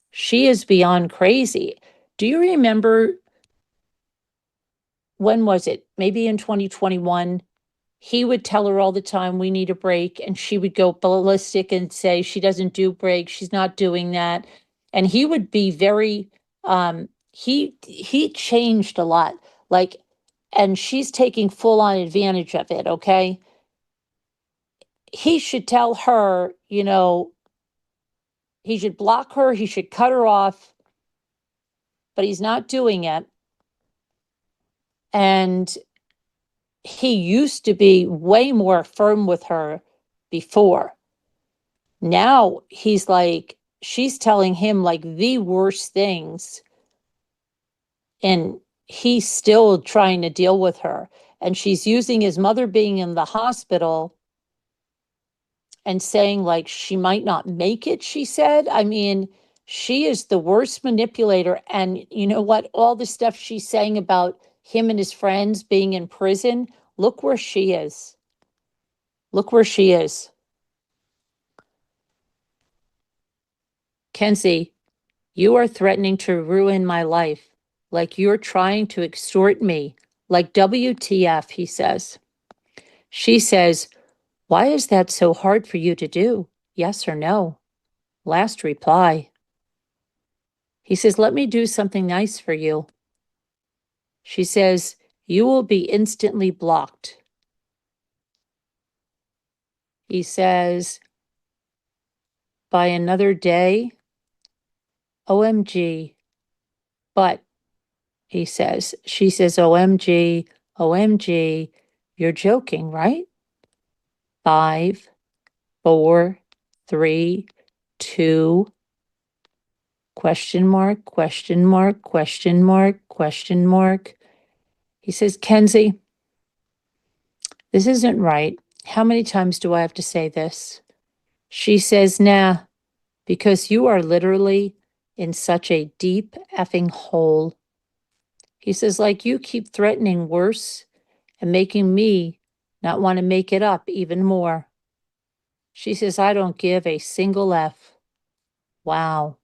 She is beyond crazy. Do you remember, when was it? Maybe in 2021, he would tell her all the time, we need a break. And she would go ballistic and say, she doesn't do breaks. She's not doing that. And he would be very, he changed a lot. Like, and she's taking full on advantage of it. Okay. he should tell her, he should block her, he should cut her off, but he's not doing it. And he used to be way more firm with her before. Now he's like, she's telling him like the worst things, and he's still trying to deal with her. And she's using his mother being in the hospital and saying like she might not make it, she said. I mean, she is the worst manipulator. And you know what? All the stuff she's saying about him and his friends being in prison, look where she is. Look where she is. Kenzie, you are threatening to ruin my life, like you're trying to extort me, like WTF, he says. She says, why is that so hard for you to do? Yes or no? Last reply. He says, let me do something nice for you. She says, you will be instantly blocked. He says, by another day, OMG, but, he says, she says, OMG, OMG, you're joking, right? 5, 4, 3, 2, question mark, question mark, question mark, question mark. He says, Kenzie, this isn't right. How many times do I have to say this? She says, nah, because you are literally in such a deep effing hole. He says, like you keep threatening worse and making me not want to make it up even more. She says, I don't give a single F. Wow.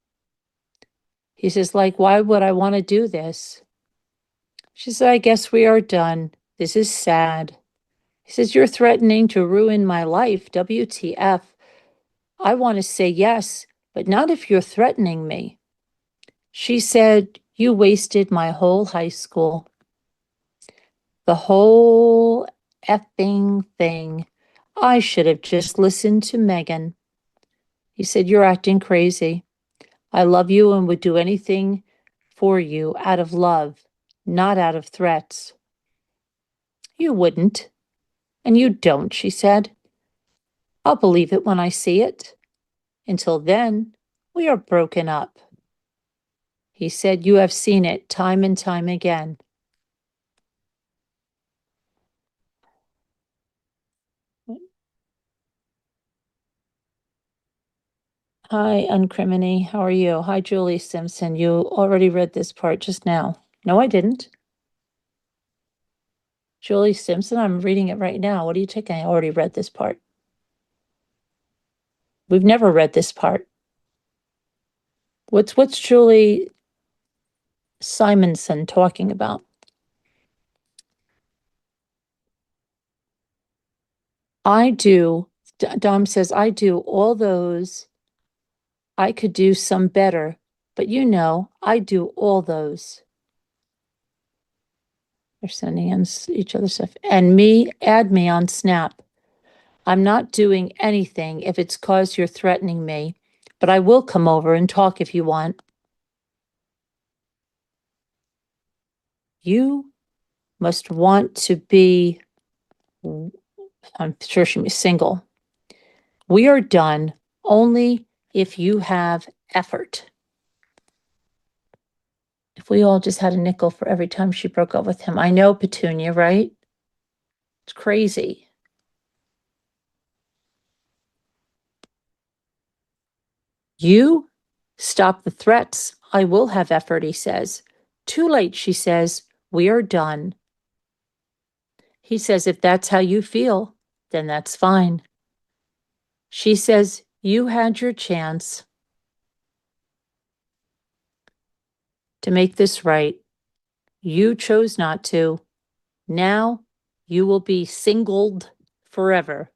He says, like, why would I want to do this? She said, I guess we are done. This is sad. He says, you're threatening to ruin my life. WTF. I want to say yes, but not if you're threatening me. She said, you wasted my whole high school. The whole effing thing. I should have just listened to Megan. He said, you're acting crazy. I love you and would do anything for you out of love, not out of threats. You wouldn't, and you don't, she said. I'll believe it when I see it. Until then, we are broken up. He said, you have seen it time and time again. Hi, Uncriminy. How are you? Hi, Julie Simpson. You already read this part just now. No, I didn't. Julie Simpson, I'm reading it right now. What are you taking? I already read this part. We've never read this part. What's Julie Simonson talking about? I do, Dom says, I do all those. I could do some better, but I do all those. They're sending in each other stuff. And add me on Snap. I'm not doing anything if it's cause you're threatening me, but I will come over and talk if you want. You must want to be, I'm sure she was single. We are done only if you have effort. If we all just had a nickel for every time she broke up with him. I know, Petunia, right? It's crazy. You stop the threats. I will have effort, he says. Too late, she says. We are done. He says, if that's how you feel, then that's fine. She says, you had your chance to make this right. You chose not to. Now you will be singled forever.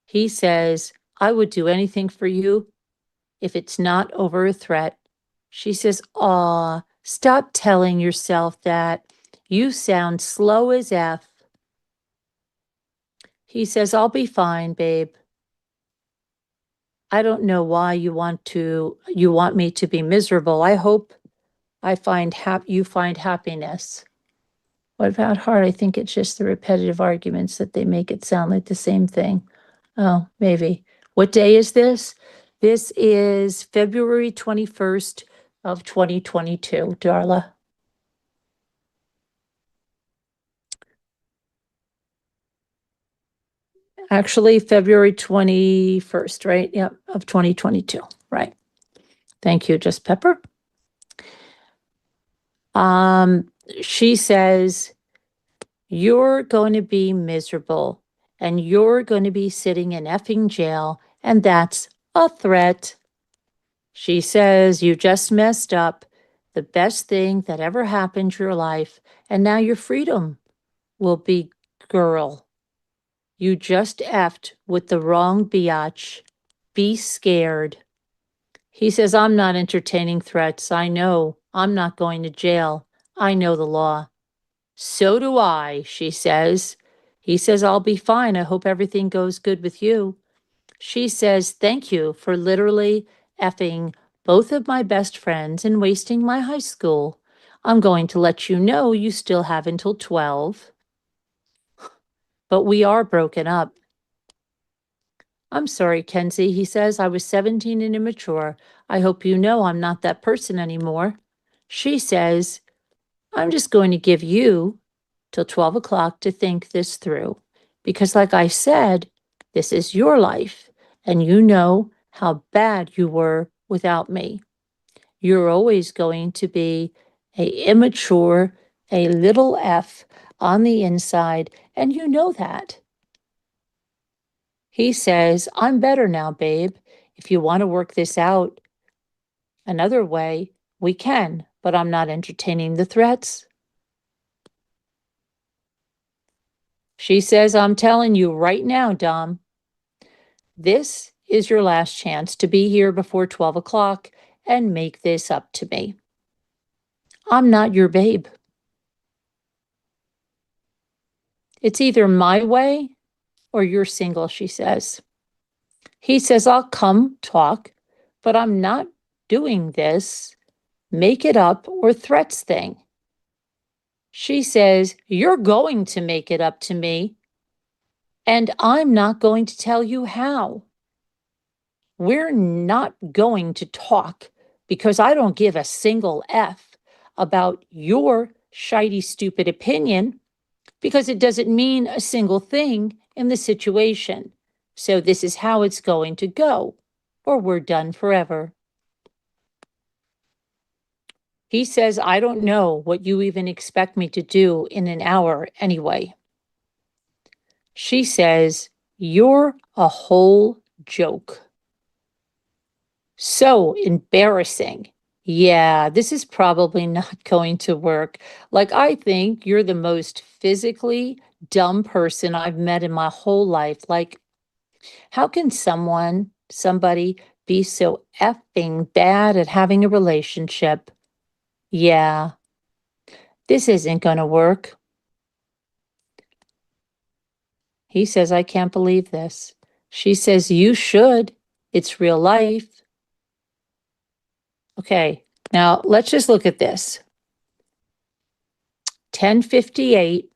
He says, I would do anything for you if it's not over a threat. She says, aw, stop telling yourself that. You sound slow as F. He says, I'll be fine, babe. I don't know why you want me to be miserable. I hope you find happiness. What about heart? I think it's just the repetitive arguments that they make it sound like the same thing. Oh, maybe. What day is this? This is February 21st of 2022, Darla. Actually, February 21st, right? Yep, of 2022, right. Thank you, Just Pepper. She says, you're going to be miserable and you're going to be sitting in effing jail, and that's a threat. She says, you just messed up the best thing that ever happened to your life, and now your freedom will be, girl. You just effed with the wrong biatch. Be scared. He says, I'm not entertaining threats. I know. I'm not going to jail. I know the law. So do I, she says. He says, I'll be fine. I hope everything goes good with you. She says, thank you for literally effing both of my best friends and wasting my high school. I'm going to let you know you still have until 12. But we are broken up. I'm sorry, Kenzie, he says. I was 17 and immature. I hope you know I'm not that person anymore. She says, I'm just going to give you till 12 o'clock to think this through. Because like I said, this is your life, and you know how bad you were without me. You're always going to be a immature, a little F on the inside, and you know that. He says, I'm better now, babe. If you want to work this out another way, we can, but I'm not entertaining the threats. She says, I'm telling you right now, Dom, this is your last chance to be here before 12 o'clock and make this up to me. I'm not your babe. It's either my way or you're single, she says. He says, I'll come talk, but I'm not doing this make it up or threats thing. She says, you're going to make it up to me, and I'm not going to tell you how. We're not going to talk because I don't give a single F about your shitey, stupid opinion because it doesn't mean a single thing in the situation. So this is how it's going to go, or we're done forever. He says, I don't know what you even expect me to do in an hour anyway. She says, you're a whole joke. So embarrassing. Yeah, this is probably not going to work. Like, I think you're the most physically dumb person I've met in my whole life. Like, how can somebody be so effing bad at having a relationship? Yeah, this isn't going to work. He says, I can't believe this. She says, you should. It's real life. Okay, now let's just look at this. 10:58,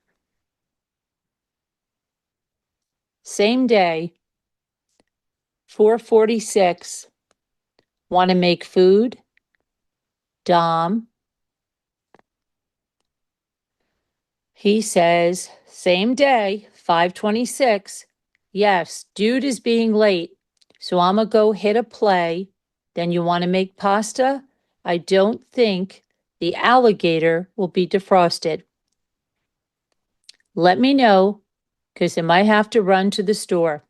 same day, 4:46, want to make food? Dom. He says, same day, 5:26, yes, dude is being late, so I'm gonna go hit a play. Then you want to make pasta? I don't think the alligator will be defrosted. Let me know, because I might have to run to the store.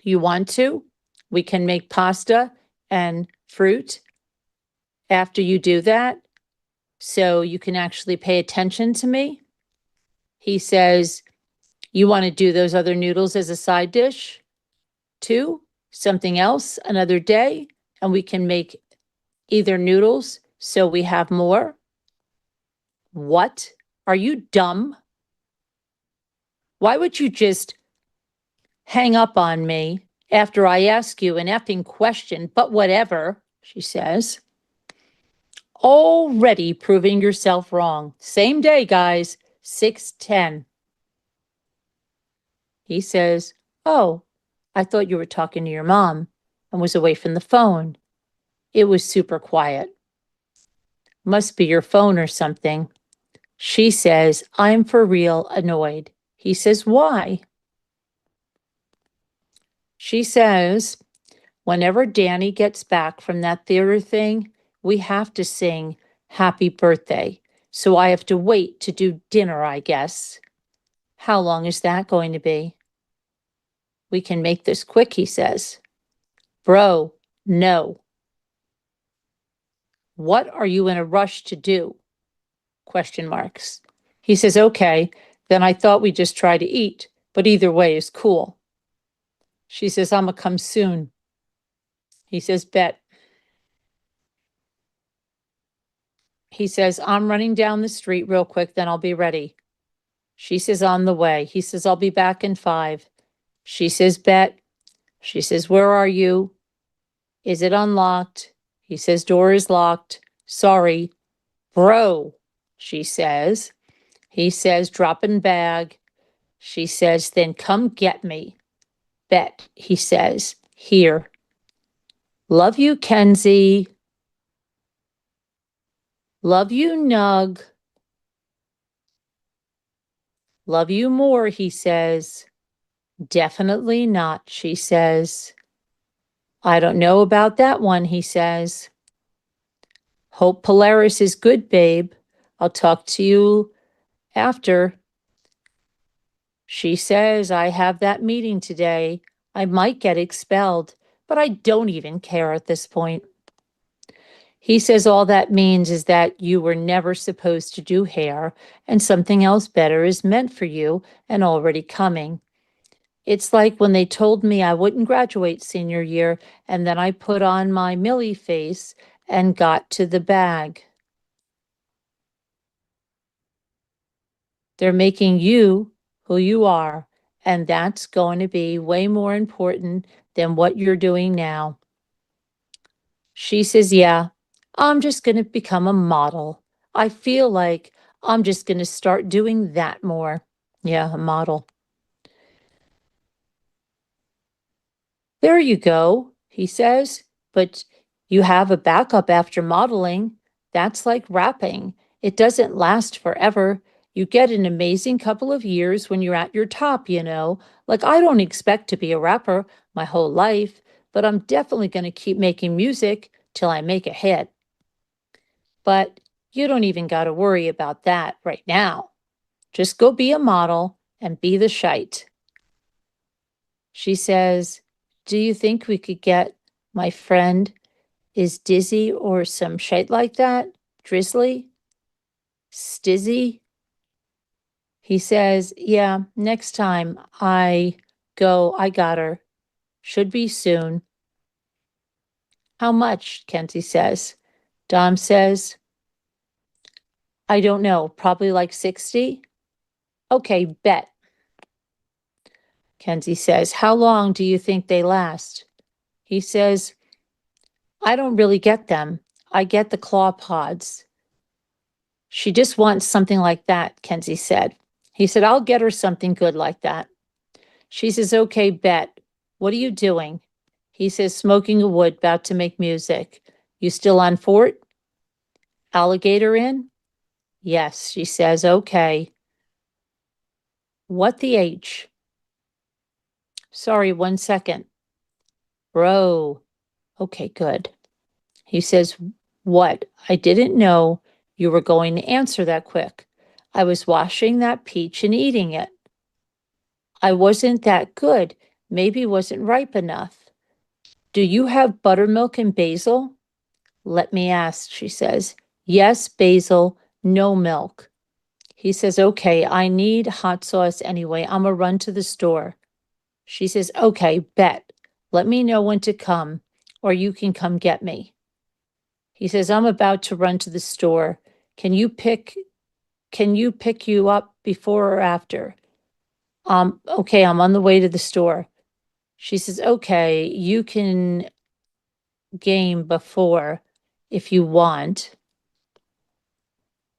You want to? We can make pasta and fruit after you do that, so you can actually pay attention to me. He says, you want to do those other noodles as a side dish too? Something else another day, and we can make either noodles so we have more. What? Are you dumb? Why would you just hang up on me after I ask you an effing question, but whatever, she says. Already proving yourself wrong. Same day, guys, 6:10. He says, oh, I thought you were talking to your mom and was away from the phone. It was super quiet. Must be your phone or something. She says, I'm for real annoyed. He says, why? She says, whenever Danny gets back from that theater thing, we have to sing happy birthday. So I have to wait to do dinner, I guess. How long is that going to be? We can make this quick, he says. Bro, no. What are you in a rush to do? Question marks. He says, okay, then I thought we'd just try to eat, but either way is cool. She says, I'ma come soon. He says, bet. He says, I'm running down the street real quick, then I'll be ready. She says, on the way. He says, I'll be back in 5. She says, bet. She says, where are you? Is it unlocked? He says, door is locked. Sorry. Bro, she says. He says, dropping bag. She says, then come get me. Bet, he says, here. Love you, Kenzie. Love you, Nug. Love you more, he says. Definitely not, she says. I don't know about that one, he says. Hope Polaris is good, babe. I'll talk to you after. She says, I have that meeting today. I might get expelled, but I don't even care at this point. He says all that means is that you were never supposed to do hair and something else better is meant for you and already coming. It's like when they told me I wouldn't graduate senior year and then I put on my Millie face and got to the bag. They're making you who you are, and that's going to be way more important than what you're doing now. She says, yeah, I'm just going to become a model. I feel like I'm just going to start doing that more. Yeah, a model. There you go, he says, but you have a backup after modeling. That's like rapping. It doesn't last forever. You get an amazing couple of years when you're at your top, you know. Like, I don't expect to be a rapper my whole life, but I'm definitely going to keep making music till I make a hit. But you don't even got to worry about that right now. Just go be a model and be the shite. She says, do you think we could get my friend is dizzy or some shite like that? Drizzly? Stizzy? He says, yeah, next time I go, I got her. Should be soon. How much? Kenzie says. Dom says, I don't know, probably like 60. Okay, bet. Kenzie says, how long do you think they last? He says, I don't really get them. I get the claw pods. She just wants something like that, Kenzie said. He said, I'll get her something good like that. She says, okay, bet. What are you doing? He says, smoking a wood, about to make music. You still on Fort? Alligator in? Yes, she says, okay. What the H? Sorry, 1 second. Bro. Okay, good. He says, what? I didn't know you were going to answer that quick. I was washing that peach and eating it. I wasn't that good. Maybe wasn't ripe enough. Do you have buttermilk and basil? Let me ask, she says. Yes, basil, no milk. He says, okay, I need hot sauce anyway. I'm gonna run to the store. She says, okay, bet. Let me know when to come, or you can come get me. He says, I'm about to run to the store. Can you pick you up before or after? Okay, I'm on the way to the store. She says, okay, you can game before if you want.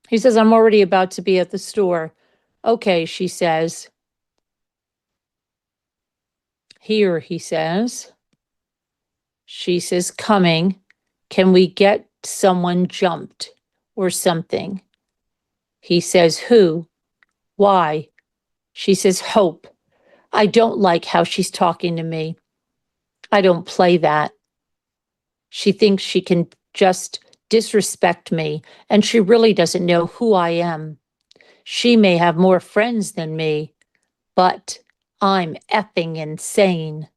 He says, I'm already about to be at the store. Okay, she says. Here, he says. She says, coming. Can we get someone jumped or something? He says, who? Why? She says, Hope. I don't like how she's talking to me. I don't play that. She thinks she can just disrespect me, and she really doesn't know who I am. She may have more friends than me, but I'm effing insane.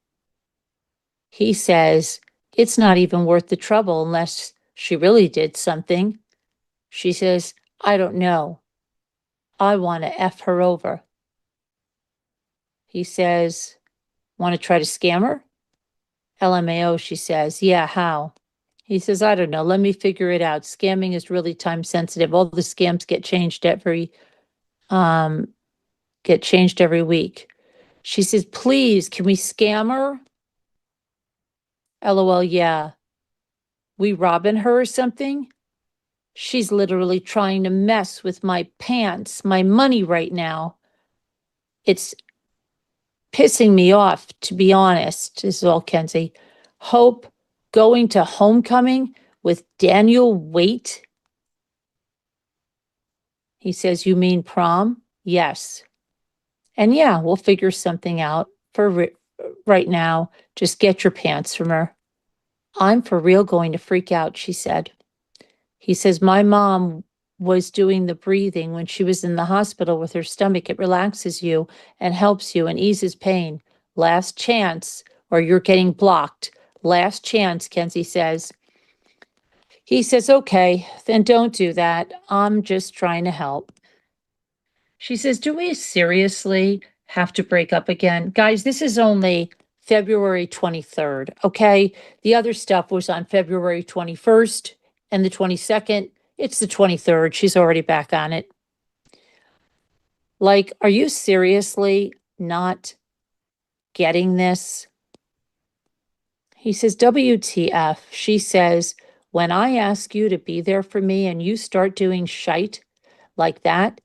He says, it's not even worth the trouble unless she really did something. She says, I don't know. I want to F her over. He says, want to try to scam her? LMAO, she says, yeah, how? He says, I don't know. Let me figure it out. Scamming is really time sensitive. All the scams get changed every week. She says, please, can we scam her? LOL, yeah. We robbing her or something? She's literally trying to mess with my pants, my money right now. It's pissing me off, to be honest. This is all Kenzie. Hope going to homecoming with Daniel Waite. He says, you mean prom? Yes. And yeah, we'll figure something out for right now. Just get your pants from her. I'm for real going to freak out, she said. He says, my mom was doing the breathing when she was in the hospital with her stomach. It relaxes you and helps you and eases pain. Last chance, or you're getting blocked. Last chance, Kenzie says. He says, okay, then don't do that. I'm just trying to help. She says, do we seriously have to break up again? Guys, this is only February 23rd, okay? The other stuff was on February 21st and the 22nd. It's the 23rd. She's already back on it. Like, are you seriously not getting this? He says, WTF. She says, when I ask you to be there for me and you start doing shite like that,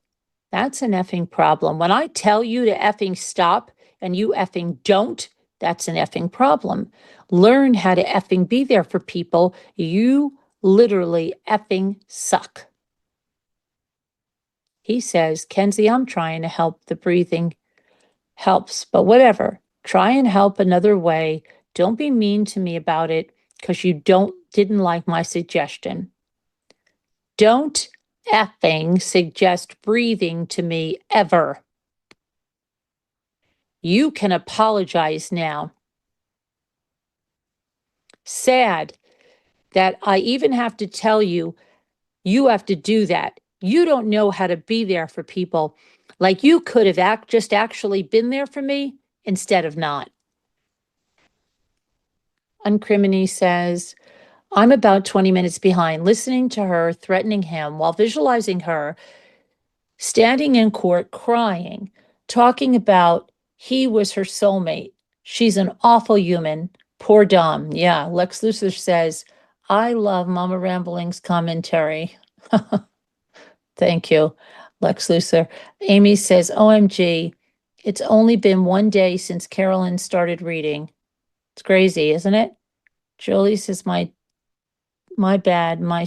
that's an effing problem. When I tell you to effing stop and you effing don't, that's an effing problem. Learn how to effing be there for people. You literally effing suck. He says, Kenzie, I'm trying to help. The breathing helps, but whatever. Try and help another way. Don't be mean to me about it because you didn't like my suggestion. Don't effing suggest breathing to me ever. You can apologize now. Sad that I even have to tell you, you have to do that. You don't know how to be there for people. Like you could have just actually been there for me instead of not. Uncriminy says, I'm about 20 minutes behind, listening to her threatening him while visualizing her standing in court crying, talking about he was her soulmate. She's an awful human. Poor Dom. Yeah, Lex Luthor says, I love Mama Rambling's commentary. Thank you, Lex Luthor. Amy says, OMG, it's only been one day since Carolyn started reading. It's crazy, isn't it? Julie says, my bad, my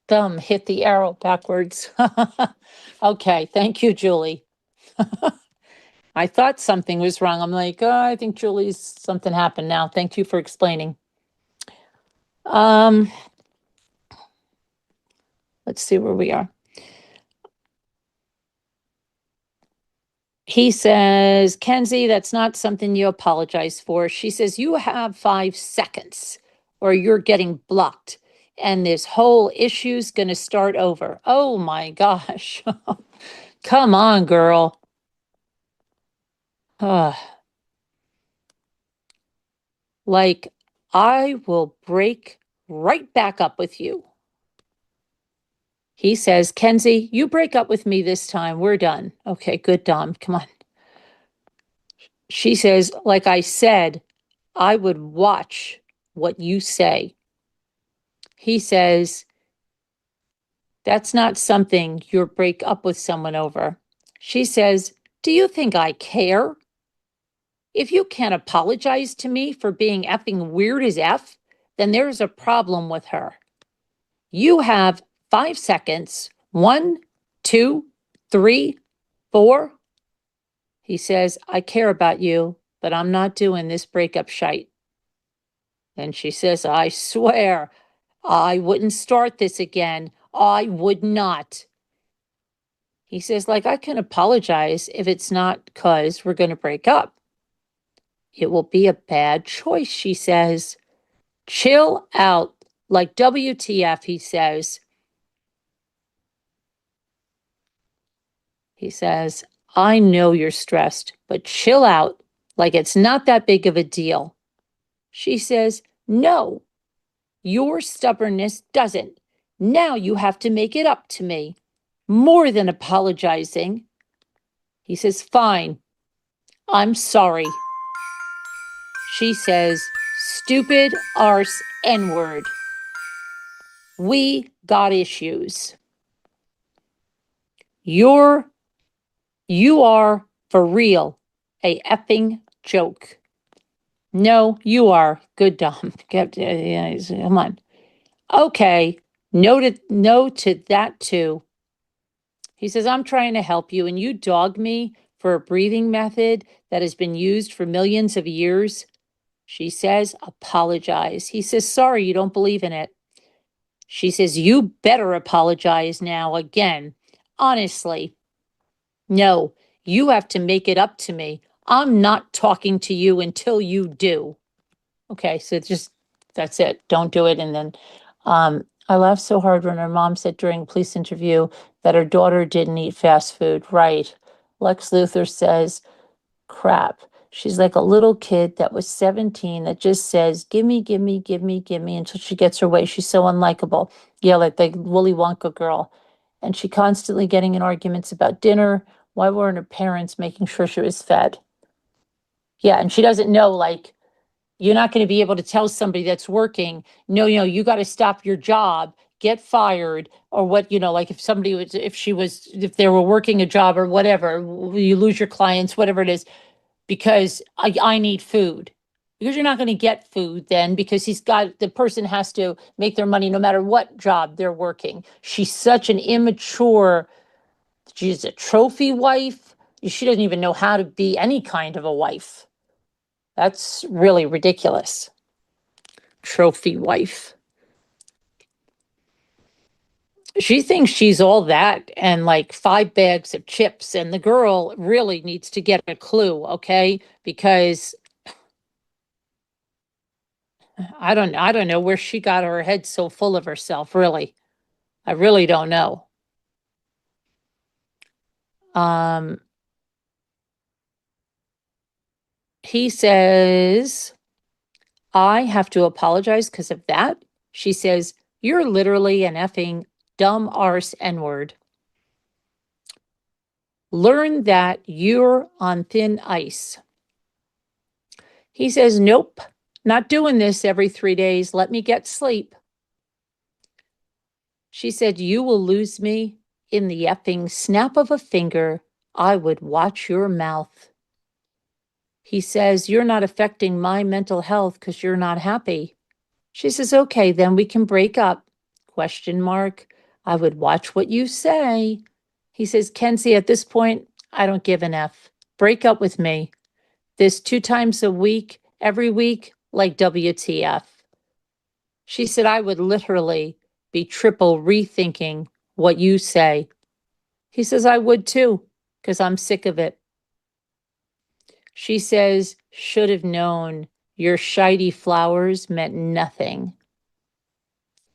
thumb hit the arrow backwards. Okay, thank you, Julie. I thought something was wrong. I'm like, oh, I think Julie's something happened now. Thank you for explaining. Let's see where we are. He says, Kenzie, that's not something you apologize for. She says, you have 5 seconds or you're getting blocked and this whole issue's going to start over. Oh my gosh. Come on, girl. Like, I will break right back up with you. He says, Kenzie, you break up with me this time. We're done. Okay, good, Dom. Come on. She says, like I said, I would watch what you say. He says, that's not something you break up with someone over. She says, do you think I care? If you can't apologize to me for being effing weird as F, then there's a problem with her. You have 5 seconds. 1, 2, 3, 4. He says, I care about you, but I'm not doing this breakup shite. And she says, I swear, I wouldn't start this again. I would not. He says, like, I can apologize if it's not because we're going to break up. It will be a bad choice, she says. Chill out. Like WTF, he says. He says, I know you're stressed, but chill out. Like it's not that big of a deal. She says, no, your stubbornness doesn't. Now you have to make it up to me. More than apologizing. He says, fine. I'm sorry. She says, stupid arse N-word. We got issues. You are for real a effing joke. No, you are. Good, Dom. Come on. Okay. No to that too. He says, I'm trying to help you and you dog me for a breathing method that has been used for millions of years. She says, apologize. He says, sorry, you don't believe in it. She says, you better apologize now again. Honestly. No, you have to make it up to me. I'm not talking to you until you do. Okay, so that's it. Don't do it. And then I laughed so hard when her mom said during a police interview that her daughter didn't eat fast food. Right. Lex Luthor says, crap. She's like a little kid that was 17 that just says, gimme, gimme, gimme, gimme until she gets her way. She's so unlikable. Yeah, like the Willy Wonka girl. And she constantly getting in arguments about dinner. Why weren't her parents making sure she was fed? Yeah, and she doesn't know, like, you're not going to be able to tell somebody that's working, no, you got to stop your job, get fired, or what, like if somebody was, if they were working a job or whatever, you lose your clients, whatever it is, because I need food. Because you're not going to get food then because the person has to make their money no matter what job they're working. She's such an immature, she's a trophy wife. She doesn't even know how to be any kind of a wife. That's really ridiculous. Trophy wife. She thinks she's all that and like 5 bags of chips, and the girl really needs to get a clue, okay? Because I don't know where she got her head so full of herself, really. I really don't know. He says, I have to apologize because of that. She says, you're literally an effing dumb arse N-word. Learn that you're on thin ice. He says, nope, not doing this every 3 days. Let me get sleep. She said, you will lose me in the effing snap of a finger. I would watch your mouth. He says, you're not affecting my mental health because you're not happy. She says, okay, then we can break up. Question mark. I would watch what you say. He says, Kenzie, at this point, I don't give an F. Break up with me. This 2 times a week, every week, like WTF. She said, I would literally be triple rethinking what you say. He says, I would too, because I'm sick of it. She says, should have known your shiny flowers meant nothing.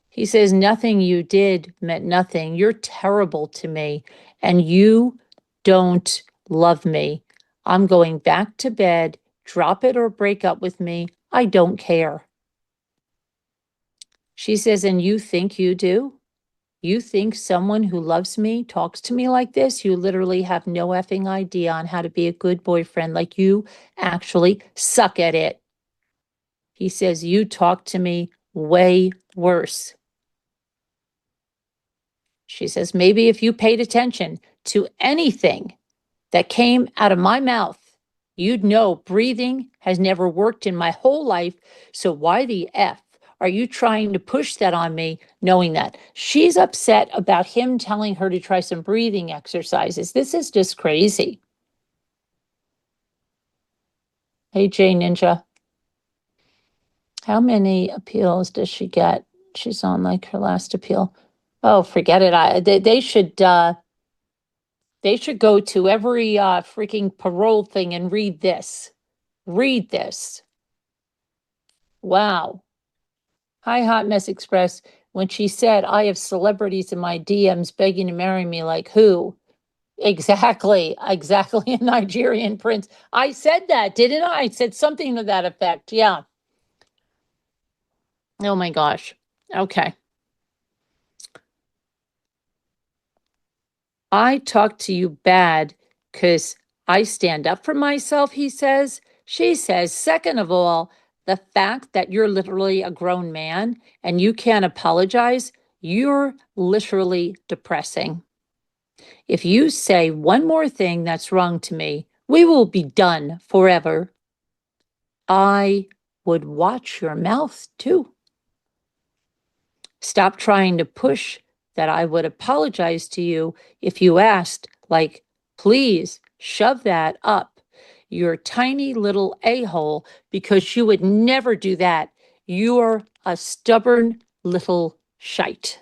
He says, nothing you did meant nothing. You're terrible to me, and you don't love me. I'm going back to bed. Drop it or break up with me. I don't care. She says, and you think you do? You think someone who loves me talks to me like this? You literally have no effing idea on how to be a good boyfriend. Like you actually suck at it. He says, you talk to me way worse. She says, maybe if you paid attention to anything that came out of my mouth, you'd know breathing has never worked in my whole life. So why the F are you trying to push that on me, knowing that? She's upset about him telling her to try some breathing exercises. This is just crazy. Hey, Jay Ninja. How many appeals does she get? She's on like her last appeal. Oh, forget it. They should go to every freaking parole thing and read this. Read this. Wow. Hi, Hot Mess Express. When she said, I have celebrities in my DMs begging to marry me, like who? Exactly. A Nigerian prince. I said that, didn't I? I said something to that effect. Yeah. Oh my gosh. Okay. I talk to you bad because I stand up for myself, he says. She says, second of all, the fact that you're literally a grown man and you can't apologize, you're literally depressing. If you say one more thing that's wrong to me, we will be done forever. I would watch your mouth too. Stop trying to push that I would apologize to you if you asked, like, please shove that up your tiny little a-hole, because you would never do that. You're a stubborn little shite.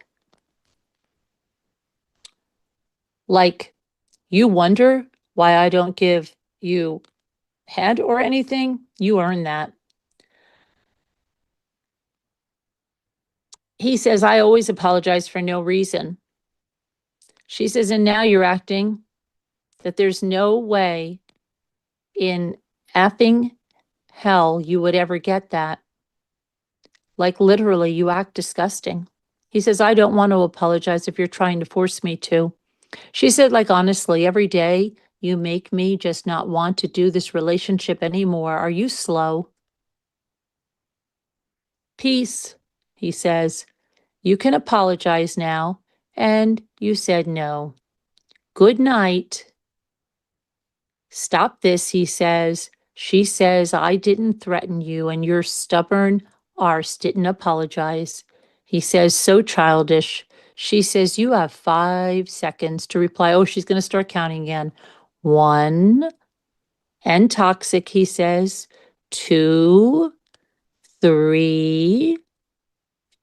Like, you wonder why I don't give you head or anything? You earn that. He says, I always apologize for no reason. She says, and now you're acting that there's no way in effing hell you would ever get that. Like literally, you act disgusting. He says, I don't want to apologize if you're trying to force me to. She said, like, honestly, every day you make me just not want to do this relationship anymore. Are you slow? Peace, he says. You can apologize now. And you said no. Good night. Stop this, he says. She says, I didn't threaten you and your stubborn arse didn't apologize. He says, so childish. She says, you have 5 seconds to reply. Oh, she's going to start counting again. 1, and toxic, he says. 2, 3,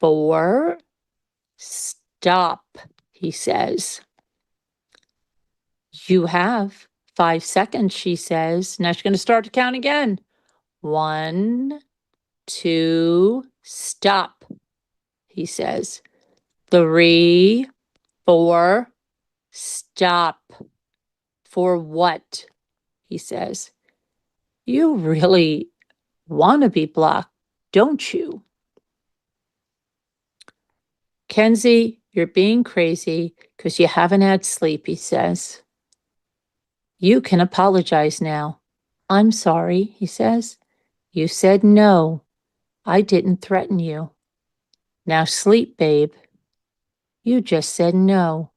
4. Stop, he says. You have 5 seconds, she says. Now she's going to start to count again. 1, 2, stop, he says. 3, 4, stop. For what? He says. You really want to be blocked, don't you? Kenzie, you're being crazy because you haven't had sleep, he says. You can apologize now. I'm sorry, he says. You said no. I didn't threaten you. Now sleep, babe. You just said no.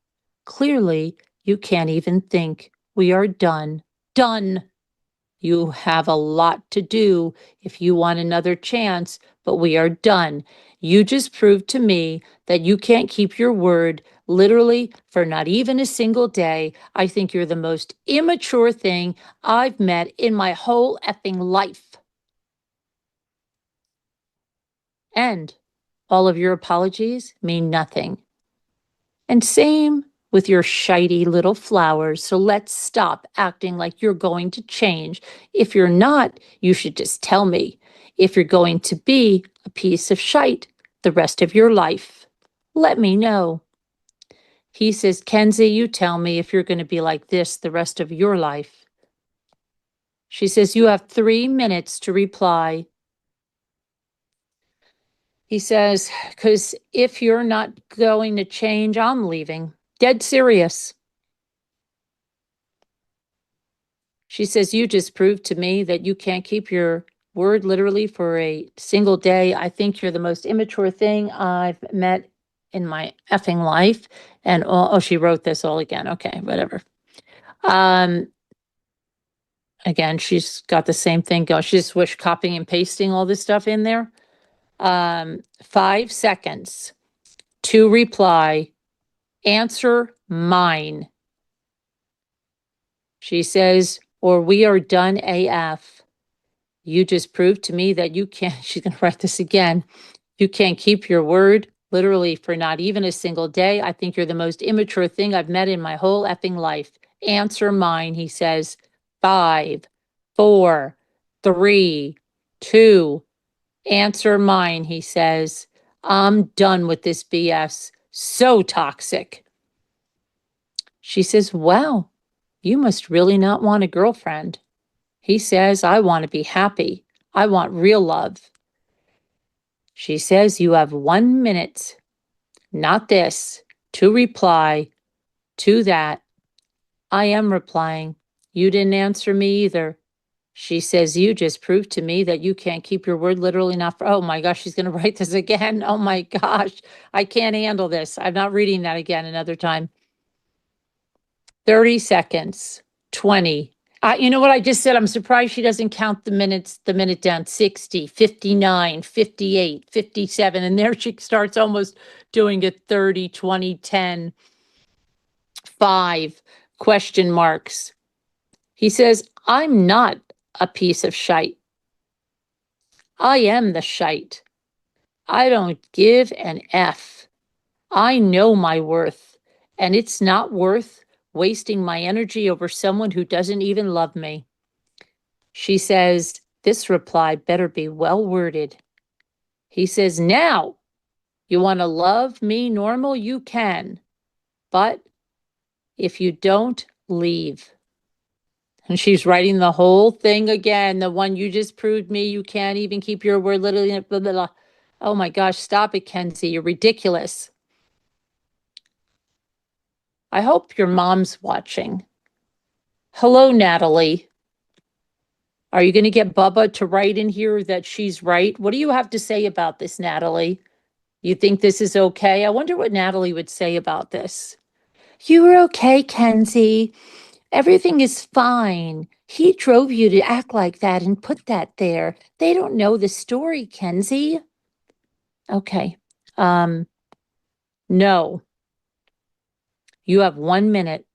Clearly, you can't even think. We are done. Done. You have a lot to do if you want another chance, but we are done. You just proved to me that you can't keep your word literally for not even a single day. I think you're the most immature thing I've met in my whole effing life. And all of your apologies mean nothing. And same with your shitey little flowers. So let's stop acting like you're going to change. If you're not, you should just tell me. If you're going to be a piece of shite the rest of your life, let me know. He says, Kenzie, you tell me if you're going to be like this the rest of your life. She says, you have 3 minutes to reply. He says, because if you're not going to change, I'm leaving. Dead serious. She says, you just proved to me that you can't keep your word literally for a single day. I think you're the most immature thing I've met in my effing life. And oh, she wrote this all again. Okay, whatever. Again, she's got the same thing going. She just wished copying and pasting all this stuff in there. 5 seconds to reply. Answer mine. She says, or we are done AF. You just proved to me that you can't, she's going to write this again. You can't keep your word, literally, for not even a single day. I think you're the most immature thing I've met in my whole effing life. Answer mine, he says. 5, 4, 3, 2. Answer mine, he says. I'm done with this BS. So toxic. She says, wow, you must really not want a girlfriend. He says, I want to be happy. I want real love. She says, you have 1 minute, not this, to reply to that. I am replying. You didn't answer me either. She says, you just proved to me that you can't keep your word, literally not for, oh my gosh, she's going to write this again. Oh my gosh, I can't handle this. I'm not reading that again another time. 30 seconds, 20. You know what I just said? I'm surprised she doesn't count the minute down. 60, 59, 58, 57. And there she starts almost doing it. 30, 20, 10, 5, question marks. He says, I'm not a piece of shite. I am the shite. I don't give an F. I know my worth, and it's not worth wasting my energy over someone who doesn't even love me. She says, this reply better be well worded. He says, now, you want to love me normal? You can. But if you don't, leave. And she's writing the whole thing again. The one you just proved me, you can't even keep your word, literally, blah, blah, blah. Oh my gosh, stop it, Kenzie. You're ridiculous. I hope your mom's watching. Hello, Natalie. Are you going to get Bubba to write in here that she's right? What do you have to say about this, Natalie? You think this is okay? I wonder what Natalie would say about this. You were okay, Kenzie. Everything is fine. He drove you to act like that and put that there. They don't know the story, Kenzie. Okay. No. You have 1 minute.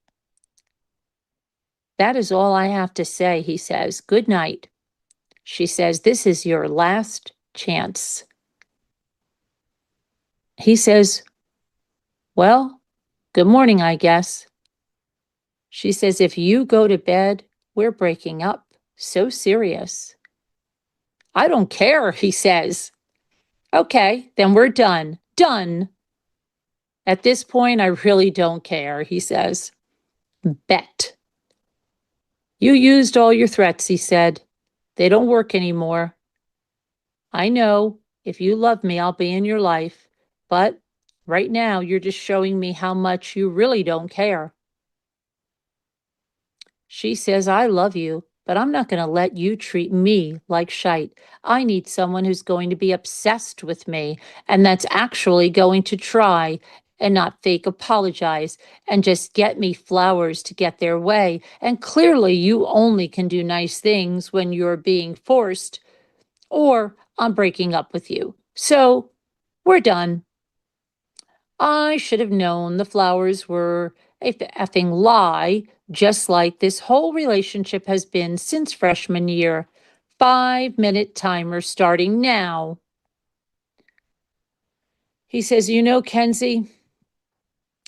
That is all I have to say, he says. Good night. She says, this is your last chance. He says, well, good morning, I guess. She says, if you go to bed, we're breaking up. So serious. I don't care, he says. Okay, then we're done. Done. At this point, I really don't care, he says. Bet. You used all your threats, he said. They don't work anymore. I know, if you love me, I'll be in your life. But right now, you're just showing me how much you really don't care. She says, I love you, but I'm not going to let you treat me like shite. I need someone who's going to be obsessed with me and that's actually going to try and not fake apologize and just get me flowers to get their way. And clearly you only can do nice things when you're being forced or I'm breaking up with you. So we're done. I should have known the flowers were a effing lie, just like this whole relationship has been since freshman year. 5-minute timer starting now. He says, you know, Kenzie,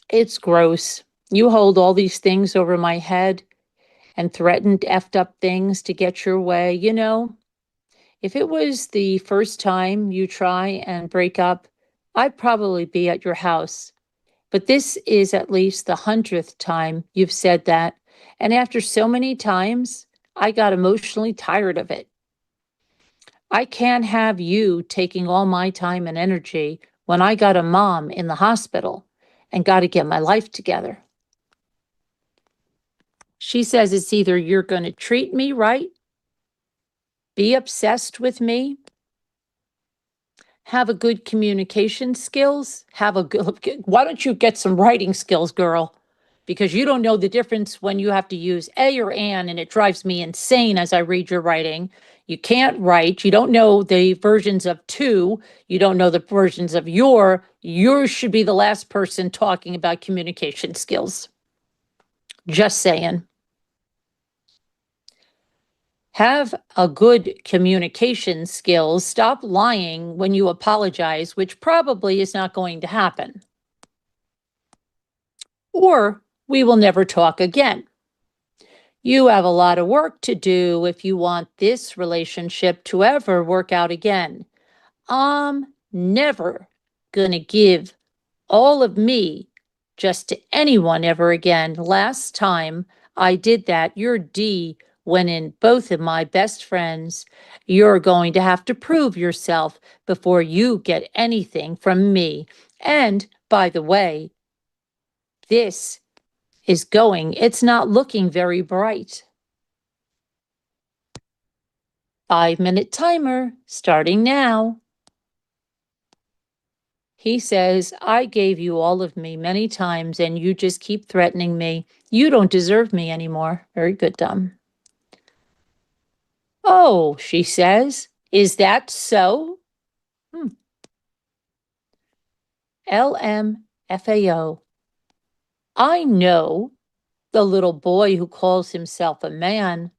it's gross. You hold all these things over my head and threatened effed up things to get your way. You know, if it was the first time you try and break up, I'd probably be at your house. But this is at least the 100th time you've said that. And after so many times, I got emotionally tired of it. I can't have you taking all my time and energy when I got a mom in the hospital and got to get my life together. She says it's either you're going to treat me right Be obsessed with me. Have a good communication skills. Why don't you get some writing skills, girl? Because you don't know the difference when you have to use a or an, and it drives me insane as I read your writing. You can't write. You don't know the versions of to. You don't know the versions of your. Yours should be the last person talking about communication skills. Just saying. Have a good communication skills. Stop lying when you apologize, which probably is not going to happen. Or we will never talk again. You have a lot of work to do if you want this relationship to ever work out again. I'm never gonna give all of me just to anyone ever again. Last time I did that, your D went in both of my best friends. You're going to have to prove yourself before you get anything from me. And by the way, it's not looking very bright. 5-minute timer starting now. He says, I gave you all of me many times and you just keep threatening me. You don't deserve me anymore. Very good, Dom. Oh, she says, is that so? LMFAO. I know the little boy who calls himself a man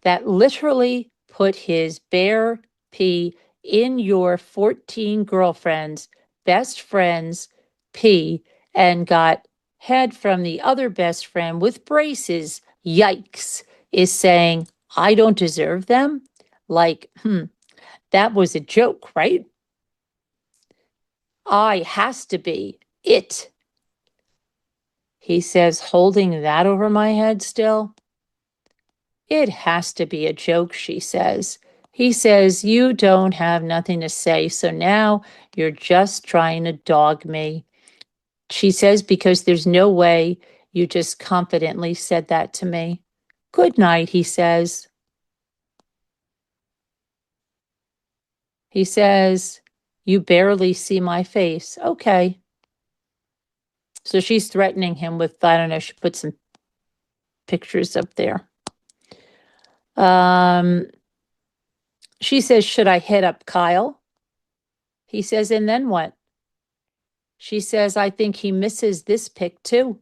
that literally put his bare pee in your 14 girlfriends, best friends pee, and got head from the other best friend with braces, yikes, is saying, I don't deserve them? Like, that was a joke, right? I has to be it. He says, holding that over my head still. It has to be a joke, she says. He says, you don't have nothing to say, so now you're just trying to dog me. She says, because there's no way you just confidently said that to me. Good night, he says. He says, you barely see my face. Okay. So she's threatening him with, I don't know, she put some pictures up there. She says, should I hit up Kyle? He says, and then what? She says, I think he misses this pic too.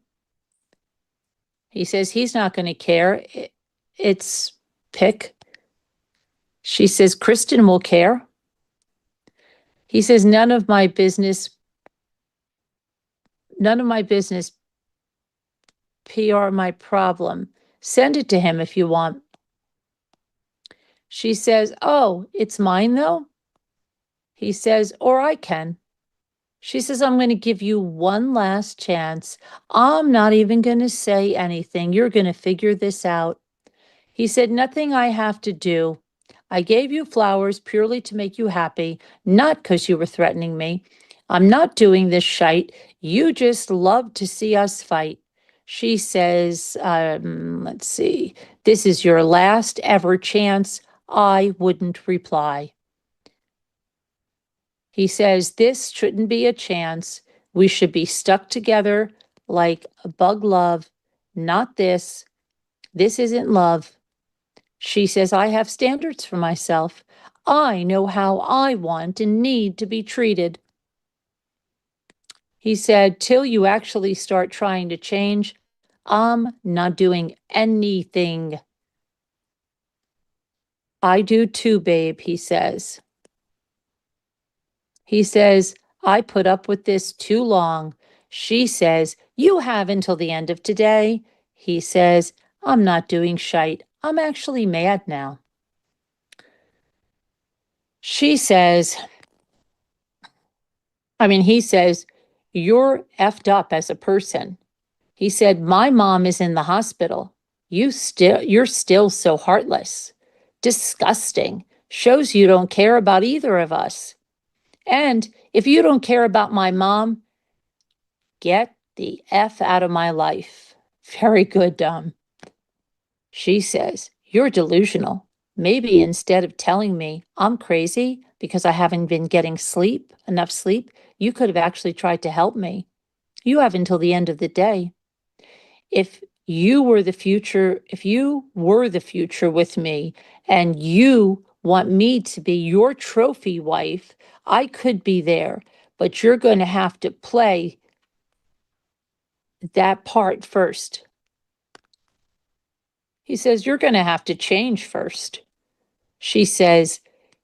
He says, he's not going to care. It's pic. She says, Kristen will care. He says, none of my business. PR my problem. Send it to him if you want. She says, oh, it's mine though? He says, or I can. She says, I'm going to give you one last chance. I'm not even going to say anything. You're going to figure this out. He said, nothing I have to do. I gave you flowers purely to make you happy, not because you were threatening me. I'm not doing this shite. You just love to see us fight. She says, let's see, this is your last ever chance. I wouldn't reply. He says, this shouldn't be a chance. We should be stuck together like a bug love, not this. This isn't love. She says, I have standards for myself. I know how I want and need to be treated. He said, till you actually start trying to change, I'm not doing anything. I do too, babe, he says. He says, I put up with this too long. She says, you have until the end of today. He says, I'm not doing shite. I'm actually mad now. He says, you're effed up as a person. He said, my mom is in the hospital. You're still so heartless. Disgusting. Shows you don't care about either of us. And if you don't care about my mom, get the F out of my life. Very good, Dom. She says, you're delusional. Maybe instead of telling me I'm crazy because I haven't been getting enough sleep, you could have actually tried to help me. You have until the end of the day. If you were the future with me and you want me to be your trophy wife, I could be there, but you're going to have to play that part first. He says, you're going to have to change first. She says,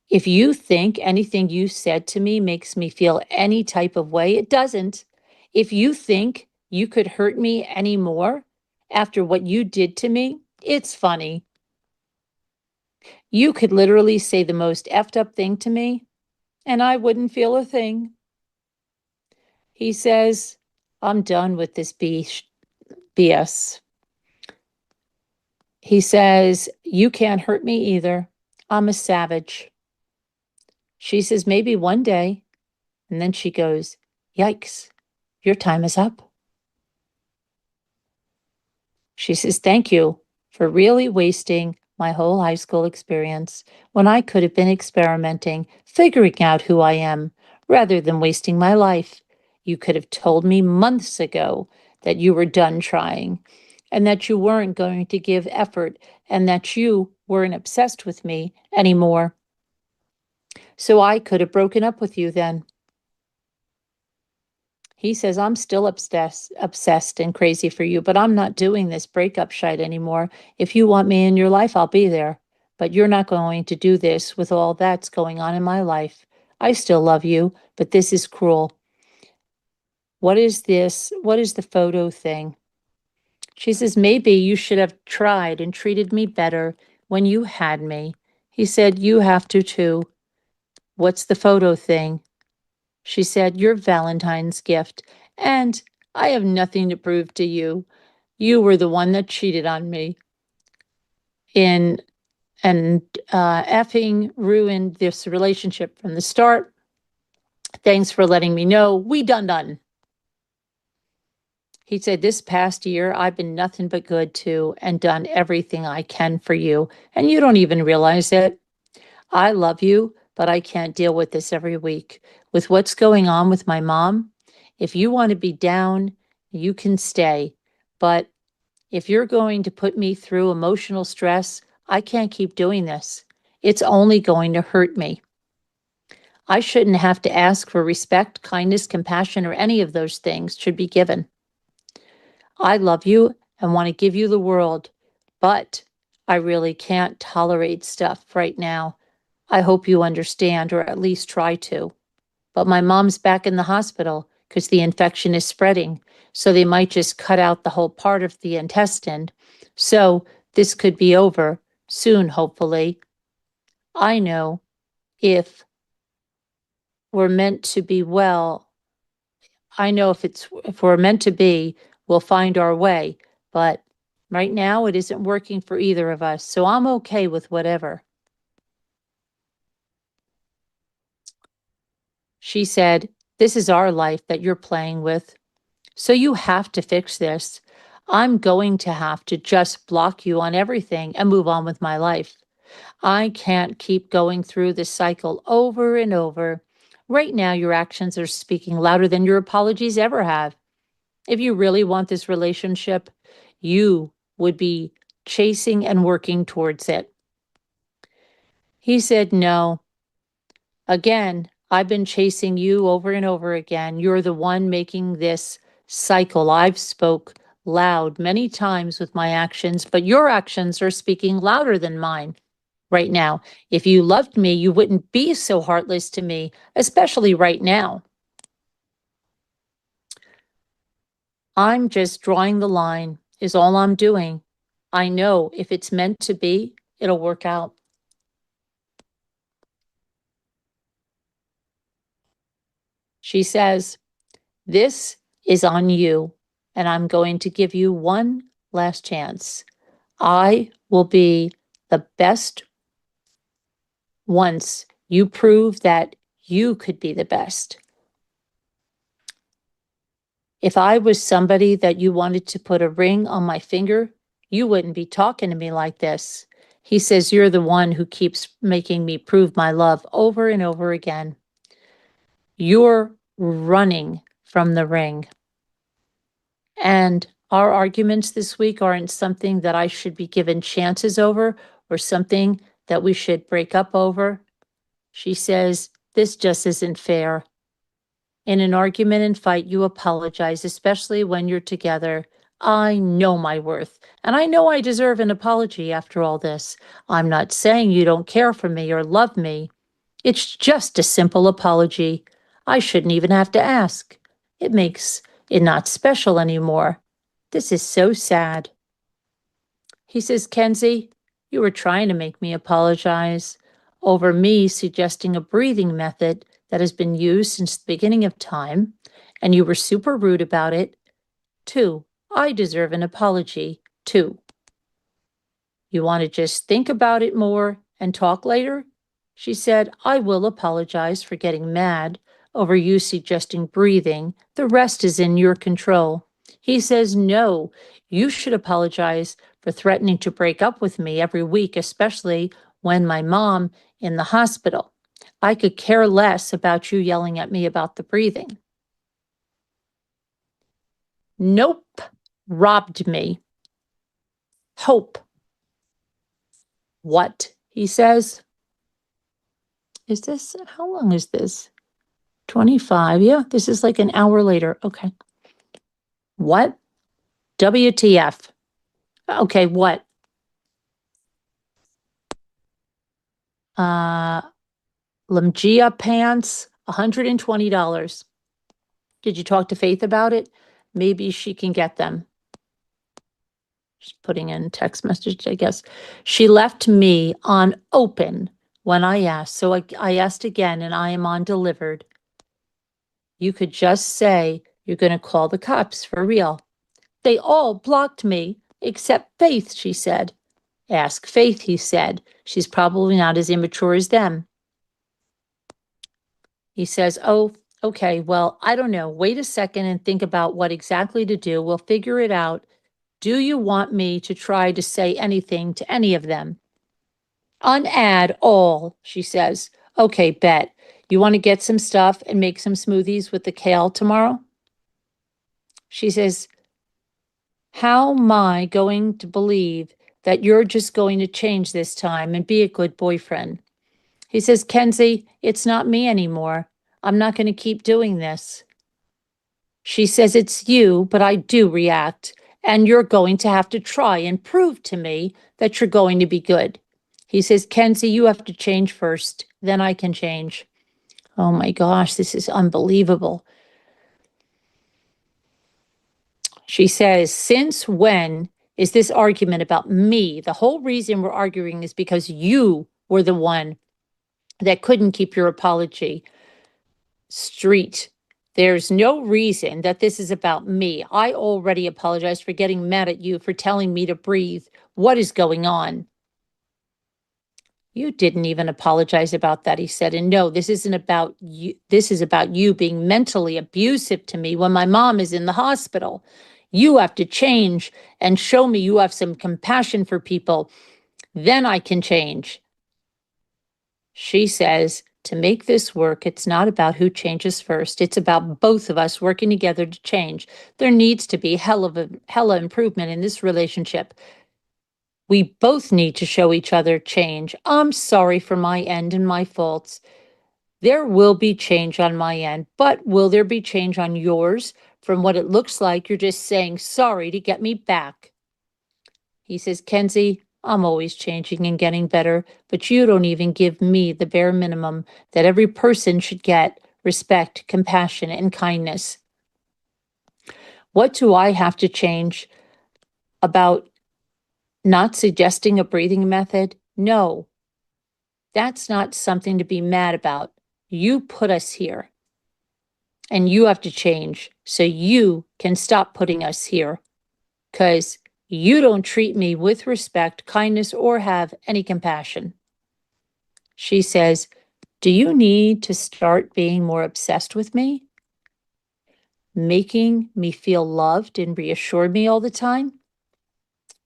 if you think anything you said to me makes me feel any type of way, it doesn't. If you think you could hurt me anymore after what you did to me, it's funny. You could literally say the most effed up thing to me, and I wouldn't feel a thing. He says, I'm done with this BS. He says, you can't hurt me either. I'm a savage. She says, maybe one day. And then she goes, yikes, your time is up. She says, thank you for really wasting my whole high school experience when I could have been experimenting, figuring out who I am, rather than wasting my life. You could have told me months ago that you were done trying and that you weren't going to give effort and that you weren't obsessed with me anymore. So I could have broken up with you then. He says, I'm still obsessed and crazy for you, but I'm not doing this breakup shite anymore. If you want me in your life, I'll be there. But you're not going to do this with all that's going on in my life. I still love you, but this is cruel. What is this? What is the photo thing? She says, maybe you should have tried and treated me better when you had me. He said, you have to too. What's the photo thing? She said, your Valentine's gift. And I have nothing to prove to you. You were the one that cheated on me and effing ruined this relationship from the start. Thanks for letting me know. We done. He said, this past year, I've been nothing but good to and done everything I can for you. And you don't even realize it. I love you, but I can't deal with this every week. With what's going on with my mom, if you want to be down, you can stay. But if you're going to put me through emotional stress, I can't keep doing this. It's only going to hurt me. I shouldn't have to ask for respect, kindness, compassion, or any of those things should be given. I love you and want to give you the world, but I really can't tolerate stuff right now. I hope you understand, or at least try to. But my mom's back in the hospital because the infection is spreading, so they might just cut out the whole part of the intestine. So this could be over soon, hopefully. I know if we're meant to be well, I know if we're meant to be, we'll find our way. But right now it isn't working for either of us, so I'm okay with whatever. She said, this is our life that you're playing with. So you have to fix this. I'm going to have to just block you on everything and move on with my life. I can't keep going through this cycle over and over. Right now, your actions are speaking louder than your apologies ever have. If you really want this relationship, you would be chasing and working towards it. He said, no. Again, I've been chasing you over and over again. You're the one making this cycle. I've spoke loud many times with my actions, but your actions are speaking louder than mine right now. If you loved me, you wouldn't be so heartless to me, especially right now. I'm just drawing the line is all I'm doing. I know if it's meant to be, it'll work out. She says, this is on you, and I'm going to give you one last chance. I will be the best once you prove that you could be the best. If I was somebody that you wanted to put a ring on my finger, you wouldn't be talking to me like this. He says, you're the one who keeps making me prove my love over and over again. You're running from the ring. And our arguments this week aren't something that I should be given chances over or something that we should break up over. She says, this just isn't fair. In an argument and fight, you apologize, especially when you're together. I know my worth, and I know I deserve an apology after all this. I'm not saying you don't care for me or love me. It's just a simple apology. I shouldn't even have to ask. It makes it not special anymore. This is so sad. He says, Kenzie, you were trying to make me apologize over me suggesting a breathing method that has been used since the beginning of time, and you were super rude about it. Too, I deserve an apology, too. You want to just think about it more and talk later? She said, I will apologize for getting mad over you suggesting breathing. The rest is in your control. He says, no, you should apologize for threatening to break up with me every week, especially when my mom in the hospital. I could care less about you yelling at me about the breathing. Nope, robbed me. Hope. What? He says. Is this, how long is this? 25. Yeah, this is like an hour later. Okay. What? WTF. Okay, what? Lamgia pants, $120. Did you talk to Faith about it? Maybe she can get them. Just putting in text message, I guess. She left me on open when I asked. So I asked again, and I am on delivered. You could just say you're going to call the cops for real. They all blocked me except Faith, she said. Ask Faith, he said. She's probably not as immature as them. He says, oh, okay, well, I don't know. Wait a second and think about what exactly to do. We'll figure it out. Do you want me to try to say anything to any of them? Unadd all, she says. Okay, bet. You want to get some stuff and make some smoothies with the kale tomorrow? She says, how am I going to believe that you're just going to change this time and be a good boyfriend? He says, Kenzie, it's not me anymore. I'm not going to keep doing this. She says, it's you, but I do react, and you're going to have to try and prove to me that you're going to be good. He says, Kenzie, you have to change first, then I can change. Oh my gosh, this is unbelievable. She says, since when is this argument about me? The whole reason we're arguing is because you were the one that couldn't keep your apology straight. There's no reason that this is about me. I already apologized for getting mad at you for telling me to breathe. What is going on? You didn't even apologize about that, he said. And no, this isn't about you. This is about you being mentally abusive to me when my mom is in the hospital. You have to change and show me you have some compassion for people. Then I can change. She says, to make this work, it's not about who changes first. It's about both of us working together to change. There needs to be hella improvement in this relationship. We both need to show each other change. I'm sorry for my end and my faults. There will be change on my end, but will there be change on yours? From what it looks like, you're just saying sorry to get me back. He says, Kenzie, I'm always changing and getting better, but you don't even give me the bare minimum that every person should get: respect, compassion, and kindness. What do I have to change about not suggesting a breathing method? No, that's not something to be mad about. You put us here, and you have to change so you can stop putting us here, because you don't treat me with respect, kindness, or have any compassion. She says, do you need to start being more obsessed with me? Making me feel loved and reassure me all the time?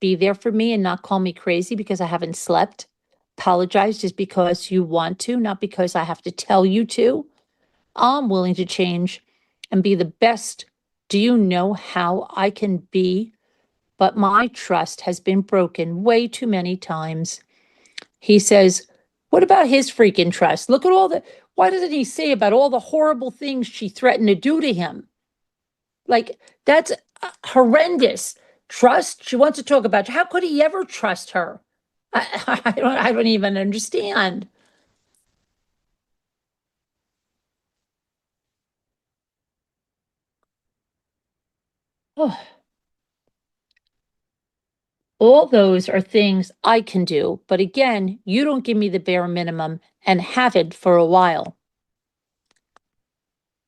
be there for me and not call me crazy because I haven't slept. Apologize just because you want to, not because I have to tell you to. I'm willing to change and be the best. Do you know how I can be? But my trust has been broken way too many times. He says, what about his freaking trust? Look at why doesn't he say about all the horrible things she threatened to do to him? Like, that's horrendous. Trust? She wants to talk about, how could he ever trust her? I don't even understand. Oh. All those are things I can do, but again, you don't give me the bare minimum and haven't for a while.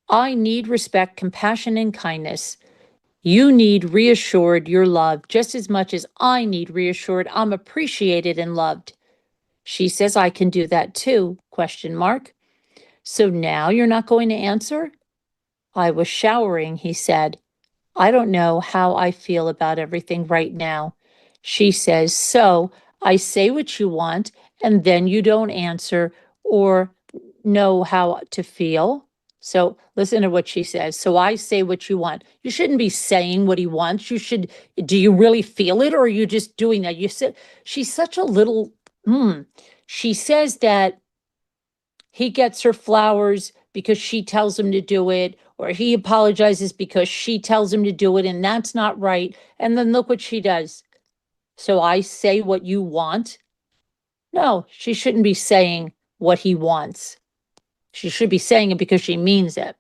I need respect, compassion, and kindness. You need reassured you're loved just as much as I need reassured I'm appreciated and loved. She says I can do that too, question mark. So now you're not going to answer? I was showering, he said. I don't know how I feel about everything right now. She says, so I say what you want and then you don't answer or know how to feel. So listen to what she says. So I say what you want. You shouldn't be saying what he wants. Do you really feel it or are you just doing that? You said, she's such a little, She says that he gets her flowers because she tells him to do it, or he apologizes because she tells him to do it, and that's not right. And then look what she does. So I say what you want? No, she shouldn't be saying what he wants. She should be saying it because she means it.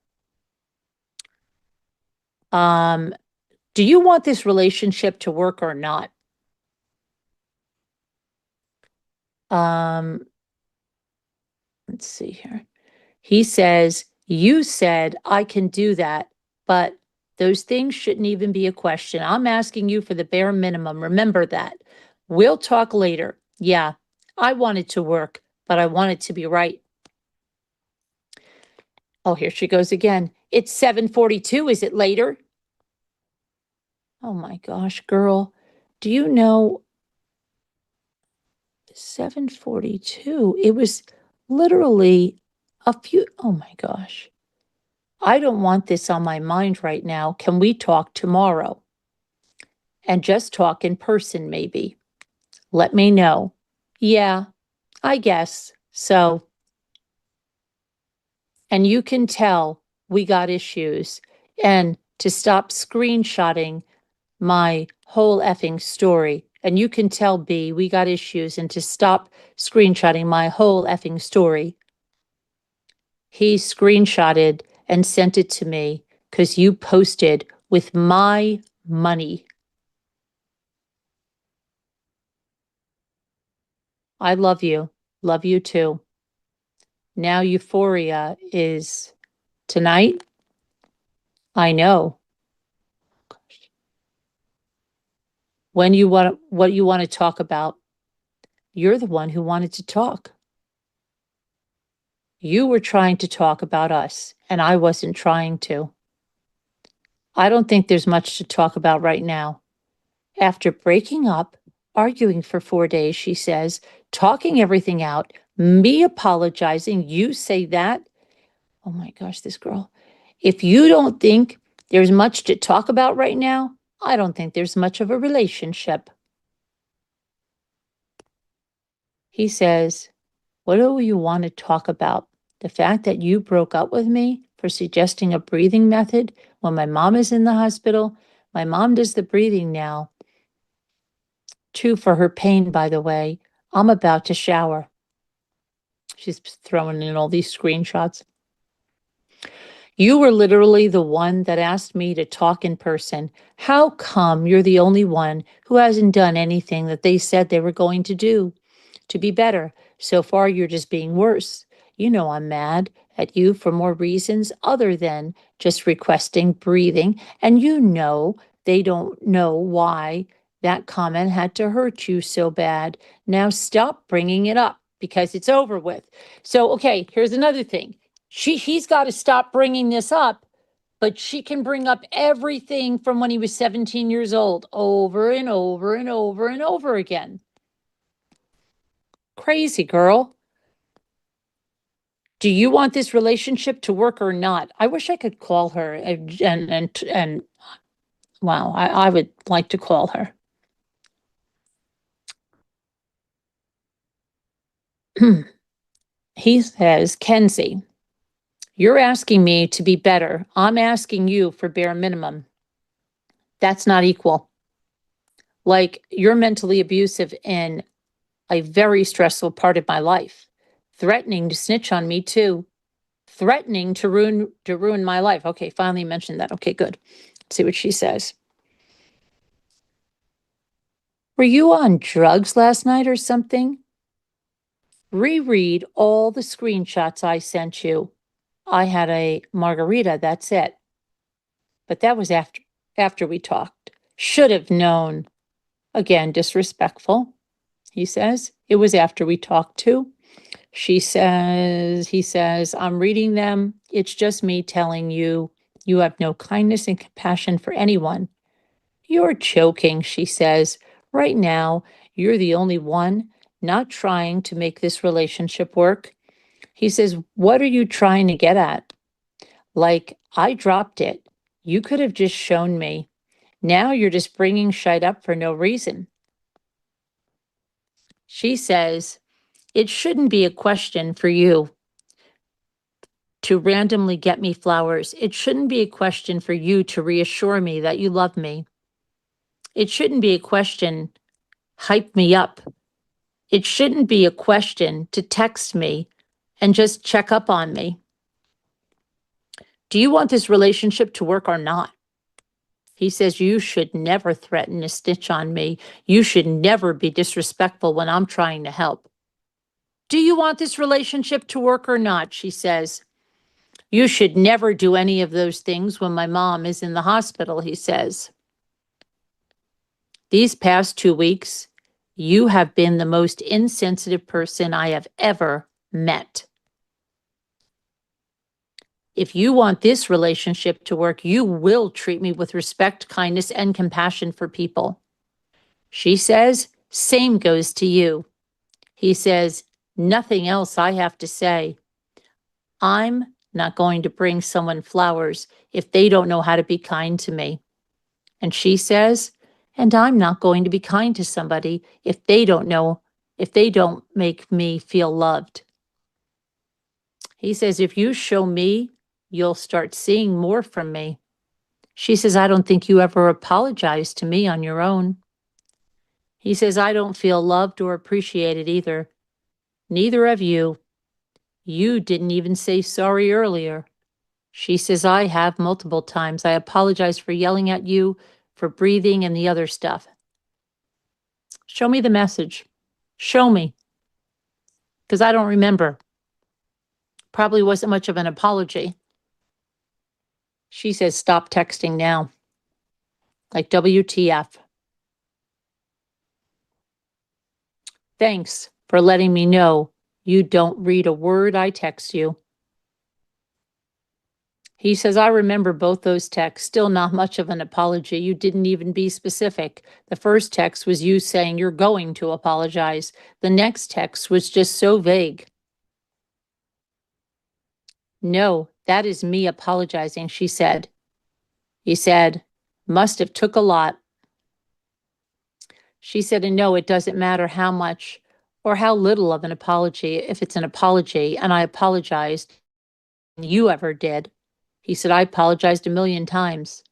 Do you want this relationship to work or not? Let's see here. He says, you said I can do that, but those things shouldn't even be a question. I'm asking you for the bare minimum. Remember that. We'll talk later. Yeah, I want it to work, but I want it to be right. Oh, here she goes again. It's 7:42. Is it later? Oh my gosh, girl. Do you know 7:42? It was literally oh my gosh. I don't want this on my mind right now. Can we talk tomorrow? And just talk in person, maybe. Let me know. Yeah, I guess so. And you can tell we got issues. And to stop screenshotting my whole effing story. And you can tell B, we got issues. And to stop screenshotting my whole effing story. He screenshotted and sent it to me because you posted with my money. I love you. Love you too. Now Euphoria is tonight. I know. What you want to talk about? You're the one who wanted to talk. You were trying to talk about us, and I wasn't trying to. I don't think there's much to talk about right now. After breaking up, arguing for 4 days, she says, talking everything out, me apologizing, you say that? Oh my gosh, this girl. If you don't think there's much to talk about right now, I don't think there's much of a relationship. He says, what do you want to talk about? The fact that you broke up with me for suggesting a breathing method when my mom is in the hospital? My mom does the breathing now. Too, for her pain, by the way. I'm about to shower. She's throwing in all these screenshots. You were literally the one that asked me to talk in person. How come you're the only one who hasn't done anything that they said they were going to do to be better? So far, you're just being worse. You know I'm mad at you for more reasons other than just requesting breathing. And you know they don't know why that comment had to hurt you so bad. Now stop bringing it up because it's over with. So, okay, here's another thing. He's got to stop bringing this up But she can bring up everything from when he was 17 years old over and over and over and over again. Crazy girl. Do you want this relationship to work or not? I wish I could call her and wow, I would like to call her. He says, Kenzie, you're asking me to be better. I'm asking you for bare minimum. That's not equal. Like, you're mentally abusive in a very stressful part of my life, threatening to snitch on me too, threatening to ruin my life. Okay, finally mentioned that. Okay, good. Let's see what she says. Were you on drugs last night or something? Reread all the screenshots I sent you. I had a margarita, that's it. But that was after we talked. Should have known. Again, disrespectful, he says. It was after we talked too. He says, I'm reading them. It's just me telling you, you have no kindness and compassion for anyone. You're joking, she says. Right now, you're the only one not trying to make this relationship work. He says, what are you trying to get at? Like, I dropped it. You could have just shown me. Now you're just bringing shit up for no reason. She says, it shouldn't be a question for you to randomly get me flowers. It shouldn't be a question for you to reassure me that you love me. It shouldn't be a question, hype me up. It shouldn't be a question to text me and just check up on me. Do you want this relationship to work or not? He says, you should never threaten to snitch on me. You should never be disrespectful when I'm trying to help. Do you want this relationship to work or not? She says, you should never do any of those things when my mom is in the hospital, he says. These past 2 weeks, you have been the most insensitive person I have ever met. If you want this relationship to work, you will treat me with respect, kindness, and compassion for people. She says, same goes to you. He says, nothing else I have to say. I'm not going to bring someone flowers if they don't know how to be kind to me. And she says, and I'm not going to be kind to somebody if they don't make me feel loved. He says, if you show me, you'll start seeing more from me. She says, I don't think you ever apologized to me on your own. He says, I don't feel loved or appreciated either. Neither of you. You didn't even say sorry earlier. She says, I have multiple times. I apologize for yelling at you, for breathing and the other stuff. Show me the message. Show me. Because I don't remember. Probably wasn't much of an apology. She says, stop texting now. Like WTF. Thanks for letting me know you don't read a word I text you. He says, I remember both those texts. Still not much of an apology. You didn't even be specific. The first text was you saying you're going to apologize. The next text was just so vague. No, that is me apologizing, she said. He said, must have took a lot. She said, and no, it doesn't matter how much or how little of an apology, if it's an apology, and I apologized, you ever did. He said, I apologized 1,000,000 times.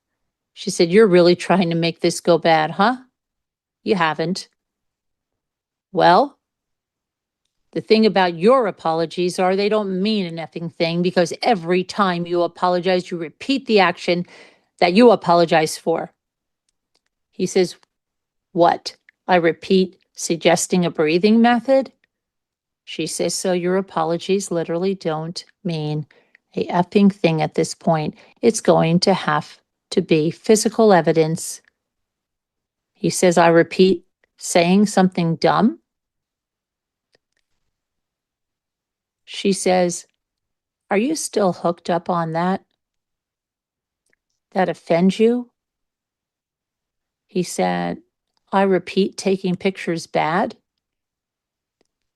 She said, you're really trying to make this go bad, huh? You haven't. Well, the thing about your apologies are they don't mean an effing thing because every time you apologize, you repeat the action that you apologize for. He says, what? I repeat, suggesting a breathing method? She says, so your apologies literally don't mean a effing thing at this point. It's going to have to be physical evidence. He says, I repeat, saying something dumb? She says, are you still hooked up on that? that offend you? He said, I repeat, taking pictures bad?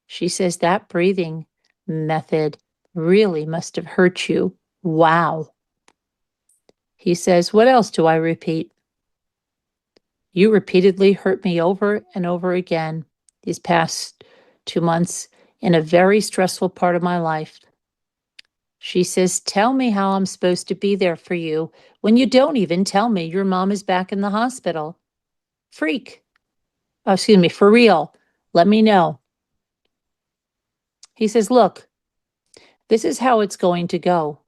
She says, that breathing method really must have hurt you. Wow. He says, what else do I repeat? You repeatedly hurt me over and over again these past 2 months in a very stressful part of my life. She says, tell me how I'm supposed to be there for you when you don't even tell me your mom is back in the hospital. Freak. Oh, excuse me, for real. Let me know. He says, look, this is how it's going to go.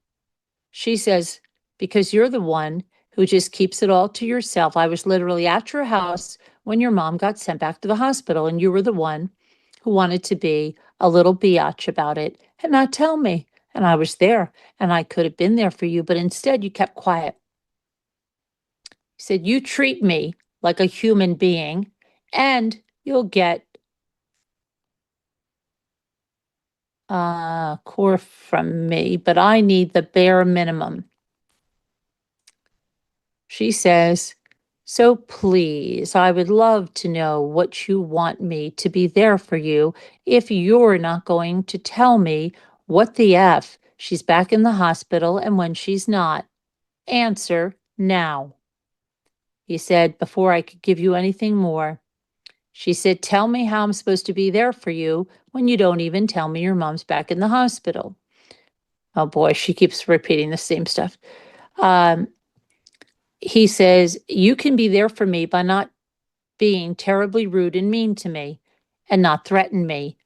She says, because you're the one who just keeps it all to yourself. I was literally at your house when your mom got sent back to the hospital, and you were the one who wanted to be a little biatch about it and not tell me. And I was there, and I could have been there for you, but instead you kept quiet. He said, you treat me like a human being, and you'll get core from me, but I need the bare minimum. She says, so please, I would love to know what you want me to be there for you if you're not going to tell me what the F she's back in the hospital and when she's not. Answer now. He said, before I could give you anything more. She said, tell me how I'm supposed to be there for you when you don't even tell me your mom's back in the hospital. Oh boy, she keeps repeating the same stuff. He says, you can be there for me by not being terribly rude and mean to me and not threaten me.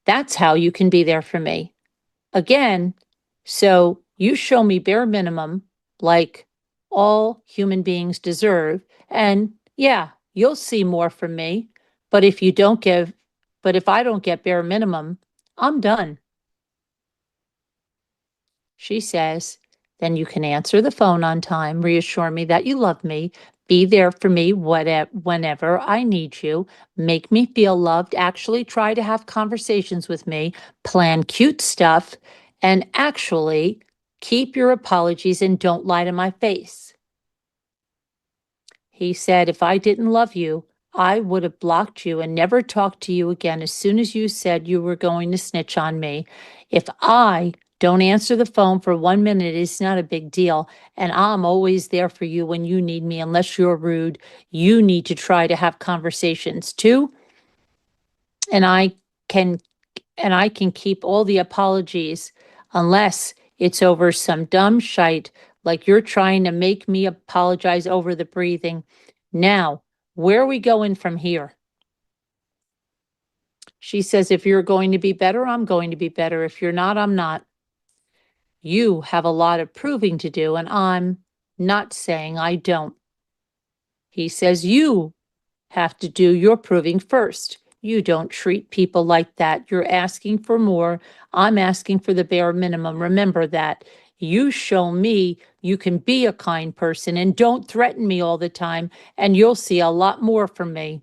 That's how you can be there for me. Again, so you show me bare minimum like all human beings deserve. And yeah, you'll see more from me. But if I don't get bare minimum, I'm done. She says, then you can answer the phone on time, reassure me that you love me, be there for me whenever I need you, make me feel loved, actually try to have conversations with me, plan cute stuff, and actually keep your apologies and don't lie to my face. He said, if I didn't love you, I would have blocked you and never talked to you again as soon as you said you were going to snitch on me. If I don't answer the phone for 1 minute, it's not a big deal. And I'm always there for you when you need me, unless you're rude. You need to try to have conversations too. And I can keep all the apologies unless it's over some dumb shite like you're trying to make me apologize over the breathing. Now, where are we going from here? She says, if you're going to be better, I'm going to be better. If you're not, I'm not. You have a lot of proving to do, and I'm not saying I don't. He says, you have to do your proving first. You don't treat people like that. You're asking for more. I'm asking for the bare minimum. Remember that. You show me you can be a kind person and don't threaten me all the time, and you'll see a lot more from me.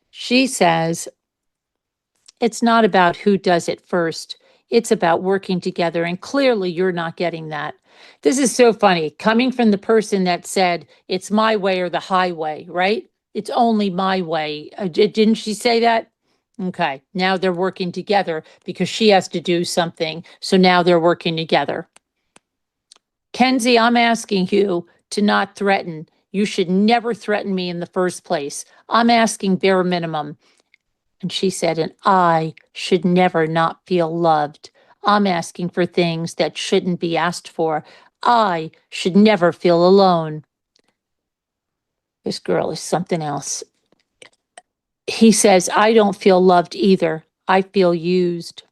She says, it's not about who does it first. It's about working together, and clearly you're not getting that. This is so funny, coming from the person that said, it's my way or the highway, right? It's only my way. Didn't she say that? Okay, now they're working together because she has to do something. So now they're working together. Kenzie, I'm asking you to not threaten. You should never threaten me in the first place. I'm asking bare minimum. And she said, and I should never not feel loved. I'm asking for things that shouldn't be asked for. I should never feel alone. This girl is something else. He says, I don't feel loved either. I feel used.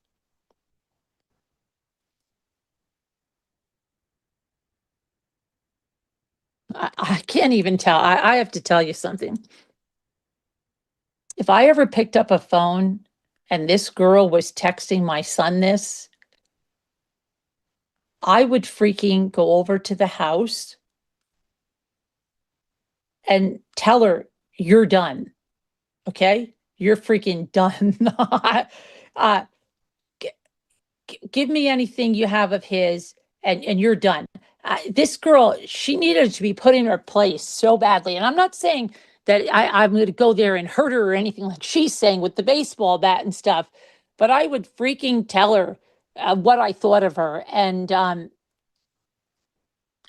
I can't even tell. I have to tell you something. If I ever picked up a phone and this girl was texting my son this, I would freaking go over to the house and tell her, you're done. Okay? You're freaking done. Give me anything you have of his and you're done. This girl, she needed to be put in her place so badly. And I'm not saying that I'm going to go there and hurt her or anything like she's saying with the baseball bat and stuff, but I would freaking tell her what I thought of her. And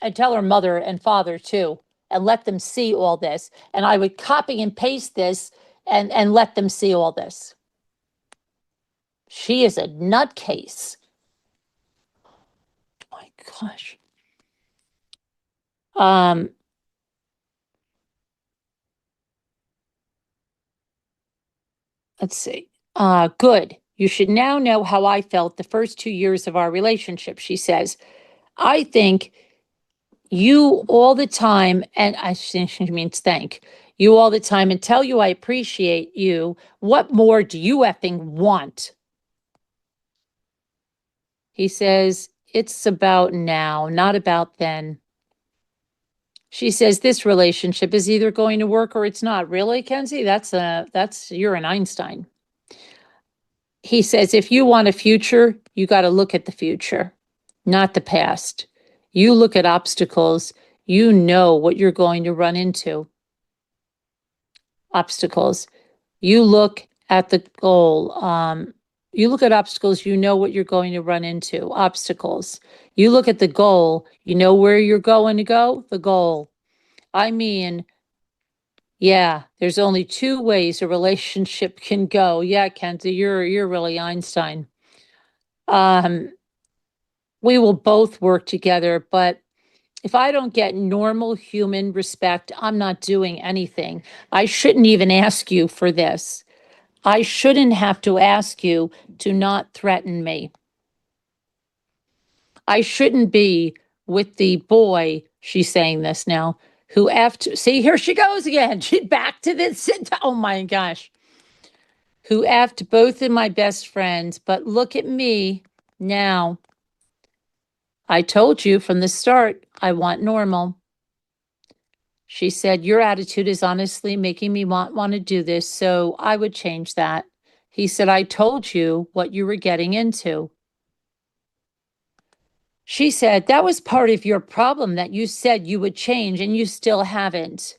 I'd tell her mother and father too, and let them see all this. And I would copy and paste this and let them see all this. She is a nutcase. Oh my gosh. Let's see. Good. You should now know how I felt the first 2 years of our relationship, she says. I think you all the time, and I think she means thank you all the time and tell you I appreciate you. What more do you effing want? He says, it's about now, not about then. She says this relationship is either going to work or it's not. Really, Kenzie? You're an Einstein. He says, if you want a future, you got to look at the future, not the past. You look at obstacles, you know what you're going to run into. Obstacles. You look at the goal. You look at obstacles, you know what you're going to run into. Obstacles. You look at the goal, you know where you're going to go? The goal. I mean, yeah, there's only two ways a relationship can go. Yeah, Kenzie, you're really Einstein. We will both work together, but if I don't get normal human respect, I'm not doing anything. I shouldn't even ask you for this. I shouldn't have to ask you to not threaten me. I shouldn't be with the boy, she's saying this now, who after, see, here she goes again. She's back to this. Oh my gosh. Who effed both of my best friends, but look at me now. I told you from the start, I want normal. She said, your attitude is honestly making me want to do this, so I would change that. He said, I told you what you were getting into. She said, that was part of your problem that you said you would change and you still haven't.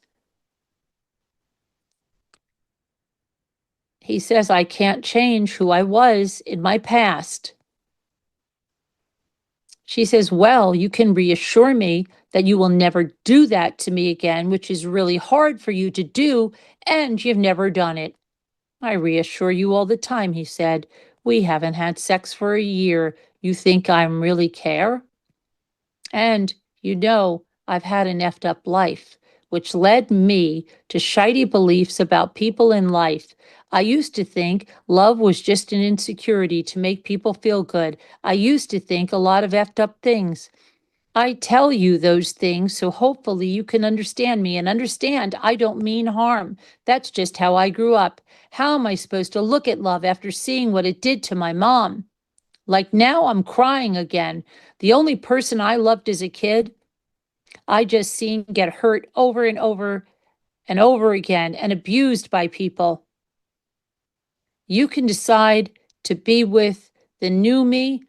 He says, I can't change who I was in my past. She says, well, you can reassure me that you will never do that to me again, which is really hard for you to do, and you've never done it. I reassure you all the time, he said. We haven't had sex for a year. You think I really care? And, you know, I've had an effed up life, which led me to shitty beliefs about people in life. I used to think love was just an insecurity to make people feel good. I used to think a lot of effed up things. I tell you those things so hopefully you can understand me and understand I don't mean harm. That's just how I grew up. How am I supposed to look at love after seeing what it did to my mom? Like now I'm crying again. The only person I loved as a kid, I just seen get hurt over and over and over again and abused by people. You can decide to be with the new me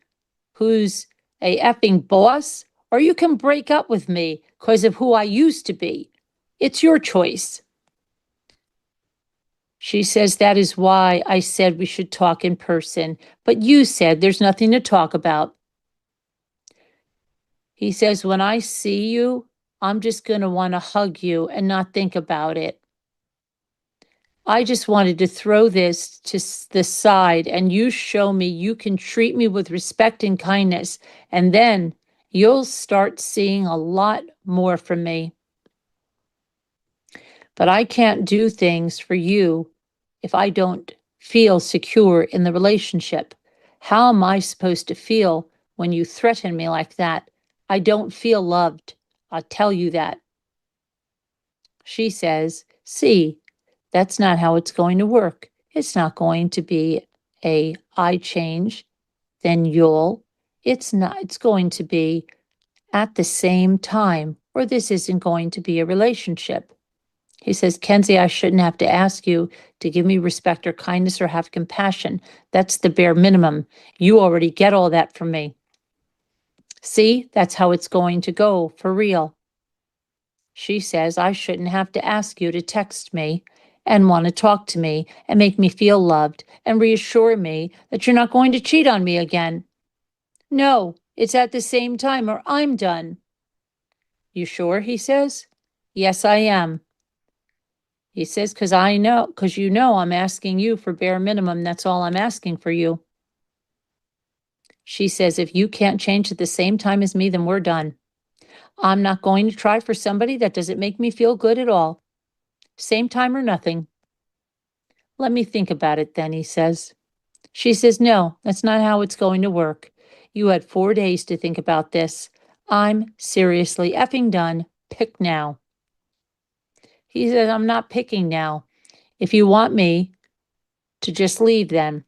who's a effing boss, or you can break up with me because of who I used to be. It's your choice. She says, that is why I said we should talk in person, but you said there's nothing to talk about. He says, when I see you, I'm just going to want to hug you and not think about it. I just wanted to throw this to the side and you show me you can treat me with respect and kindness, and then you'll start seeing a lot more from me. But I can't do things for you if I don't feel secure in the relationship. How am I supposed to feel when you threaten me like that? I don't feel loved. I'll tell you that. She says, see, that's not how it's going to work. It's not going to be I change, then you'll. It's not, it's going to be at the same time, or this isn't going to be a relationship. He says, Kenzie, I shouldn't have to ask you to give me respect or kindness or have compassion. That's the bare minimum. You already get all that from me. See, that's how it's going to go, for real. She says I shouldn't have to ask you to text me and want to talk to me and make me feel loved and reassure me that you're not going to cheat on me again. No, it's at the same time or I'm done. You sure? He says. Yes, I am. He says, because you know I'm asking you for bare minimum. That's all I'm asking for you. She says, if you can't change at the same time as me, then we're done. I'm not going to try for somebody that doesn't make me feel good at all. Same time or nothing. Let me think about it then, he says. She says, no, that's not how it's going to work. You had 4 days to think about this. I'm seriously effing done. Pick now. He says, I'm not picking now. If you want me to just leave, then.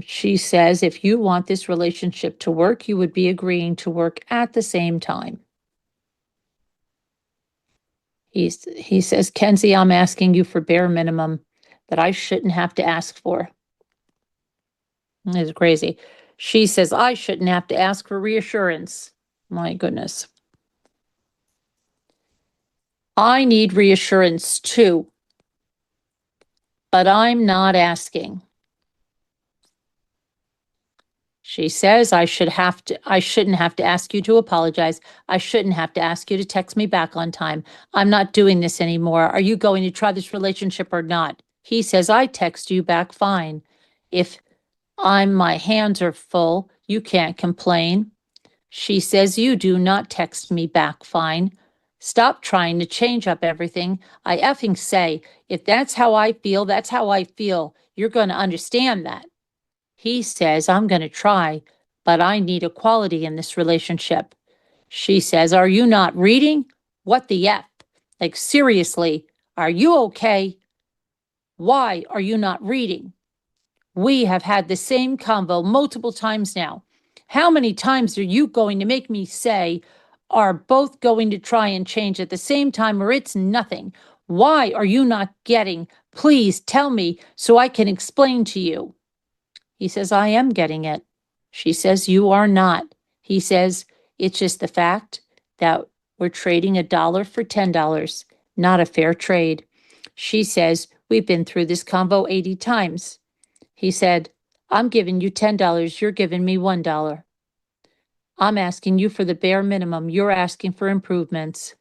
She says, if you want this relationship to work, you would be agreeing to work at the same time. He says, Kenzie, I'm asking you for bare minimum that I shouldn't have to ask for. It's crazy. She says, I shouldn't have to ask for reassurance. My goodness. I need reassurance too, but I'm not asking. She says, I shouldn't have to ask you to apologize. I shouldn't have to ask you to text me back on time. I'm not doing this anymore. Are you going to try this relationship or not? He says, I text you back fine. If my hands are full, you can't complain. She says, you do not text me back fine. Stop trying to change up everything. I effing say, if that's how I feel, that's how I feel. You're going to understand that. He says, I'm going to try, but I need equality in this relationship. She says, are you not reading? What the F? Like, seriously, are you okay? Why are you not reading? We have had the same convo multiple times now. How many times are you going to make me say, are both going to try and change at the same time or it's nothing? Why are you not getting? Please tell me so I can explain to you. He says, I am getting it. She says, you are not. He says, it's just the fact that we're trading $1 for $10, not a fair trade. She says, we've been through this convo 80 times. He said, I'm giving you $10, you're giving me $1. I'm asking you for the bare minimum, you're asking for improvements.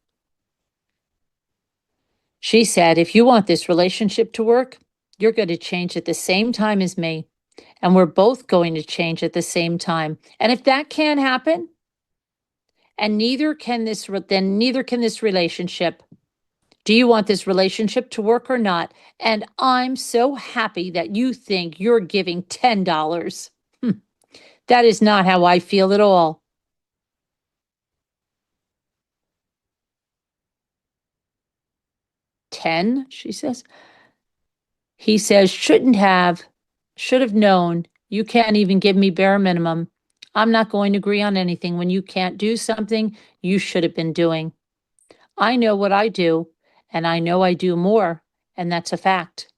She said, if you want this relationship to work, you're going to change at the same time as me. And we're both going to change at the same time. And if that can't happen, and neither can this relationship. Do you want this relationship to work or not? And I'm so happy that you think you're giving $10. That is not how I feel at all. $10, she says. He says, should have known. You can't even give me bare minimum. I'm not going to agree on anything when you can't do something you should have been doing. I know what I do, and I know I do more, and that's a fact.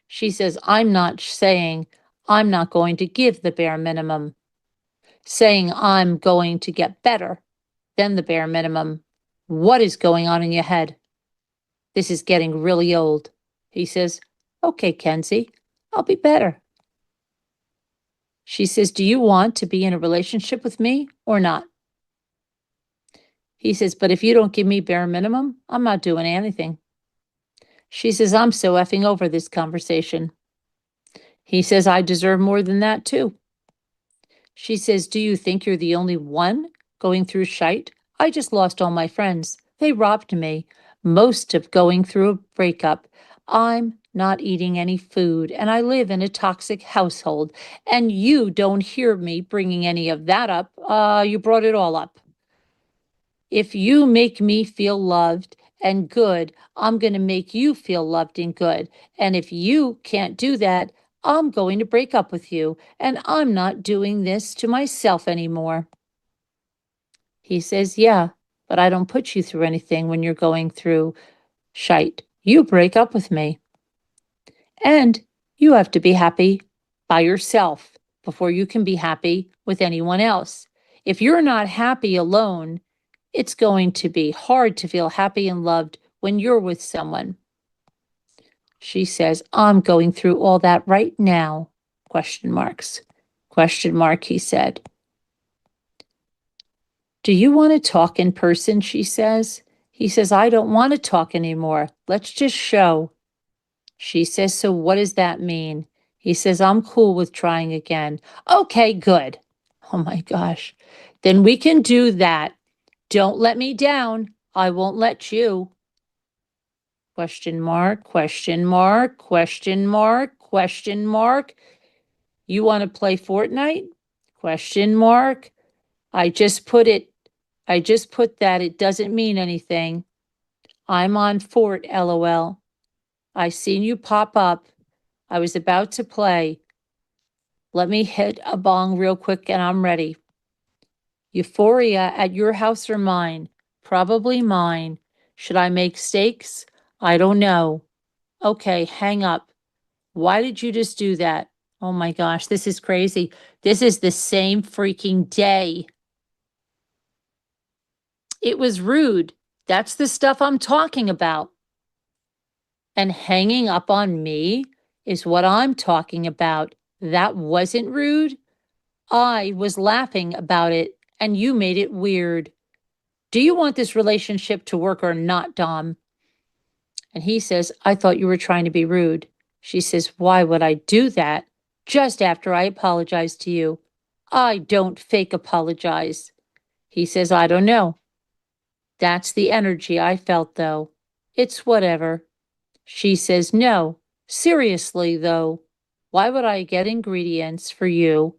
She says, I'm not saying I'm not going to give the bare minimum, saying I'm going to get better than the bare minimum. What is going on in your head? This is getting really old. He says, okay, Kenzie, I'll be better. She says, do you want to be in a relationship with me or not? He says, but if you don't give me bare minimum, I'm not doing anything. She says, I'm so effing over this conversation. He says, I deserve more than that too. She says, do you think you're the only one going through shite? I just lost all my friends. They robbed me. Most of going through a breakup. I'm not eating any food, and I live in a toxic household. And you don't hear me bringing any of that up. You brought it all up. If you make me feel loved and good, I'm going to make you feel loved and good. And if you can't do that, I'm going to break up with you. And I'm not doing this to myself anymore. He says, yeah, but I don't put you through anything when you're going through shite. You break up with me. And you have to be happy by yourself before you can be happy with anyone else. If you're not happy alone, it's going to be hard to feel happy and loved when you're with someone. She says, I'm going through all that right now, question marks. Question mark, he said. Do you want to talk in person, she says. He says, I don't want to talk anymore. Let's just show. She says, so what does that mean? He says, I'm cool with trying again. Okay, good. Oh my gosh. Then we can do that. Don't let me down. I won't let you. Question mark, question mark, question mark, question mark. You want to play Fortnite? Question mark. I just put that. It doesn't mean anything. I'm on Fort, LOL. I seen you pop up. I was about to play. Let me hit a bong real quick and I'm ready. Euphoria at your house or mine? Probably mine. Should I make steaks? I don't know. Okay, hang up. Why did you just do that? Oh my gosh, this is crazy. This is the same freaking day. It was rude. That's the stuff I'm talking about. And hanging up on me is what I'm talking about. That wasn't rude. I was laughing about it and you made it weird. Do you want this relationship to work or not, Dom? And he says, I thought you were trying to be rude. She says, why would I do that just after I apologized to you? I don't fake apologize. He says, I don't know. That's the energy I felt, though. It's whatever. She says, no, seriously, though. Why would I get ingredients for you?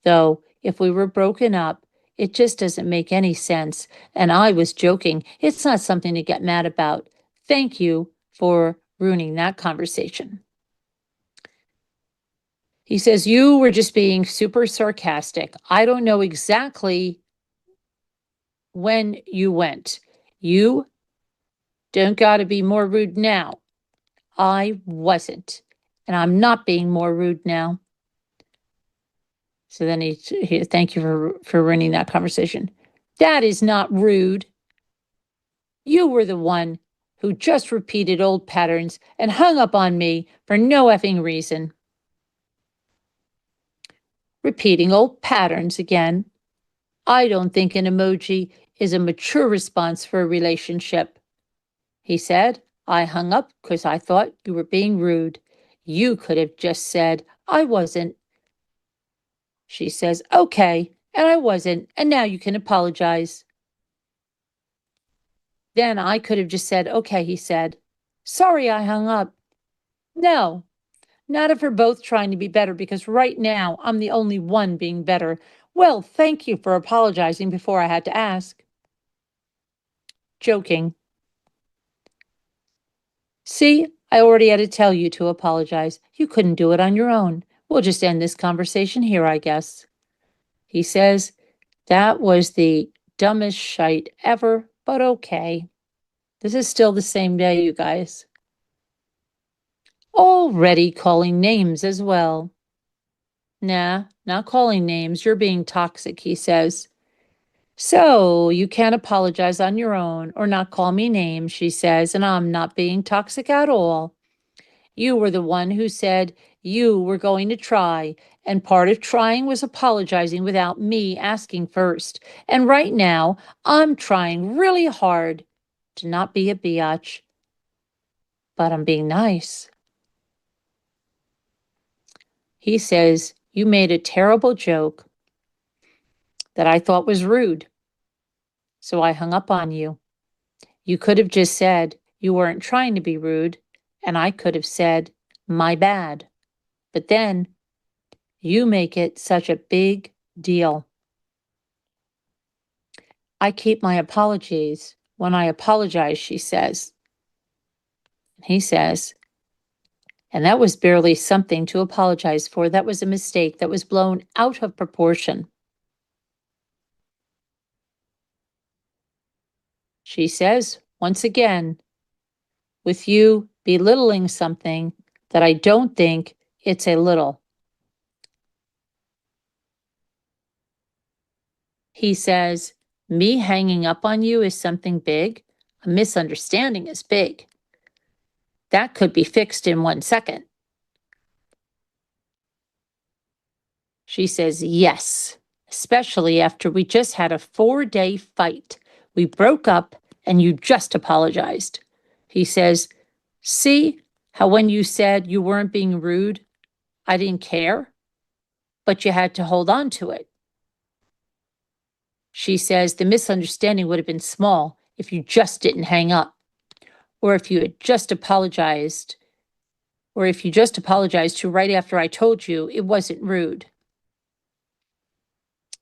Though, if we were broken up, it just doesn't make any sense. And I was joking. It's not something to get mad about. Thank you for ruining that conversation. He says, you were just being super sarcastic. I don't know exactly when you went. You don't got to be more rude now. I wasn't. And I'm not being more rude now. So then he thank you for ruining that conversation. That is not rude. You were the one who just repeated old patterns and hung up on me for no effing reason. Repeating old patterns again. I don't think an emoji is a mature response for a relationship. He said, I hung up because I thought you were being rude. You could have just said, I wasn't. She says, okay, and I wasn't, and now you can apologize. Then I could have just said, okay, he said, sorry I hung up. No, not if we're both trying to be better, because right now I'm the only one being better. Well, thank you for apologizing before I had to ask. Joking. See, I already had to tell you to apologize. You couldn't do it on your own. We'll just end this conversation here, I guess. He says, that was the dumbest shite ever, but okay. This is still the same day, you guys. Already calling names as well. Nah, not calling names. You're being toxic, he says. So you can't apologize on your own or not call me names, she says, and I'm not being toxic at all. You were the one who said you were going to try, and part of trying was apologizing without me asking first. And right now, I'm trying really hard to not be a biatch, but I'm being nice. He says, you made a terrible joke that I thought was rude, so I hung up on you. You could have just said you weren't trying to be rude, and I could have said, my bad. But then you make it such a big deal. I keep my apologies when I apologize, she says. He says, and that was barely something to apologize for. That was a mistake that was blown out of proportion. She says, once again, with you belittling something, that I don't think it's a little. He says, me hanging up on you is something big. A misunderstanding is big. That could be fixed in 1 second. She says, yes, especially after we just had a 4-day fight. We broke up and you just apologized. He says, see how when you said you weren't being rude, I didn't care, but you had to hold on to it. She says the misunderstanding would have been small if you just didn't hang up, or if you had just apologized, or if you just apologized to right after I told you it wasn't rude.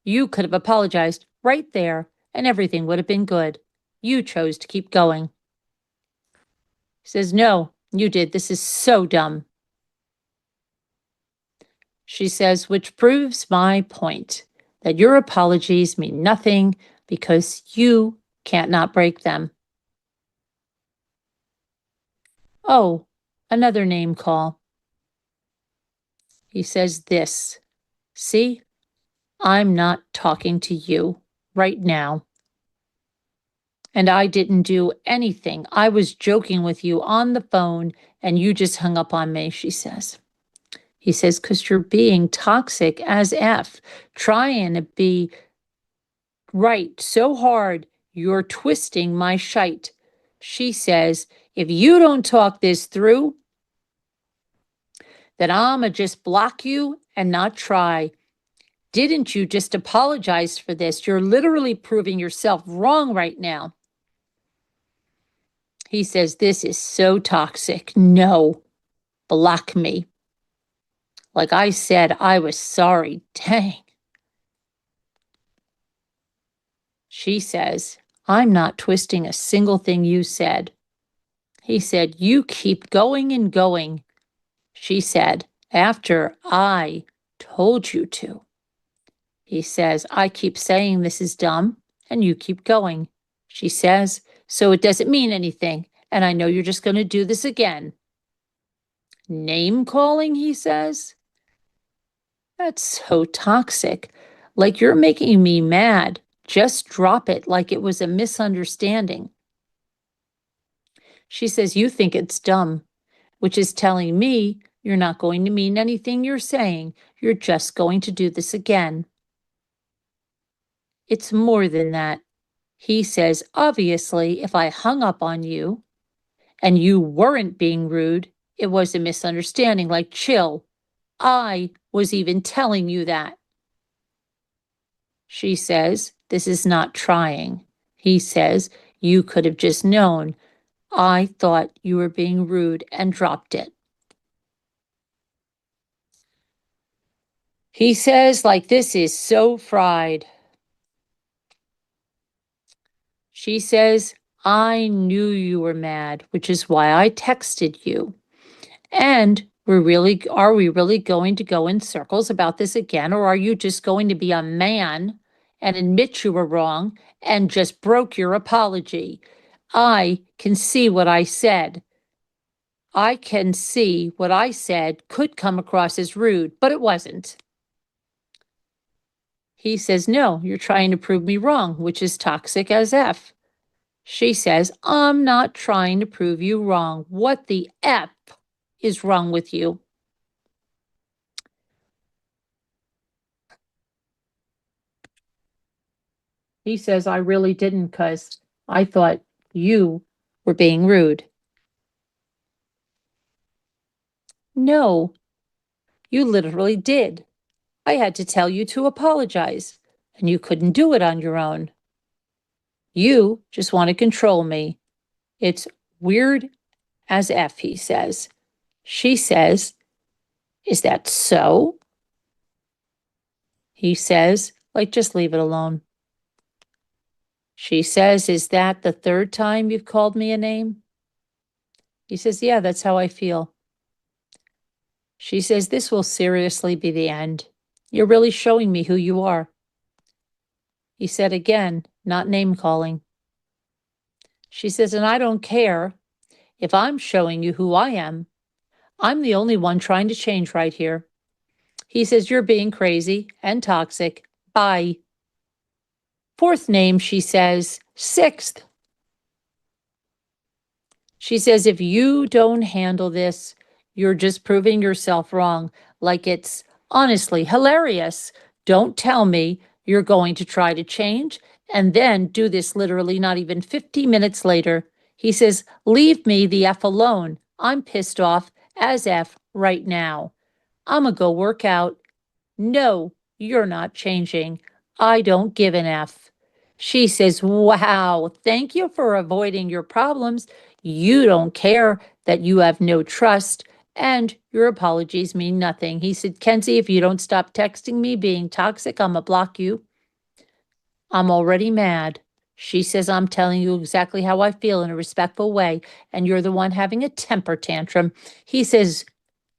You could have apologized right there and everything would have been good. You chose to keep going. He says, no, you did. This is so dumb. She says, which proves my point, that your apologies mean nothing because you can't not break them. Oh, another name call. He says this, see, I'm not talking to you right now. And I didn't do anything. I was joking with you on the phone and you just hung up on me, she says. He says, because you're being toxic as F, trying to be right so hard, you're twisting my shite. She says, if you don't talk this through, then I'ma just block you and not try. Didn't you just apologize for this? You're literally proving yourself wrong right now. He says, this is so toxic. No, block me. Like I said, I was sorry. Dang. She says, I'm not twisting a single thing you said. He said, you keep going and going. She said, after I told you to. He says, I keep saying this is dumb and you keep going. She says, so it doesn't mean anything. And I know you're just going to do this again. Name calling, he says. That's so toxic. Like you're making me mad. Just drop it like it was a misunderstanding. She says, you think it's dumb, which is telling me you're not going to mean anything you're saying. You're just going to do this again. It's more than that. He says, obviously, if I hung up on you and you weren't being rude, it was a misunderstanding, like chill. I was even telling you that. She says, this is not trying. He says, you could have just known. I thought you were being rude and dropped it. He says, like, this is so fried. She says, I knew you were mad, which is why I texted you. And are we really going to go in circles about this again? Or are you just going to be a man and admit you were wrong and just broke your apology? I can see what I said. I can see what I said could come across as rude, but it wasn't. He says, no, you're trying to prove me wrong, which is toxic as F. She says, I'm not trying to prove you wrong. What the F is wrong with you? He says, I really didn't because I thought you were being rude. No, you literally did. I had to tell you to apologize, and you couldn't do it on your own. You just want to control me. It's weird as F, he says. She says, is that so? He says, like, just leave it alone. She says, is that the third time you've called me a name? He says, yeah, that's how I feel. She says, this will seriously be the end. You're really showing me who you are. He said again, not name calling. She says, and I don't care if I'm showing you who I am. I'm the only one trying to change right here. He says, you're being crazy and toxic. Bye. Fourth name, she says, sixth. She says, if you don't handle this, you're just proving yourself wrong. Like it's honestly hilarious. Don't tell me you're going to try to change and then do this literally not even 50 minutes later. He says, leave me the F alone. I'm pissed off as F right now. I'm gonna go work out. No, you're not changing. I don't give an F. She says, wow, thank you for avoiding your problems. You don't care that you have no trust, and your apologies mean nothing. He said, Kenzie, if you don't stop texting me being toxic, I'm gonna block you. I'm already mad. She says, I'm telling you exactly how I feel in a respectful way, and you're the one having a temper tantrum. He says,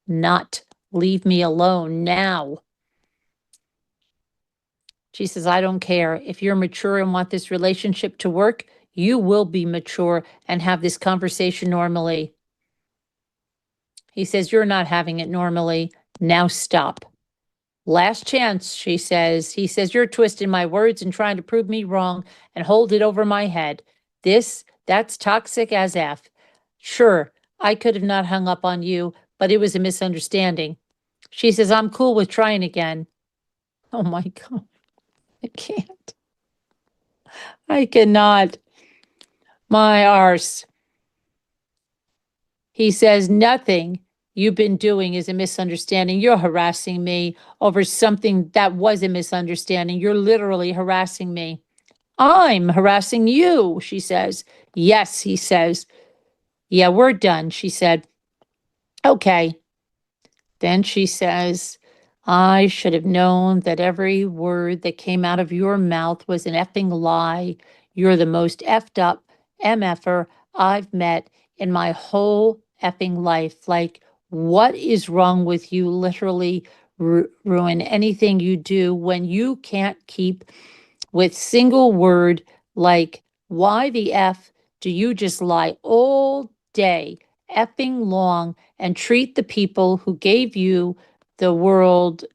not leave me alone now. She says, I don't care. If you're mature and want this relationship to work, you will be mature and have this conversation normally. He says, you're not having it normally. Now stop. Last chance, she says. He says, you're twisting my words and trying to prove me wrong and hold it over my head. That's toxic as F. Sure, I could have not hung up on you, but it was a misunderstanding. She says, I'm cool with trying again. Oh my God. I can't. I cannot. My arse. He says, nothing you've been doing is a misunderstanding. You're harassing me over something that was a misunderstanding. You're literally harassing me. I'm harassing you, she says. Yes, he says. Yeah, we're done, she said. Okay. Then she says, I should have known that every word that came out of your mouth was an effing lie. You're the most effed up MFer I've met in my whole effing life. Like, what is wrong with you? Literally ruin anything you do when you can't keep with single word like, why the F do you just lie all day, effing long, and treat the people who gave you the world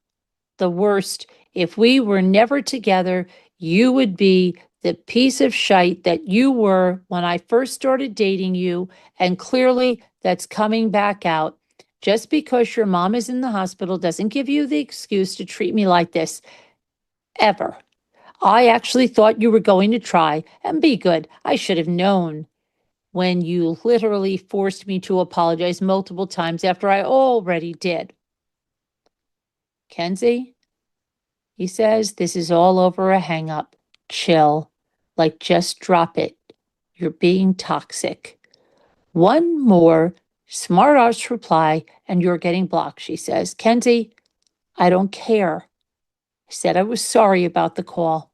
the worst? If we were never together, you would be the piece of shite that you were when I first started dating you, and clearly that's coming back out. Just because your mom is in the hospital doesn't give you the excuse to treat me like this, ever. I actually thought you were going to try and be good. I should have known when you literally forced me to apologize multiple times after I already did. Kenzie, he says, this is all over a hang-up. Chill. Like, just drop it. You're being toxic. One more smart-ass reply and you're getting blocked, she says. Kenzie, I don't care. I said I was sorry about the call.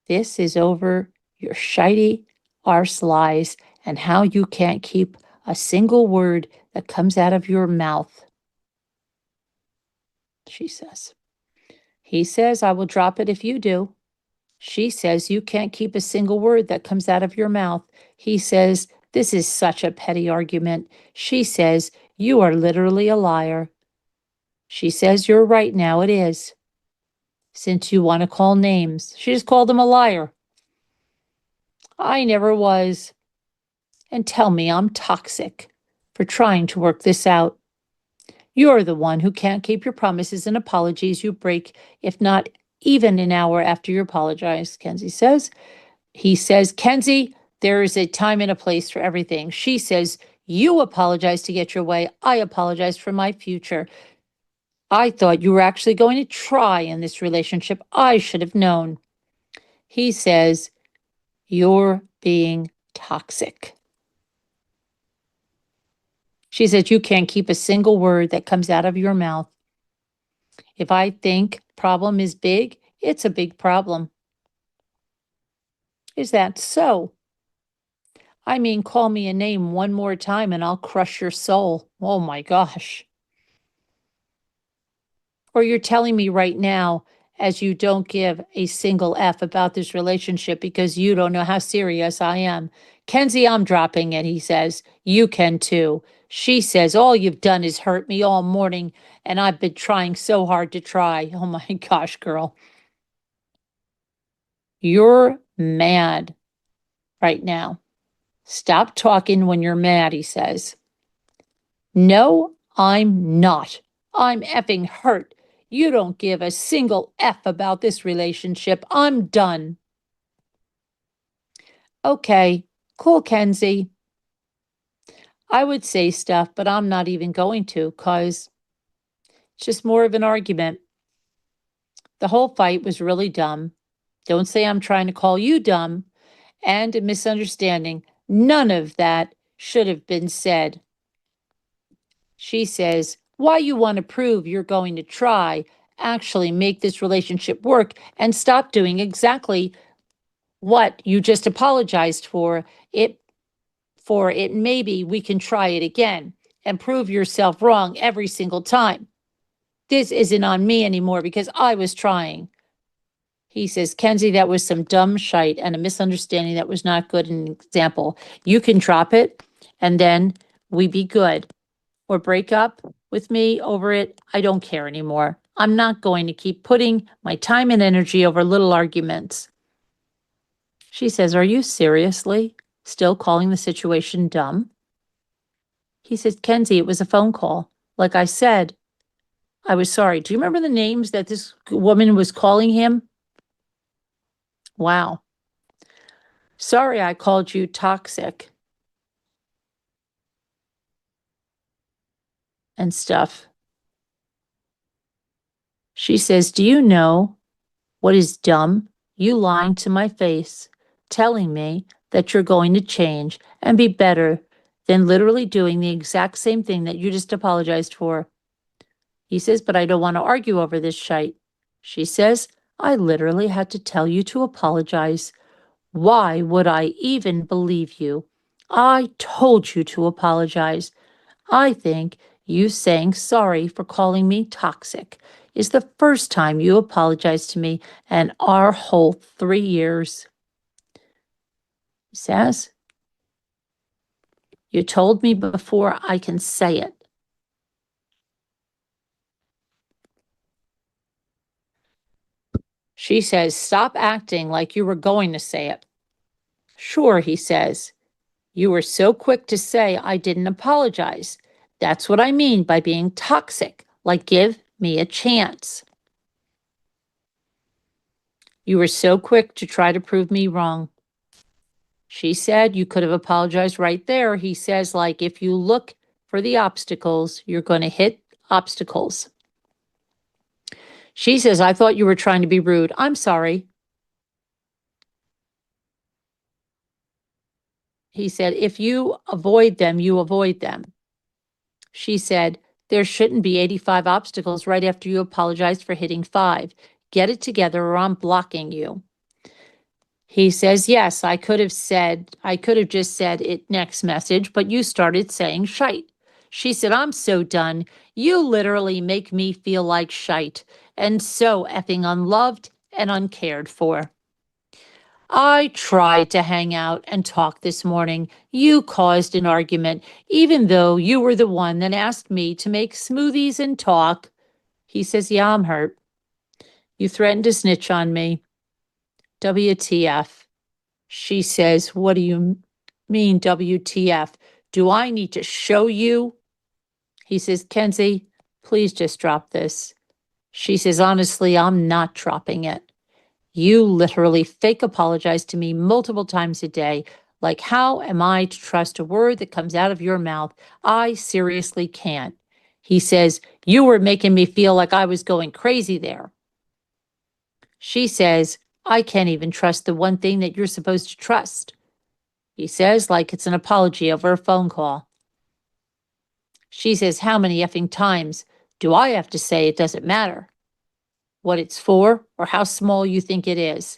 This is over your shitey arse lies and how you can't keep a single word that comes out of your mouth, she says. He says, I will drop it if you do. She says, you can't keep a single word that comes out of your mouth. He says, this is such a petty argument. She says, you are literally a liar. She says, you're right now, it is. Since you want to call names. She just called him a liar. I never was. And tell me I'm toxic for trying to work this out. You're the one who can't keep your promises and apologies you break, if not even an hour after you apologize, Kenzie says. He says, Kenzie, there is a time and a place for everything. She says, you apologize to get your way. I apologize for my future. I thought you were actually going to try in this relationship. I should have known. He says, you're being toxic. She says, you can't keep a single word that comes out of your mouth. If I think problem is big, it's a big problem. Is that so? I mean, call me a name one more time and I'll crush your soul. Oh my gosh. Or you're telling me right now, as you don't give a single F about this relationship because you don't know how serious I am. Kenzie, I'm dropping it, he says. You can too. She says, all you've done is hurt me all morning, and I've been trying so hard to try. Oh my gosh, girl. You're mad right now. Stop talking when you're mad, he says. No, I'm not. I'm effing hurt. You don't give a single F about this relationship. I'm done. Okay, cool, Kenzie. I would say stuff, but I'm not even going to, because it's just more of an argument. The whole fight was really dumb. Don't say I'm trying to call you dumb. And a misunderstanding. None of that should have been said. She says, why you want to prove you're going to try, actually make this relationship work, and stop doing exactly what you just apologized for it. Maybe we can try it again and prove yourself wrong every single time. This isn't on me anymore because I was trying. He says, Kenzie, that was some dumb shite and a misunderstanding that was not good. An example. You can drop it and then we be good. Or break up with me over it. I don't care anymore. I'm not going to keep putting my time and energy over little arguments. She says, are you seriously still calling the situation dumb? He says, Kenzie, it was a phone call. Like I said, I was sorry. Do you remember the names that this woman was calling him? Wow. Sorry, I called you toxic. And stuff. She says, do you know what is dumb? You lying to my face, telling me that you're going to change and be better than literally doing the exact same thing that you just apologized for. He says, but I don't want to argue over this shite. She says, I literally had to tell you to apologize. Why would I even believe you? I told you to apologize. I think you saying sorry for calling me toxic is the first time you apologized to me in our whole 3 years. He says, you told me before I can say it. She says, stop acting like you were going to say it. Sure, he says. You were so quick to say I didn't apologize. That's what I mean by being toxic, like give me a chance. You were so quick to try to prove me wrong. She said you could have apologized right there. He says, like, if you look for the obstacles, you're going to hit obstacles. She says, I thought you were trying to be rude. I'm sorry. He said, if you avoid them, you avoid them. She said, there shouldn't be 85 obstacles right after you apologized for hitting 5. Get it together or I'm blocking you. He says, yes, I could have just said it next message, but you started saying shite. She said, I'm so done. You literally make me feel like shite and so effing unloved and uncared for. I tried to hang out and talk this morning. You caused an argument, even though you were the one that asked me to make smoothies and talk. He says, yeah, I'm hurt. You threatened to snitch on me. WTF. She says, what do you mean, WTF? Do I need to show you? He says, Kenzie, please just drop this. She says, honestly, I'm not dropping it. You literally fake apologize to me multiple times a day. Like, how am I to trust a word that comes out of your mouth? I seriously can't. He says, you were making me feel like I was going crazy there. She says, I can't even trust the one thing that you're supposed to trust. He says, like it's an apology over a phone call. She says, how many effing times do I have to say it doesn't matter what it's for or how small you think it is?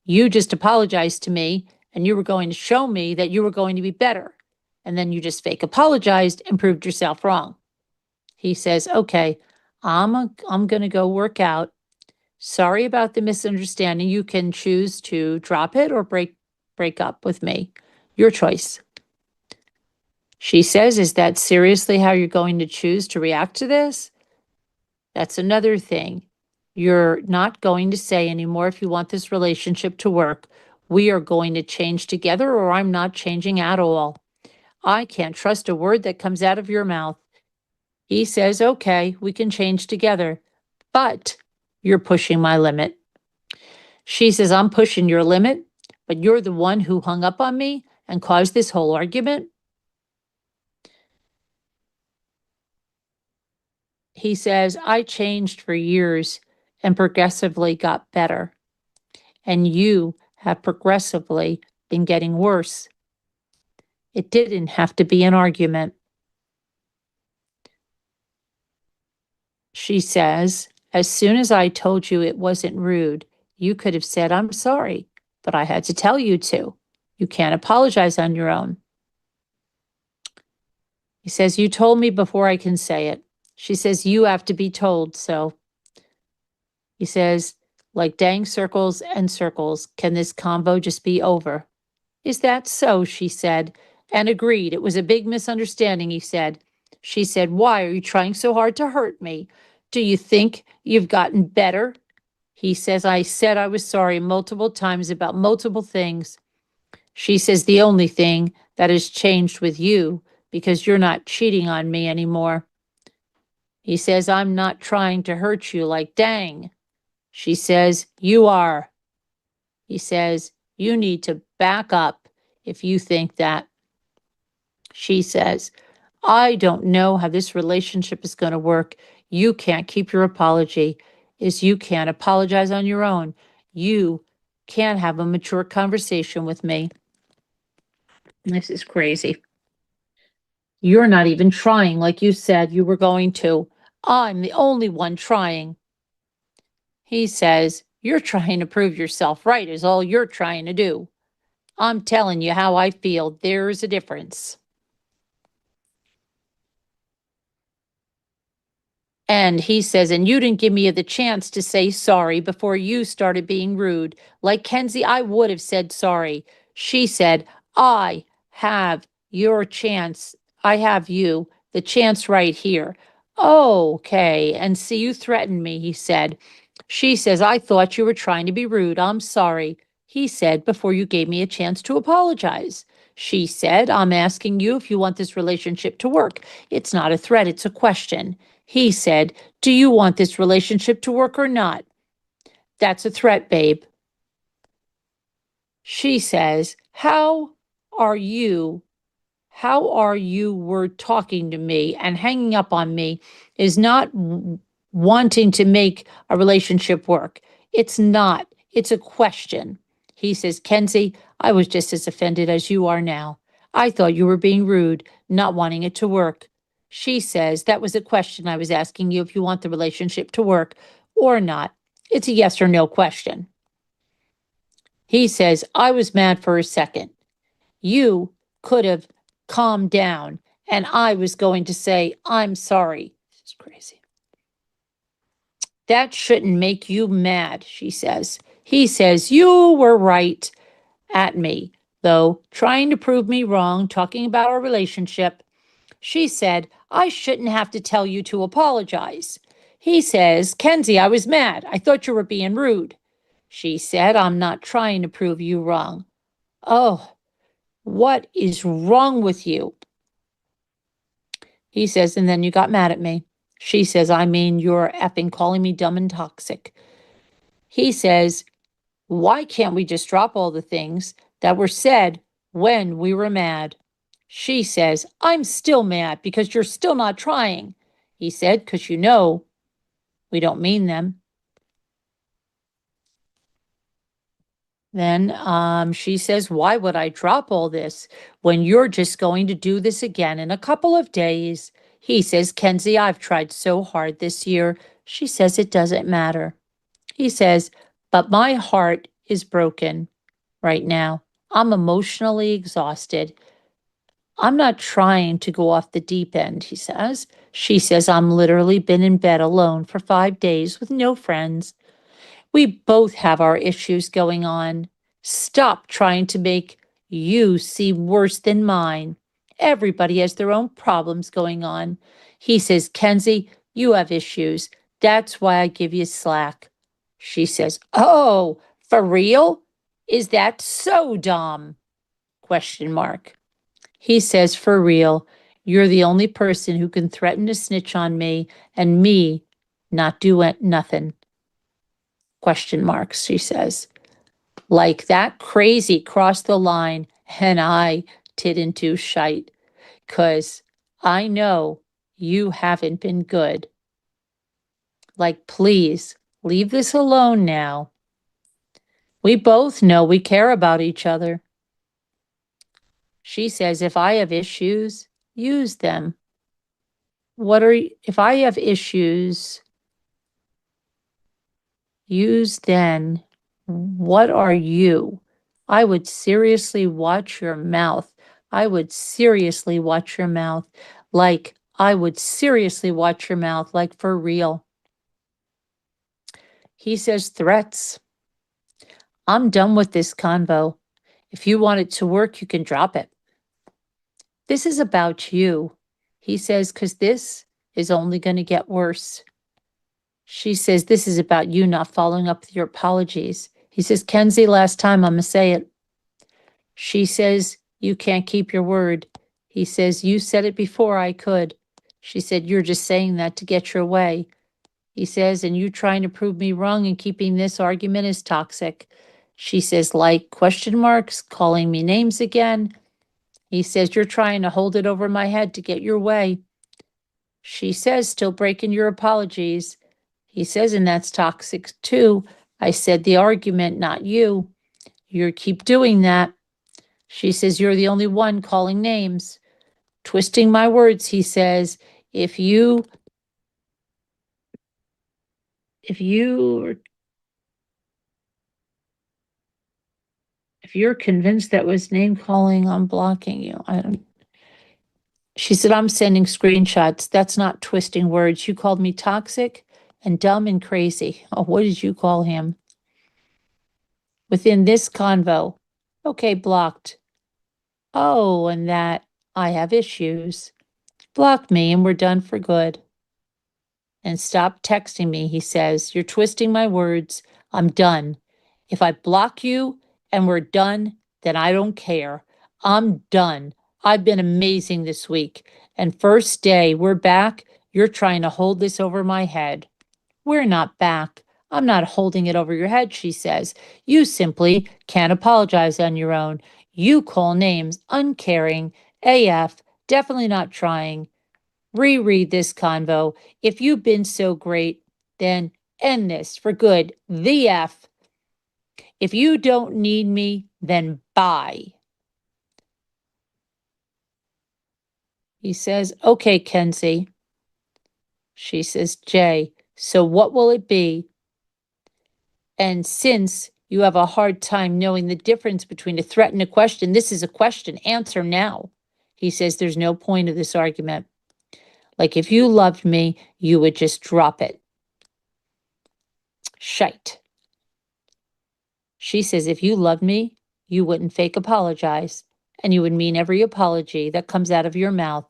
You just apologized to me and you were going to show me that you were going to be better. And then you just fake apologized and proved yourself wrong. He says, okay, I'm going to go work out Sorry about the misunderstanding. You can choose to drop it or break up with me. Your choice. She says, is that seriously how you're going to choose to react to this? That's another thing. You're not going to say anymore, if you want this relationship to work, we are going to change together, or I'm not changing at all. I can't trust a word that comes out of your mouth. He says, okay, we can change together, but you're pushing my limit. She says, I'm pushing your limit, but you're the one who hung up on me and caused this whole argument. He says, I changed for years and progressively got better, and you have progressively been getting worse. It didn't have to be an argument. She says, as soon as I told you it wasn't rude, you could have said, I'm sorry, but I had to tell you to. You can't apologize on your own. He says, you told me before I can say it. She says, you have to be told so. He says, like dang circles and circles, can this convo just be over? Is that so? She said, and agreed. It was a big misunderstanding, he said. She said, why are you trying so hard to hurt me? Do you think you've gotten better? He says, I said I was sorry multiple times about multiple things. She says, the only thing that has changed with you, because you're not cheating on me anymore. He says, I'm not trying to hurt you, like dang. She says, you are. He says, you need to back up if you think that. She says, I don't know how this relationship is going to work. You can't keep your apology. You can't apologize on your own. You can't have a mature conversation with me. This is crazy. You're not even trying like you said you were going to. I'm the only one trying. He says, you're trying to prove yourself right is all you're trying to do. I'm telling you how I feel. There's a difference. And he says, and you didn't give me the chance to say sorry before you started being rude. Like Kenzie, I would have said sorry. She said, I have your chance. I have you, the chance right here. Okay. And see, you threatened me, he said. She says, I thought you were trying to be rude. I'm sorry. He said, before you gave me a chance to apologize. She said, I'm asking you if you want this relationship to work. It's not a threat, it's a question. He said, do you want this relationship to work or not? That's a threat, babe. She says, how are you were talking to me and hanging up on me is not wanting to make a relationship work. It's not. It's a question. He says, Kenzie, I was just as offended as you are now. I thought you were being rude, not wanting it to work. She says, that was a question I was asking you if you want the relationship to work or not. It's a yes or no question. He says, I was mad for a second. You could have calmed down and I was going to say, I'm sorry. This is crazy. That shouldn't make you mad, she says. He says, you were right at me, though, trying to prove me wrong, talking about our relationship. She said, I shouldn't have to tell you to apologize. He says, Kenzie, I was mad. I thought you were being rude. She said, I'm not trying to prove you wrong. Oh, what is wrong with you? He says, and then you got mad at me. She says, I mean, you're effing calling me dumb and toxic. He says, why can't we just drop all the things that were said when we were mad? She says, I'm still mad because you're still not trying. He said, because you know we don't mean them. Then she says, why would I drop all this when you're just going to do this again in a couple of days? He says, Kenzie, I've tried so hard this year. She says, it doesn't matter. He says, but my heart is broken right now. I'm emotionally exhausted. I'm not trying to go off the deep end, he says. She says, I'm literally been in bed alone for 5 days with no friends. We both have our issues going on. Stop trying to make you seem worse than mine. Everybody has their own problems going on. He says, Kenzie, you have issues. That's why I give you slack. She says, oh, for real? Is that so, Dom? Question mark. He says, for real, you're the only person who can threaten to snitch on me and me not do nothing. Question marks, she says. Like that crazy crossed the line and I didn't do shite, 'cause I know you haven't been good. Like, please, leave this alone now. We both know we care about each other. She says, if I have issues, use them. If I have issues, use then, what are you? I would seriously watch your mouth. I would seriously watch your mouth. Like, I would seriously watch your mouth, like for real. He says, threats. I'm done with this convo. If you want it to work, you can drop it. This is about you. He says, because this is only going to get worse. She says, this is about you not following up with your apologies. He says, Kenzie, last time, I'm going to say it. She says, you can't keep your word. He says, you said it before I could. She said, you're just saying that to get your way. He says, and you trying to prove me wrong and keeping this argument is toxic. She says, like, question marks, calling me names again. He says, you're trying to hold it over my head to get your way. She says, still breaking your apologies. He says, and that's toxic too. I said the argument, not you. You keep doing that. She says, you're the only one calling names. Twisting my words, he says, if you're convinced that was name calling, I'm blocking you. She said, I'm sending screenshots. That's not twisting words. You called me toxic and dumb and crazy. Oh, what did you call him? Within this convo. Okay, blocked. Oh, and that I have issues. Block me and we're done for good. And stop texting me, he says. You're twisting my words. I'm done. If I block you and we're done, then I don't care. I'm done. I've been amazing this week. And first day we're back, you're trying to hold this over my head. We're not back. I'm not holding it over your head, she says. You simply can't apologize on your own. You call names, uncaring, AF, definitely not trying. Reread this convo. If you've been so great, then end this for good. The F. If you don't need me, then bye. He says, okay, Kenzie. She says, Jay, so what will it be? And since you have a hard time knowing the difference between a threat and a question, this is a question. Answer now. He says, there's no point of this argument. Like, if you loved me, you would just drop it. Shite. She says, if you loved me, you wouldn't fake apologize, and you would mean every apology that comes out of your mouth.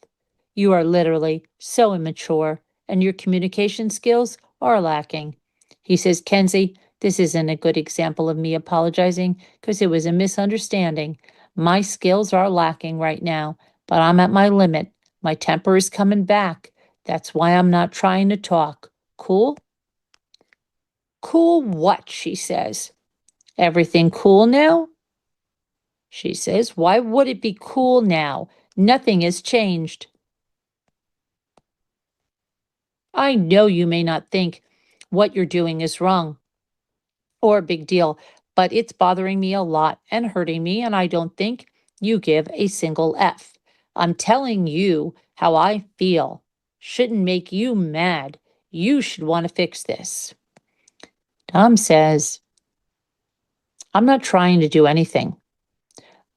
You are literally so immature, and your communication skills are lacking. He says, Kenzie, this isn't a good example of me apologizing because it was a misunderstanding. My skills are lacking right now, but I'm at my limit. My temper is coming back. That's why I'm not trying to talk. Cool? Cool what? She says. Everything cool now? She says, why would it be cool now? Nothing has changed. I know you may not think what you're doing is wrong or a big deal, but it's bothering me a lot and hurting me, and I don't think you give a single F. I'm telling you how I feel. Shouldn't make you mad. You should want to fix this. Tom says, I'm not trying to do anything.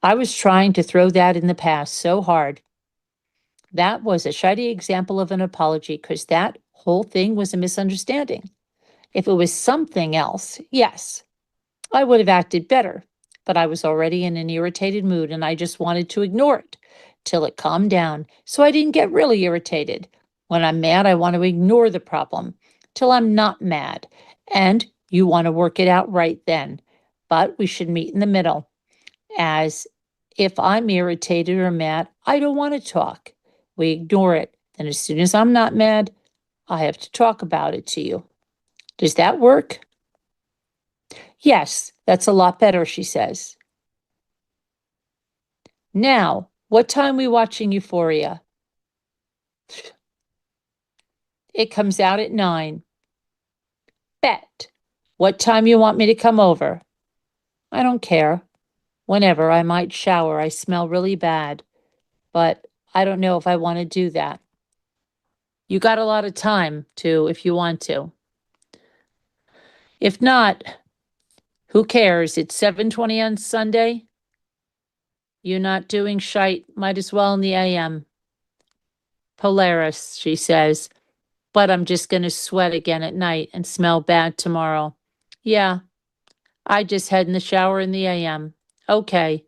I was trying to throw that in the past so hard. That was a shitty example of an apology because that whole thing was a misunderstanding. If it was something else, yes, I would have acted better, but I was already in an irritated mood and I just wanted to ignore it till it calmed down, so I didn't get really irritated. When I'm mad, I want to ignore the problem till I'm not mad, and you want to work it out right then. But we should meet in the middle, as if I'm irritated or mad, I don't want to talk. We ignore it. Then as soon as I'm not mad, I have to talk about it to you. Does that work? Yes, that's a lot better, she says. Now, what time we watching Euphoria? It comes out at 9. Bet. What time you want me to come over? I don't care. Whenever. I might shower. I smell really bad. But I don't know if I want to do that. You got a lot of time to, if you want to. If not, who cares? It's 7:20 on Sunday. You not doing shite, might as well in the AM. Polaris, she says, but I'm just going to sweat again at night and smell bad tomorrow. Yeah, I just head in the shower in the AM. Okay.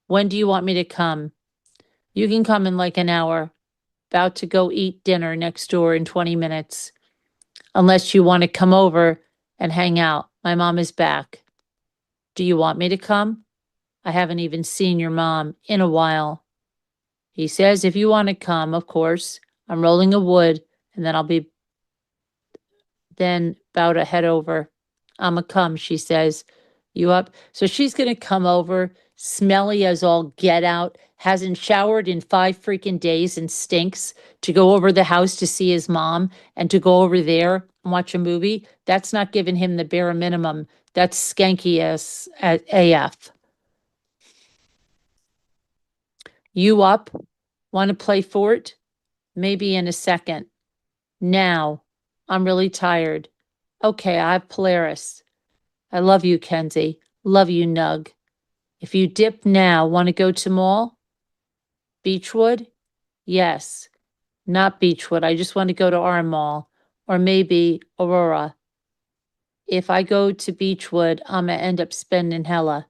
When do you want me to come? You can come in like an hour. About to go eat dinner next door in 20 minutes. Unless you want to come over and hang out. My mom is back. Do you want me to come? I haven't even seen your mom in a while. He says, if you want to come, of course. I'm rolling a wood, and then I'll be about to head over. I'ma come, she says. You up? So she's gonna come over, smelly as all get out, hasn't showered in 5 freaking days and stinks, to go over the house to see his mom and to go over there and watch a movie. That's not giving him the bare minimum. That's skanky as AF. You up? Want to play fort? Maybe in a second. Now. I'm really tired. Okay, I have Polaris. I love you, Kenzie. Love you, Nug. If you dip now, want to go to mall? Beechwood? Yes. Not Beechwood. I just want to go to our mall. Or maybe Aurora. If I go to Beechwood, I'm going to end up spending hella.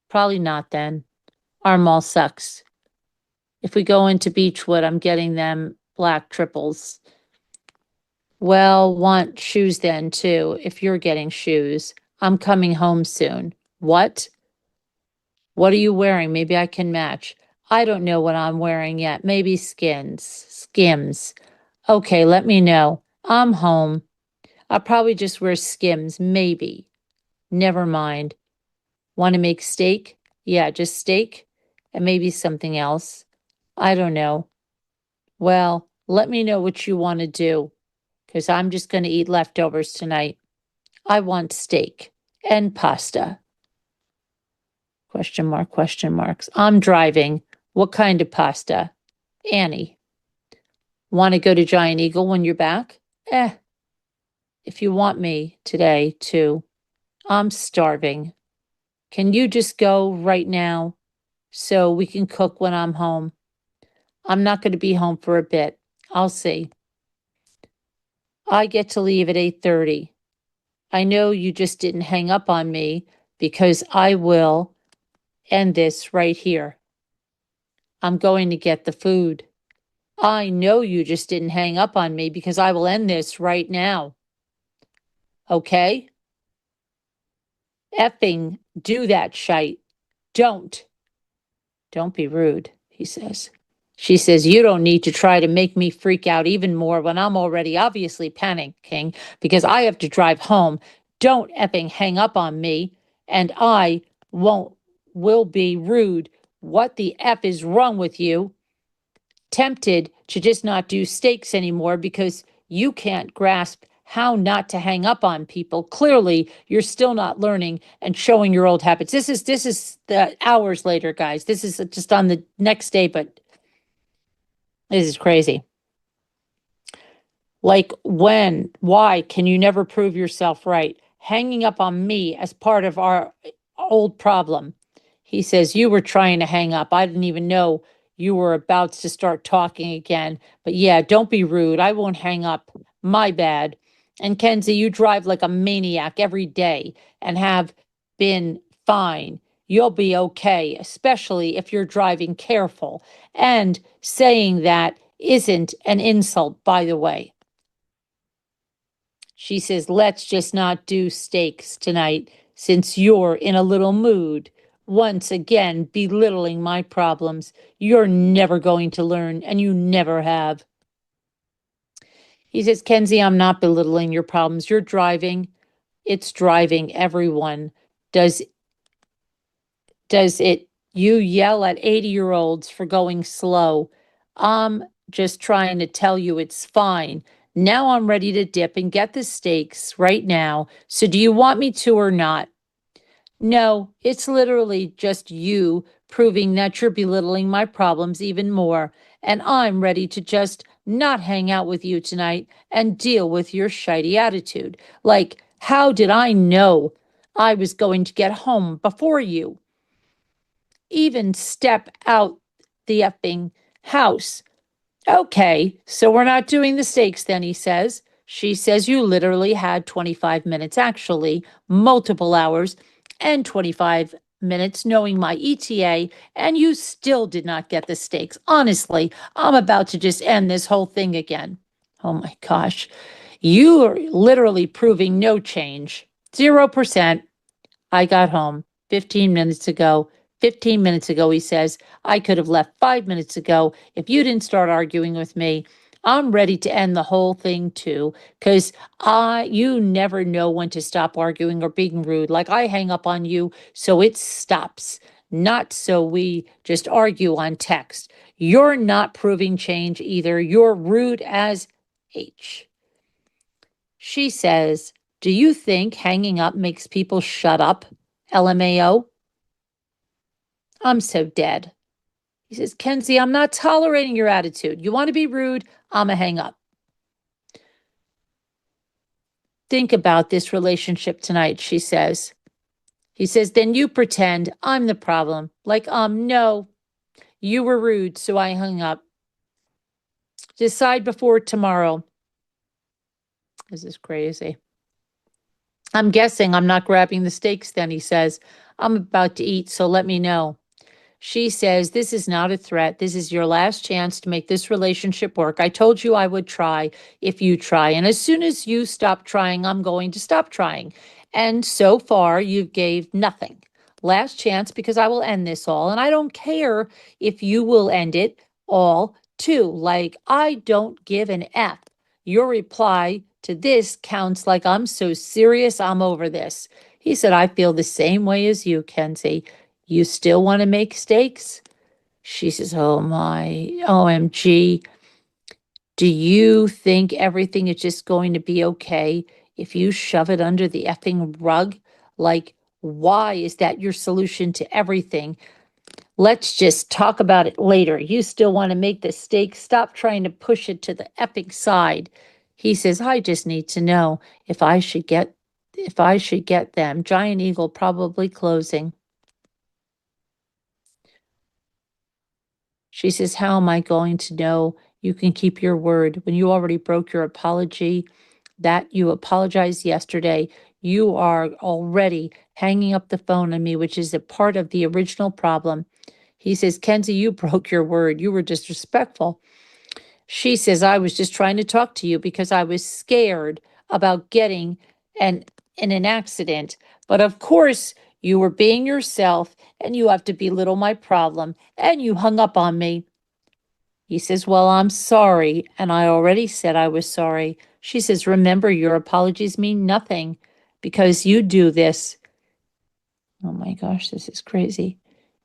Probably not then. Our mall sucks. If we go into Beechwood, I'm getting them black triples. Well, want shoes then too, if you're getting shoes. I'm coming home soon. What? What are you wearing? Maybe I can match. I don't know what I'm wearing yet. Maybe Skims. Okay, let me know. I'm home. I'll probably just wear Skims, maybe. Never mind. Want to make steak? Yeah, just steak and maybe something else. I don't know. Well, let me know what you want to do, because I'm just going to eat leftovers tonight. I want steak and pasta. Question mark, question marks. I'm driving. What kind of pasta? Annie. Want to go to Giant Eagle when you're back? If you want me today, too. I'm starving. Can you just go right now so we can cook when I'm home? I'm not going to be home for a bit. I'll see. I get to leave at 8:30. I know you just didn't hang up on me because I will end this right here. I'm going to get the food. I know you just didn't hang up on me because I will end this right now. Okay? Effing do that shite. Don't be rude, he says. She says, you don't need to try to make me freak out even more when I'm already obviously panicking because I have to drive home. Don't effing hang up on me, and I will be rude. What the F is wrong with you? Tempted to just not do steaks anymore because you can't grasp how not to hang up on people. Clearly, you're still not learning and showing your old habits. This is the hours later, guys. This is just on the next day, but this is crazy. Like, why can you never prove yourself right? Hanging up on me as part of our old problem. He says, you were trying to hang up. I didn't even know you were about to start talking again. But yeah, don't be rude. I won't hang up. My bad. And Kenzie, you drive like a maniac every day and have been fine. You'll be okay, especially if you're driving careful. And saying that isn't an insult, by the way. She says, let's just not do steaks tonight since you're in a little mood. Once again, belittling my problems. You're never going to learn, and you never have. He says, Kenzie, I'm not belittling your problems. You're driving. It's driving everyone. Does it, you yell at 80-year-olds for going slow? I'm just trying to tell you it's fine. Now I'm ready to dip and get the steaks right now. So do you want me to or not? No, it's literally just you proving that you're belittling my problems even more. And I'm ready to just not hang out with you tonight and deal with your shitey attitude. Like, how did I know I was going to get home before you? Even step out the effing house. Okay, so we're not doing the steaks then, he says. She says you literally had 25 minutes, actually, multiple hours, and 25 minutes knowing my ETA, and you still did not get the steaks. Honestly, I'm about to just end this whole thing again. Oh my gosh. You are literally proving no change. 0%. I got home 15 minutes ago. 15 minutes ago, he says, I could have left 5 minutes ago if you didn't start arguing with me. I'm ready to end the whole thing too, because you never know when to stop arguing or being rude. Like I hang up on you, so it stops. Not so we just argue on text. You're not proving change either. You're rude as H. She says, do you think hanging up makes people shut up? LMAO. I'm so dead. He says, Kenzie, I'm not tolerating your attitude. You want to be rude? I'ma hang up. Think about this relationship tonight, she says. He says, then you pretend I'm the problem. Like, no, you were rude, so I hung up. Decide before tomorrow. This is crazy. I'm guessing I'm not grabbing the steaks then, he says. I'm about to eat, so let me know. She says, this is not a threat. This is your last chance to make this relationship work. I told you I would try if you try. And as soon as you stop trying, I'm going to stop trying. And so far, you gave nothing. Last chance because I will end this all. And I don't care if you will end it all too. Like, I don't give an F. Your reply to this counts like I'm so serious, I'm over this. He said, I feel the same way as you, Kenzie. You still want to make steaks? She says, oh my, OMG. Do you think everything is just going to be okay if you shove it under the effing rug? Like, why is that your solution to everything? Let's just talk about it later. You still want to make the steak? Stop trying to push it to the epic side. He says, I just need to know if I should get them. Giant Eagle probably closing. She says, how am I going to know you can keep your word when you already broke your apology that you apologized yesterday? You are already hanging up the phone on me, which is a part of the original problem. He says, Kenzie, you broke your word. You were disrespectful. She says, I was just trying to talk to you because I was scared about getting in an accident. But of course, you were being yourself and you have to belittle my problem. And you hung up on me. He says, well, I'm sorry. And I already said I was sorry. She says, remember, your apologies mean nothing because you do this. Oh my gosh, this is crazy.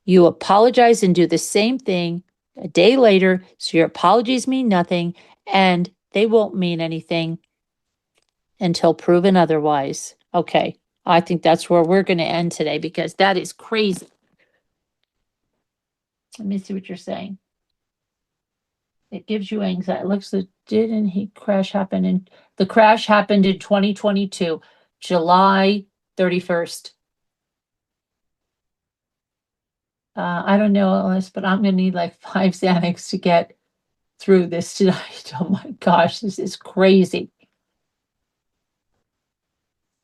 You apologize and do the same thing a day later, so your apologies mean nothing, and they won't mean anything until proven otherwise. Okay, I think that's where we're going to end today because that is crazy. Let me see what you're saying. It gives you anxiety. It looks like, didn't he crash happen in, the crash happened in 2022, July 31st. I don't know, Alice, but I'm going to need like 5 Xanax to get through this tonight. Oh my gosh, this is crazy.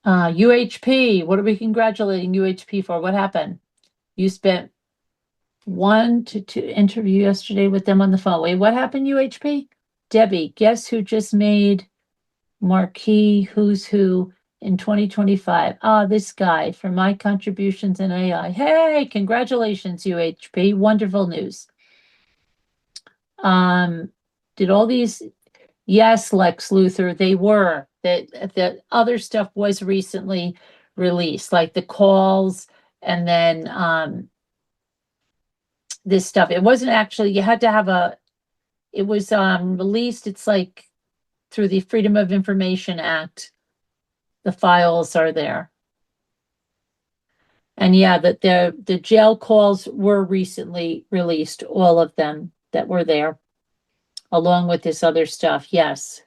UHP, what are we congratulating UHP for? What happened? You spent 1 to 2 interview yesterday with them on the phone. Wait, what happened, UHP? Debbie, guess who just made marquee who's who in 2025? This guy for my contributions in AI. Hey, congratulations, UHP. Wonderful news. Did all these? Yes, Lex Luthor, they were. That other stuff was recently released, like the calls and then this stuff. It wasn't actually, you had to have it was released, it's like through the Freedom of Information Act. The files are there. And yeah, that the jail calls were recently released, all of them that were there, along with this other stuff, yes.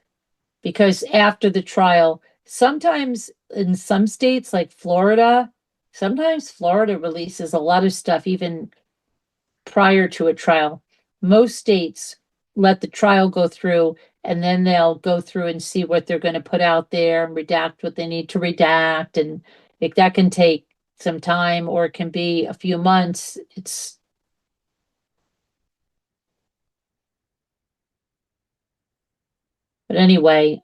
Because after the trial, sometimes in some states like Florida, sometimes Florida releases a lot of stuff even prior to a trial. Most states let the trial go through and then they'll go through and see what they're going to put out there and redact what they need to redact. And that can take some time, or it can be a few months. But anyway,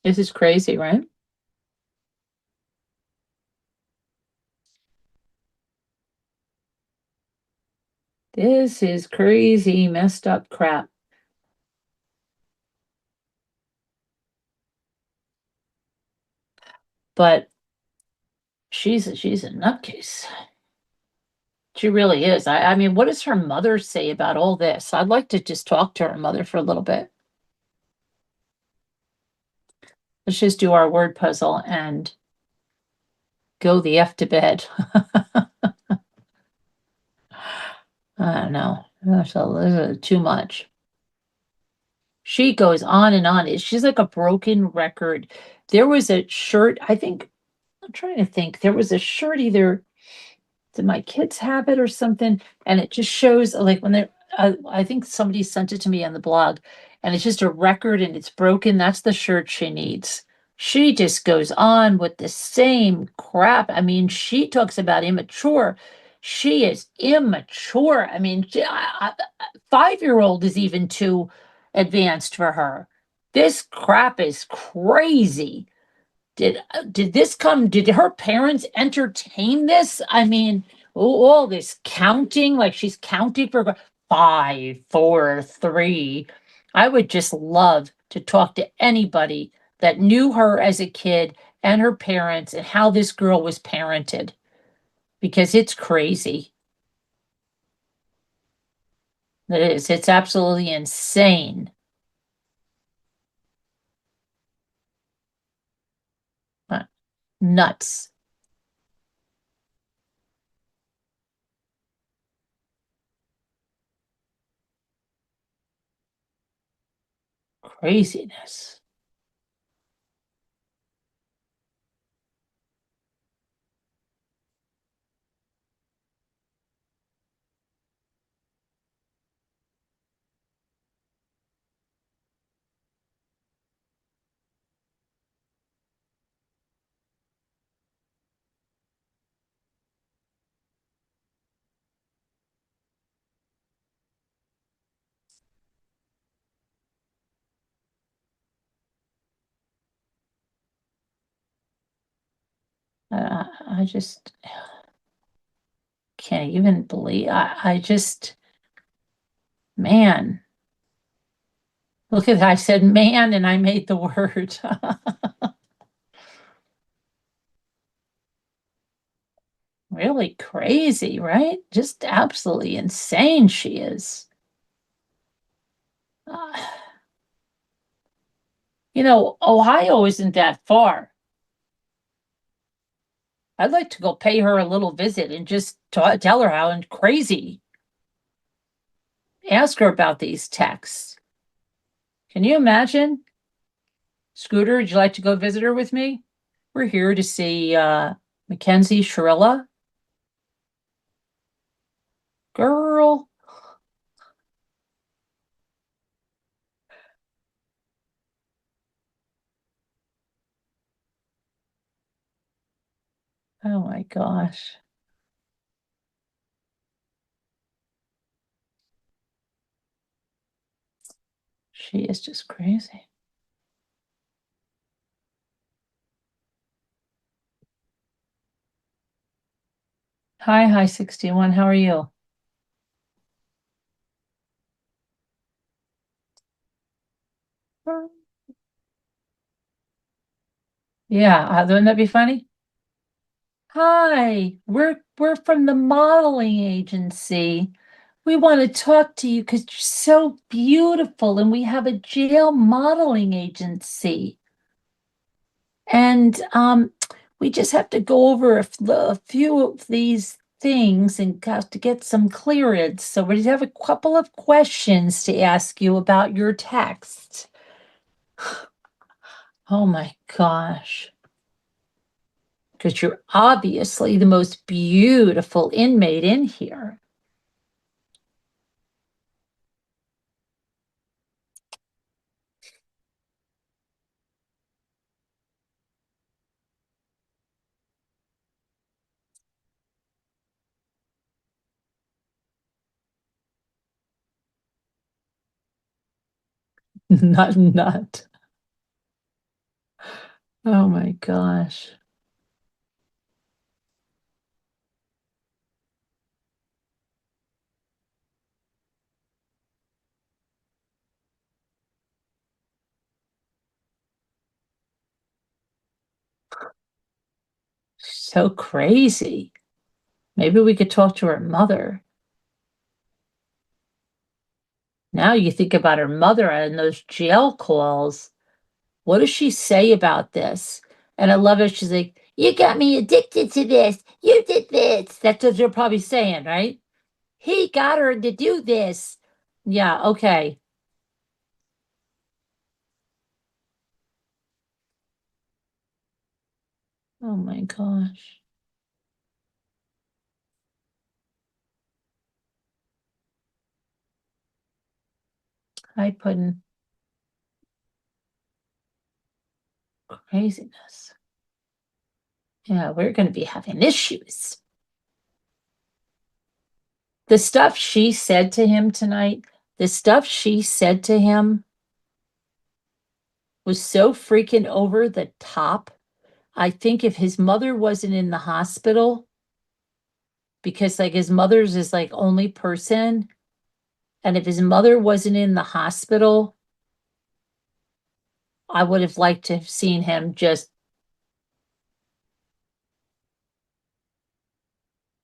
this is crazy, right? This is crazy, messed up crap. But she's a nutcase. She really is. I mean, what does her mother say about all this? I'd like to just talk to her mother for a little bit. Let's just do our word puzzle and go the F to bed. I don't know. This is too much. She goes on and on. She's like a broken record. There was a shirt, I think, I'm trying to think. There was a shirt either, did my kids have it or something? And it just shows like when they're, I think somebody sent it to me on the blog, and it's just a record and it's broken. That's the shirt she needs. She just goes on with the same crap. I mean, she talks about immature. She is immature. I mean, 5-year-old is even too advanced for her. This crap is crazy. Did her parents entertain this? I mean, all this counting, like she's counting for 5, 4, 3. I would just love to talk to anybody that knew her as a kid and her parents and how this girl was parented, because it's crazy. It is. It's absolutely insane. Nuts. Craziness. I just can't even believe. I just, man. Look at that. I said man and I made the word. Really crazy, right? Just absolutely insane she is. Ohio isn't that far. I'd like to go pay her a little visit and just tell her how crazy. Ask her about these texts. Can you imagine? Scooter, would you like to go visit her with me? We're here to see Mackenzie Shirilla. Girl. Oh my gosh. She is just crazy. Hi 61. How are you? Yeah, wouldn't that be funny? Hi, we're from the modeling agency. We want to talk to you because you're so beautiful, and we have a jail modeling agency. And we just have to go over a few of these things and have to get some clearance. So we have a couple of questions to ask you about your text. Oh my gosh. Because you're obviously the most beautiful inmate in here. Nut. Oh my gosh. So crazy. Maybe we could talk to her mother. Now you think about her mother and those jail calls. What does she say about this? And I love it. She's like, you got me addicted to this. You did this. That's what you're probably saying, right? He got her to do this. Yeah, okay. Oh my gosh. Hi, Puddin'. Craziness. Yeah, we're going to be having issues. The stuff she said to him tonight, the stuff she said to him was so freaking over the top. I think if his mother wasn't in the hospital, because like his mother's is like only person, and if his mother wasn't in the hospital, I would have liked to have seen him just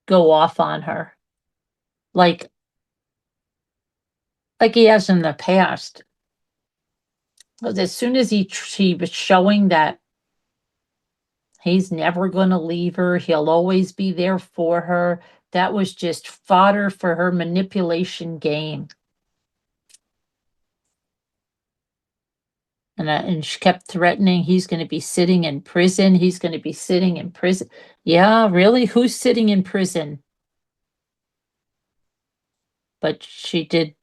go off on her. Like he has in the past. As soon as she was showing that he's never going to leave her, he'll always be there for her, that was just fodder for her manipulation game. And she kept threatening he's going to be sitting in prison. He's going to be sitting in prison. Yeah, really? Who's sitting in prison? But she did,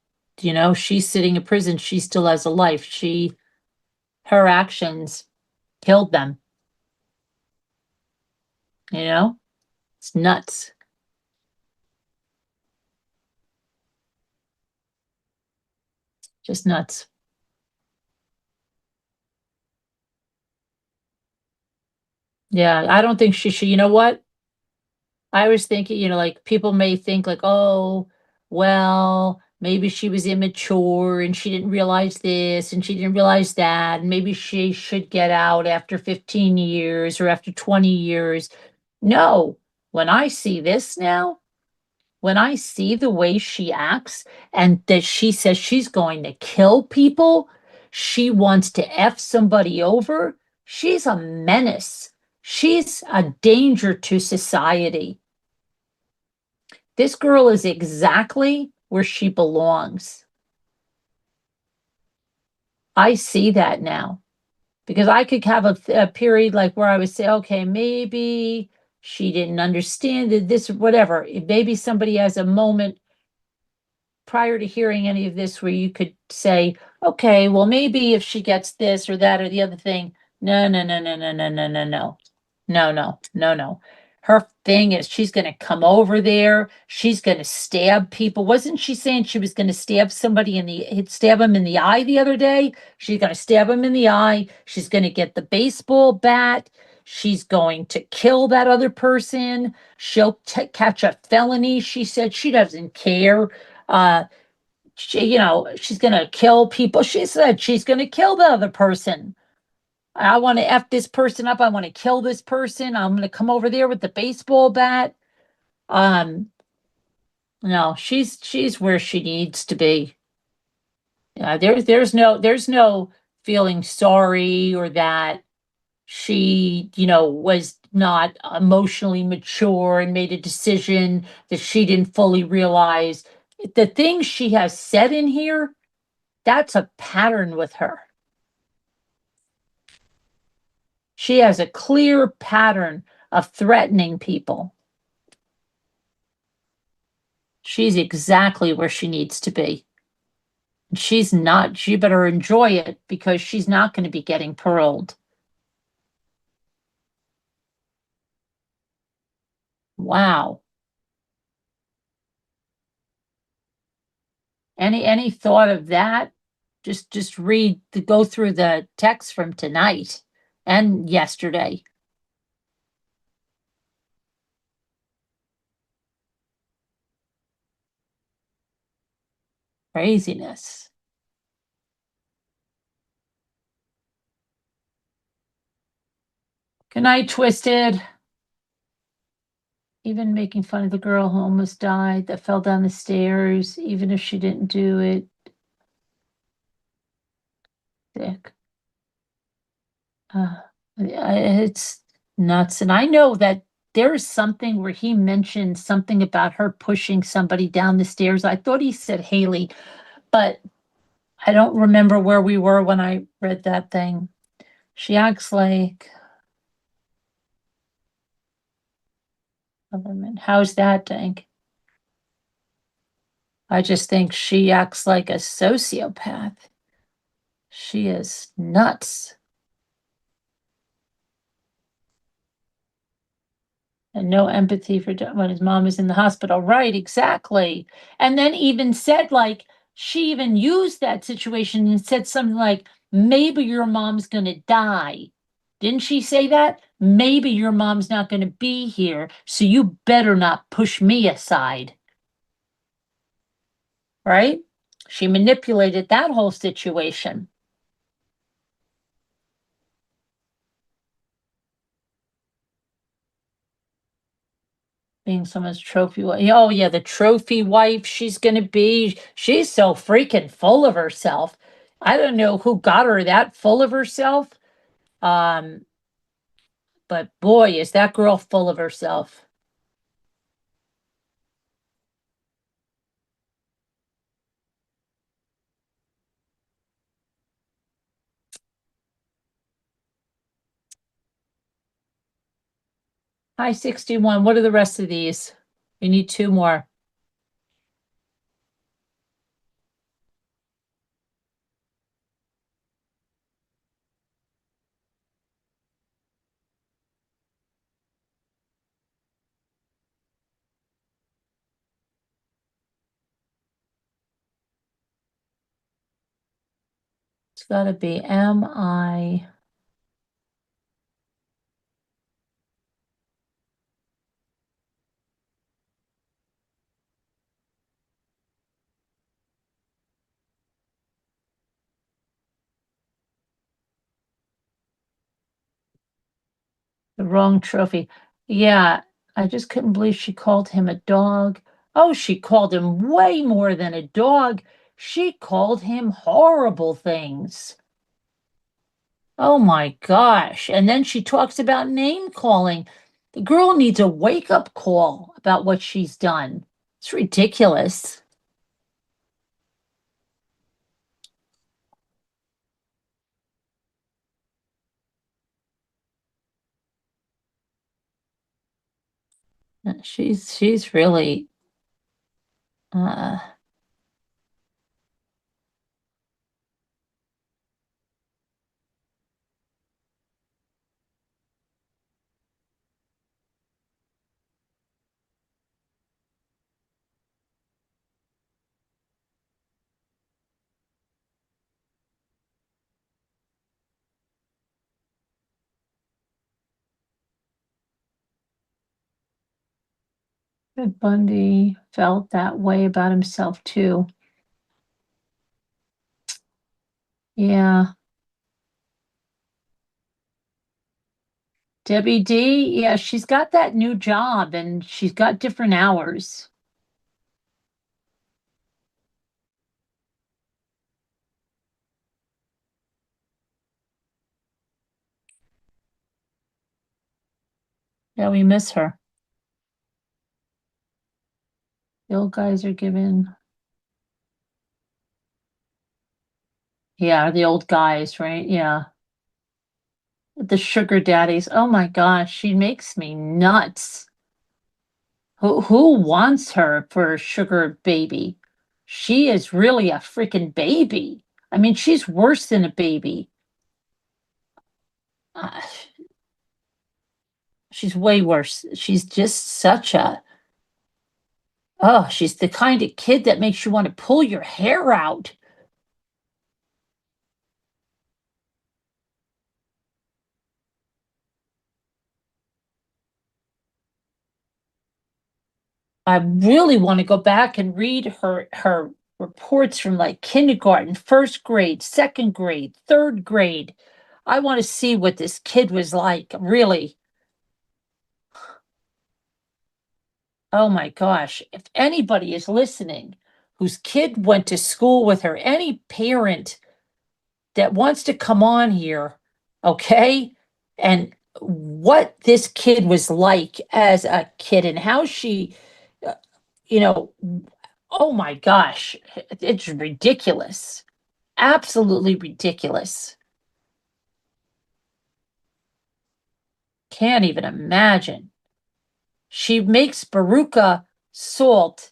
she's sitting in prison. She still has a life. Her actions killed them. It's nuts. Just nuts. Yeah, I don't think she should. You know what? I was thinking, like people may think like, oh, well, maybe she was immature and she didn't realize this and she didn't realize that. And maybe she should get out after 15 years or after 20 years. No, when I see this now, when I see the way she acts and that she says she's going to kill people, she wants to F somebody over, she's a menace. She's a danger to society. This girl is exactly where she belongs. I see that now because I could have a period like where I would say, okay, maybe she didn't understand this, whatever. Maybe somebody has a moment prior to hearing any of this where you could say, okay, well, maybe if she gets this or that or the other thing. No. No. her thing is she's going to come over there. She's going to stab people. Wasn't she saying she was going to stab somebody stab him in the eye the other day? She's going to stab him in the eye. She's going to get the baseball bat. She's going to kill that other person. She'll catch a felony. She said she doesn't care. She's going to kill people. She said she's going to kill the other person. I want to F this person up. I want to kill this person. I'm going to come over there with the baseball bat. No, she's where she needs to be. Yeah, there's no feeling sorry or that she, was not emotionally mature and made a decision that she didn't fully realize. The things she has said in here, that's a pattern with her. She has a clear pattern of threatening people. She's exactly where she needs to be. She's not, she better enjoy it because she's not going to be getting paroled. Wow. Any thought of that? Just go through the text from tonight and yesterday. Craziness. Good night, Twisted. Even making fun of the girl who almost died that fell down the stairs, even if she didn't do it. Sick. It's nuts. And I know that there is something where he mentioned something about her pushing somebody down the stairs. I thought he said Haley, but I don't remember where we were when I read that thing. She acts like government. How's that, Dank? I just think she acts like a sociopath. She is nuts. And no empathy for when his mom is in the hospital. Right, exactly. And then even said, like, she even used that situation and said something like, maybe your mom's going to die. Didn't she say that? Maybe your mom's not going to be here, so you better not push me aside. Right? She manipulated that whole situation. Being someone's trophy wife. Oh, yeah, the trophy wife she's going to be. She's so freaking full of herself. I don't know who got her that full of herself. But boy, is that girl full of herself. Hi, 61. What are the rest of these? We need two more. It's got to be MI. The wrong trophy. Yeah, I just couldn't believe she called him a dog. Oh, she called him way more than a dog. She called him horrible things. Oh my gosh. And then she talks about name calling. The girl needs a wake up call about what she's done. It's ridiculous. She's really uh Ted Bundy felt that way about himself too. Yeah. Debbie D, yeah, she's got that new job and she's got different hours. Yeah, we miss her. The old guys are given. Yeah, the old guys, right? Yeah. The sugar daddies. Oh my gosh, she makes me nuts. Who wants her for a sugar baby? She is really a freaking baby. I mean, she's worse than a baby. Uh, she's way worse. She's just such a, oh, she's the kind of kid that makes you want to pull your hair out. I really want to go back and read her reports from like kindergarten, first grade, second grade, third grade. I want to see what this kid was like, really. Oh my gosh, if anybody is listening whose kid went to school with her, any parent that wants to come on here, okay? And what this kid was like as a kid and how she, uh, you know, oh my gosh, it's ridiculous. Absolutely ridiculous. Can't even imagine. She makes Baruka Salt,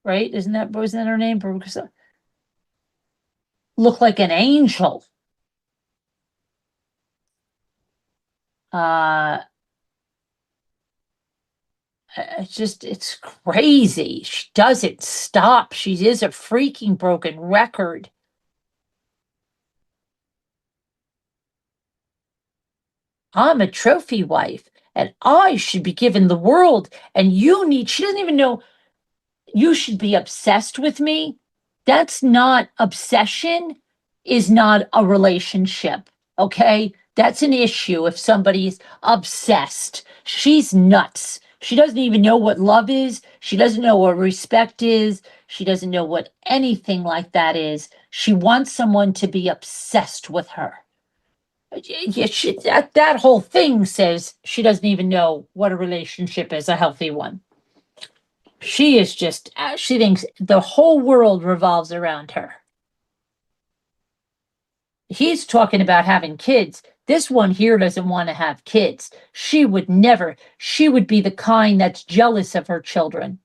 right? Wasn't that her name? Baruka Salt. Look like an angel. Uh, it's crazy. She doesn't stop. She is a freaking broken record. I'm a trophy wife and I should be given the world. And she doesn't even know you should be obsessed with me. That's not obsession, is not a relationship. Okay. That's an issue if somebody's obsessed. She's nuts. She doesn't even know what love is. She doesn't know what respect is. She doesn't know what anything like that is. She wants someone to be obsessed with her. Yeah, that whole thing says she doesn't even know what a relationship is, a healthy one. She is just, she thinks the whole world revolves around her. He's talking about having kids. This one here doesn't want to have kids. She would never, she would be the kind that's jealous of her children.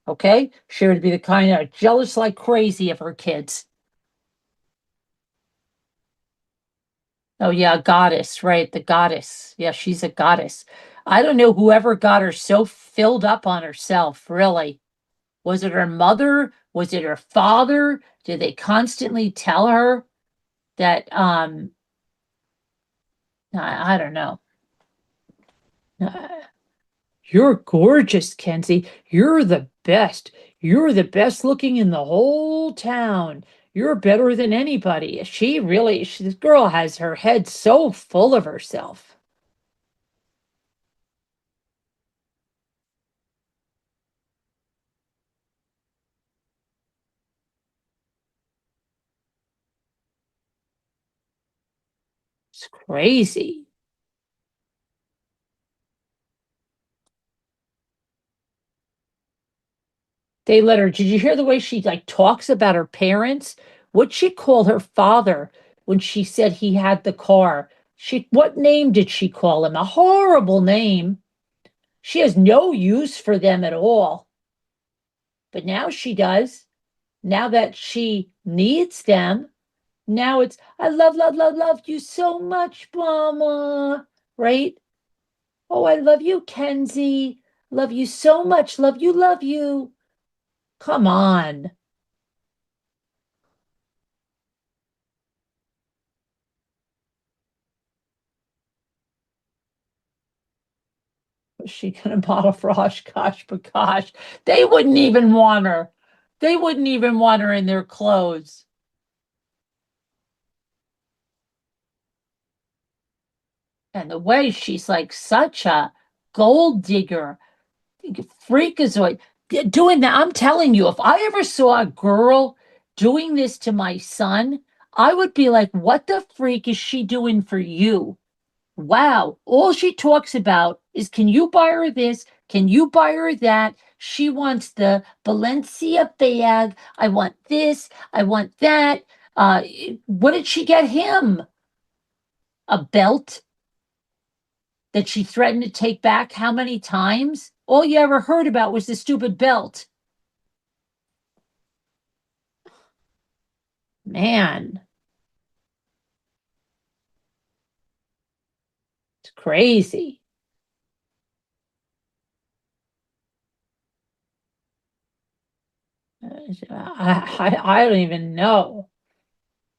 Okay? She would be the kind that's jealous like crazy of her kids. Oh, yeah, goddess, right? The goddess. Yeah, she's a goddess. I don't know whoever got her so filled up on herself, really. Was it her mother? Was it her father? Did they constantly tell her that I don't know. Uh, You're gorgeous, Kenzie. You're the best. You're the best looking in the whole town. You're better than anybody. This girl has her head so full of herself. It's crazy. They let her, did you hear the way she like talks about her parents? What she called her father when she said he had the car? What name did she call him? A horrible name. She has no use for them at all. But now she does. Now that she needs them, now it's, I love you so much, Mama. Right? Oh, I love you, Kenzie. Love you so much. Love you, love you. Come on. Was she gonna model for Oshkosh Bagosh? They wouldn't even want her. They wouldn't even want her in their clothes. And the way she's like such a gold digger, freakazoid, doing that. I'm telling you, if I ever saw a girl doing this to my son, I would be like, what the freak is she doing for you? Wow. All she talks about is, can you buy her this? Can you buy her that? She wants the Valencia bag. I want this. I want that. What did she get him? A belt that she threatened to take back how many times? All you ever heard about was the stupid belt. Man. It's crazy. I don't even know.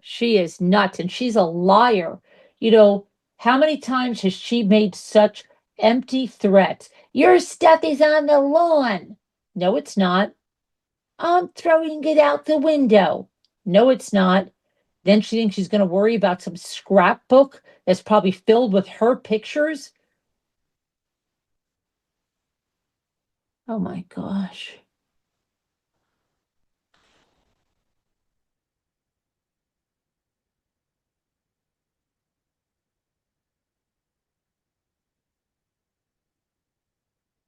She is nuts, and she's a liar. You know, how many times has she made such empty threats? Your stuff is on the lawn. No, it's not. I'm throwing it out the window. No, it's not. Then she thinks she's going to worry about some scrapbook that's probably filled with her pictures. Oh my gosh.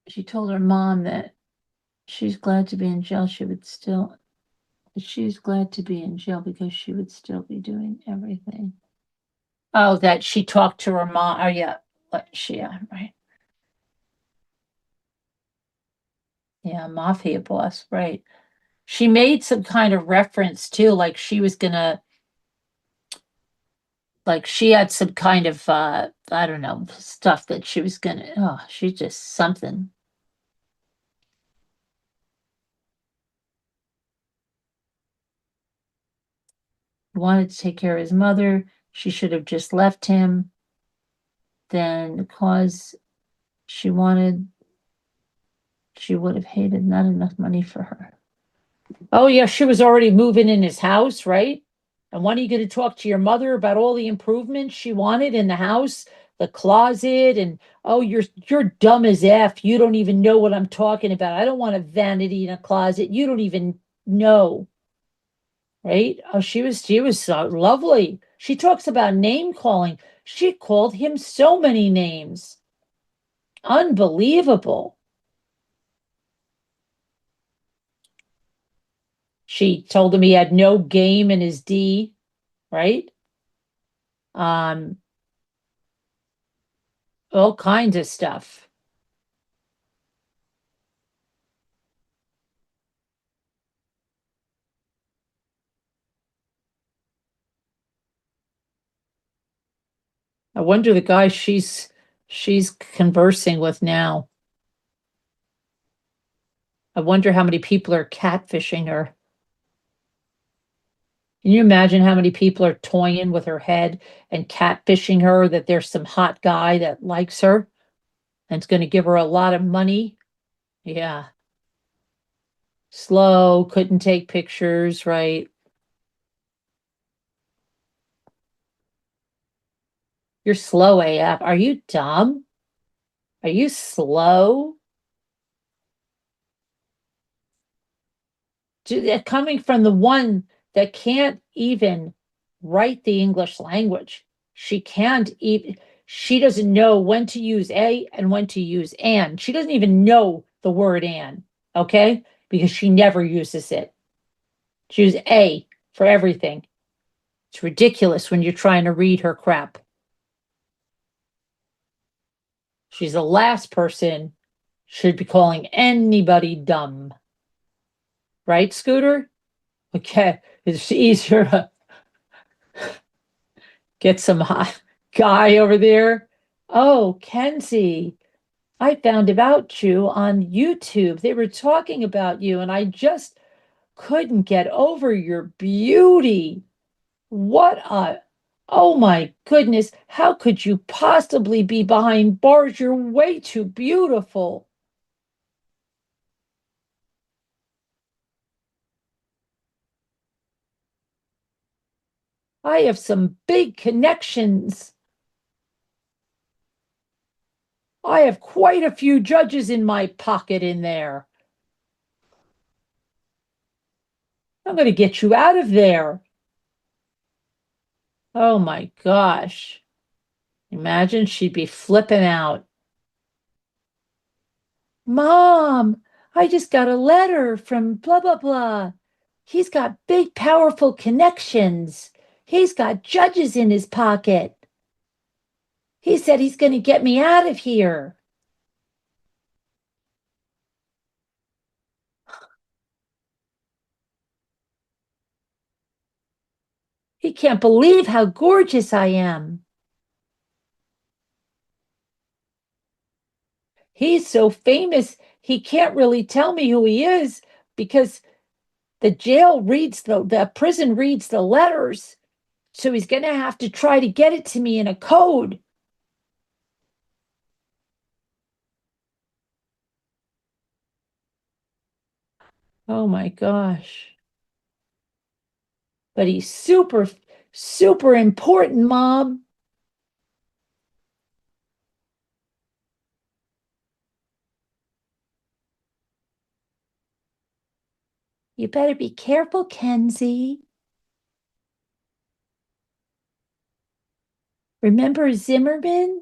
She told her mom that she's glad to be in jail. She's glad to be in jail because she would still be doing everything. Oh, that she talked to her mom. Oh, yeah. Yeah, right. Yeah, mafia boss, right. She made some kind of reference too, like she was gonna, like she had some kind of, I don't know, stuff that she was gonna, oh, she's just something. He wanted to take care of his mother. She should have just left him. Then because she wanted, she would have hated not enough money for her. Oh, yeah, she was already moving in his house, right? And when are you going to talk to your mother about all the improvements she wanted in the house, the closet, and oh, you're dumb as F. You don't even know what I'm talking about. I don't want a vanity in a closet. You don't even know, right? Oh, she was so lovely. She talks about name calling. She called him so many names. Unbelievable. She told him he had no game in his D, right? Um, all kinds of stuff. I wonder the guy she's conversing with now. I wonder how many people are catfishing her. Can you imagine how many people are toying with her head and catfishing her, that there's some hot guy that likes her and it's going to give her a lot of money? Yeah. Slow, couldn't take pictures, right? You're slow AF. Are you dumb? Are you slow? Coming from the one that can't even write the English language. She can't even, she doesn't know when to use a and when to use an. She doesn't even know the word an, okay? Because she never uses it. She uses a for everything. It's ridiculous when you're trying to read her crap. She's the last person should be calling anybody dumb. Right, Scooter? Okay, it's easier to get some hot guy over there. Oh, Kenzie, I found about you on YouTube. They were talking about you, and I just couldn't get over your beauty. What a Oh my goodness, how could you possibly be behind bars? You're way too beautiful. I have some big connections. I have quite a few judges in my pocket in there. I'm going to get you out of there. Oh my gosh. Imagine she'd be flipping out. Mom, I just got a letter from blah, blah, blah. He's got big, powerful connections. He's got judges in his pocket. He said he's going to get me out of here. He can't believe how gorgeous I am. He's so famous, he can't really tell me who he is because the prison reads the letters. So he's going to have to try to get it to me in a code. Oh my gosh. But he's super, super important, Mom. You better be careful, Kenzie. Remember Zimmerman?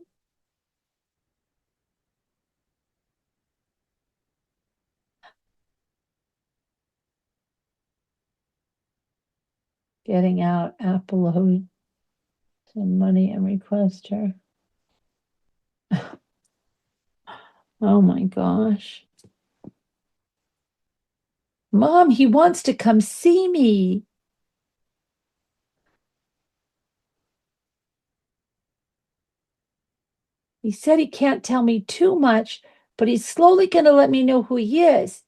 Getting out, upload some money and request her. Oh my gosh. Mom, he wants to come see me. He said he can't tell me too much, but he's slowly going to let me know who he is.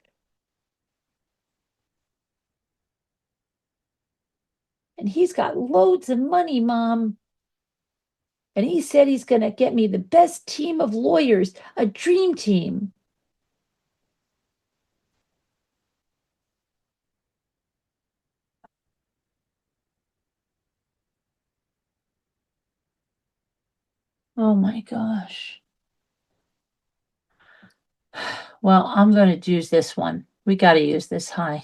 And he's got loads of money, Mom. And he said he's going to get me the best team of lawyers, a dream team. Oh my gosh. Well, I'm going to use this one. We got to use this high.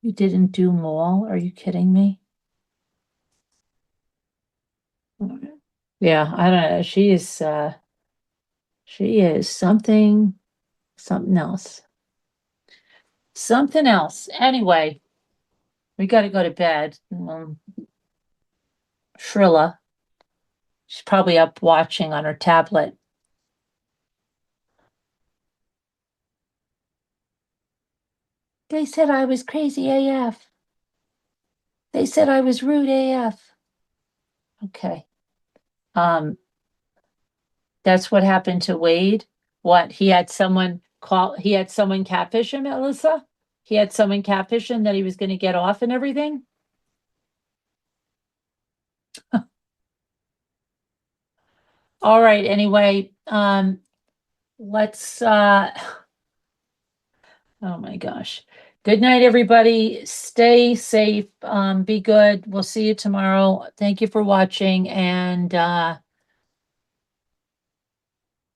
You didn't do mall? Are you kidding me? Yeah, I don't know. She is something else. Something else. Anyway, we got to go to bed. Shrilla, she's probably up watching on her tablet. They said I was crazy AF. They said I was rude AF. Okay. That's what happened to Wade. What? He had someone catfish him, Alyssa? He had someone catfish him that he was going to get off and everything? All right, anyway, let's oh my gosh. Good night, everybody. Stay safe. Be good. We'll see you tomorrow. Thank you for watching, and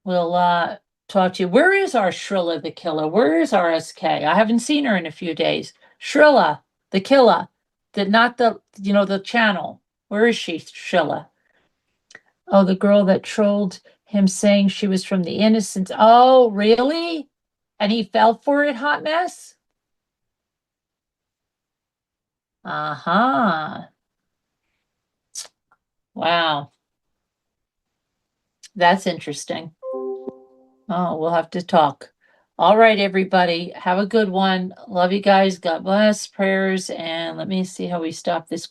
we'll talk to you. Where is our Shrilla the Killer? Where is our SK? I haven't seen her in a few days. Shrilla the Killer, not the channel. Where is she, Shrilla? Oh, the girl that trolled him saying she was from the Innocents. Oh, really? And he fell for it, hot mess? Uh-huh. Wow. That's interesting. Oh, we'll have to talk. All right, everybody. Have a good one. Love you guys. God bless. Prayers. And let me see how we stop this.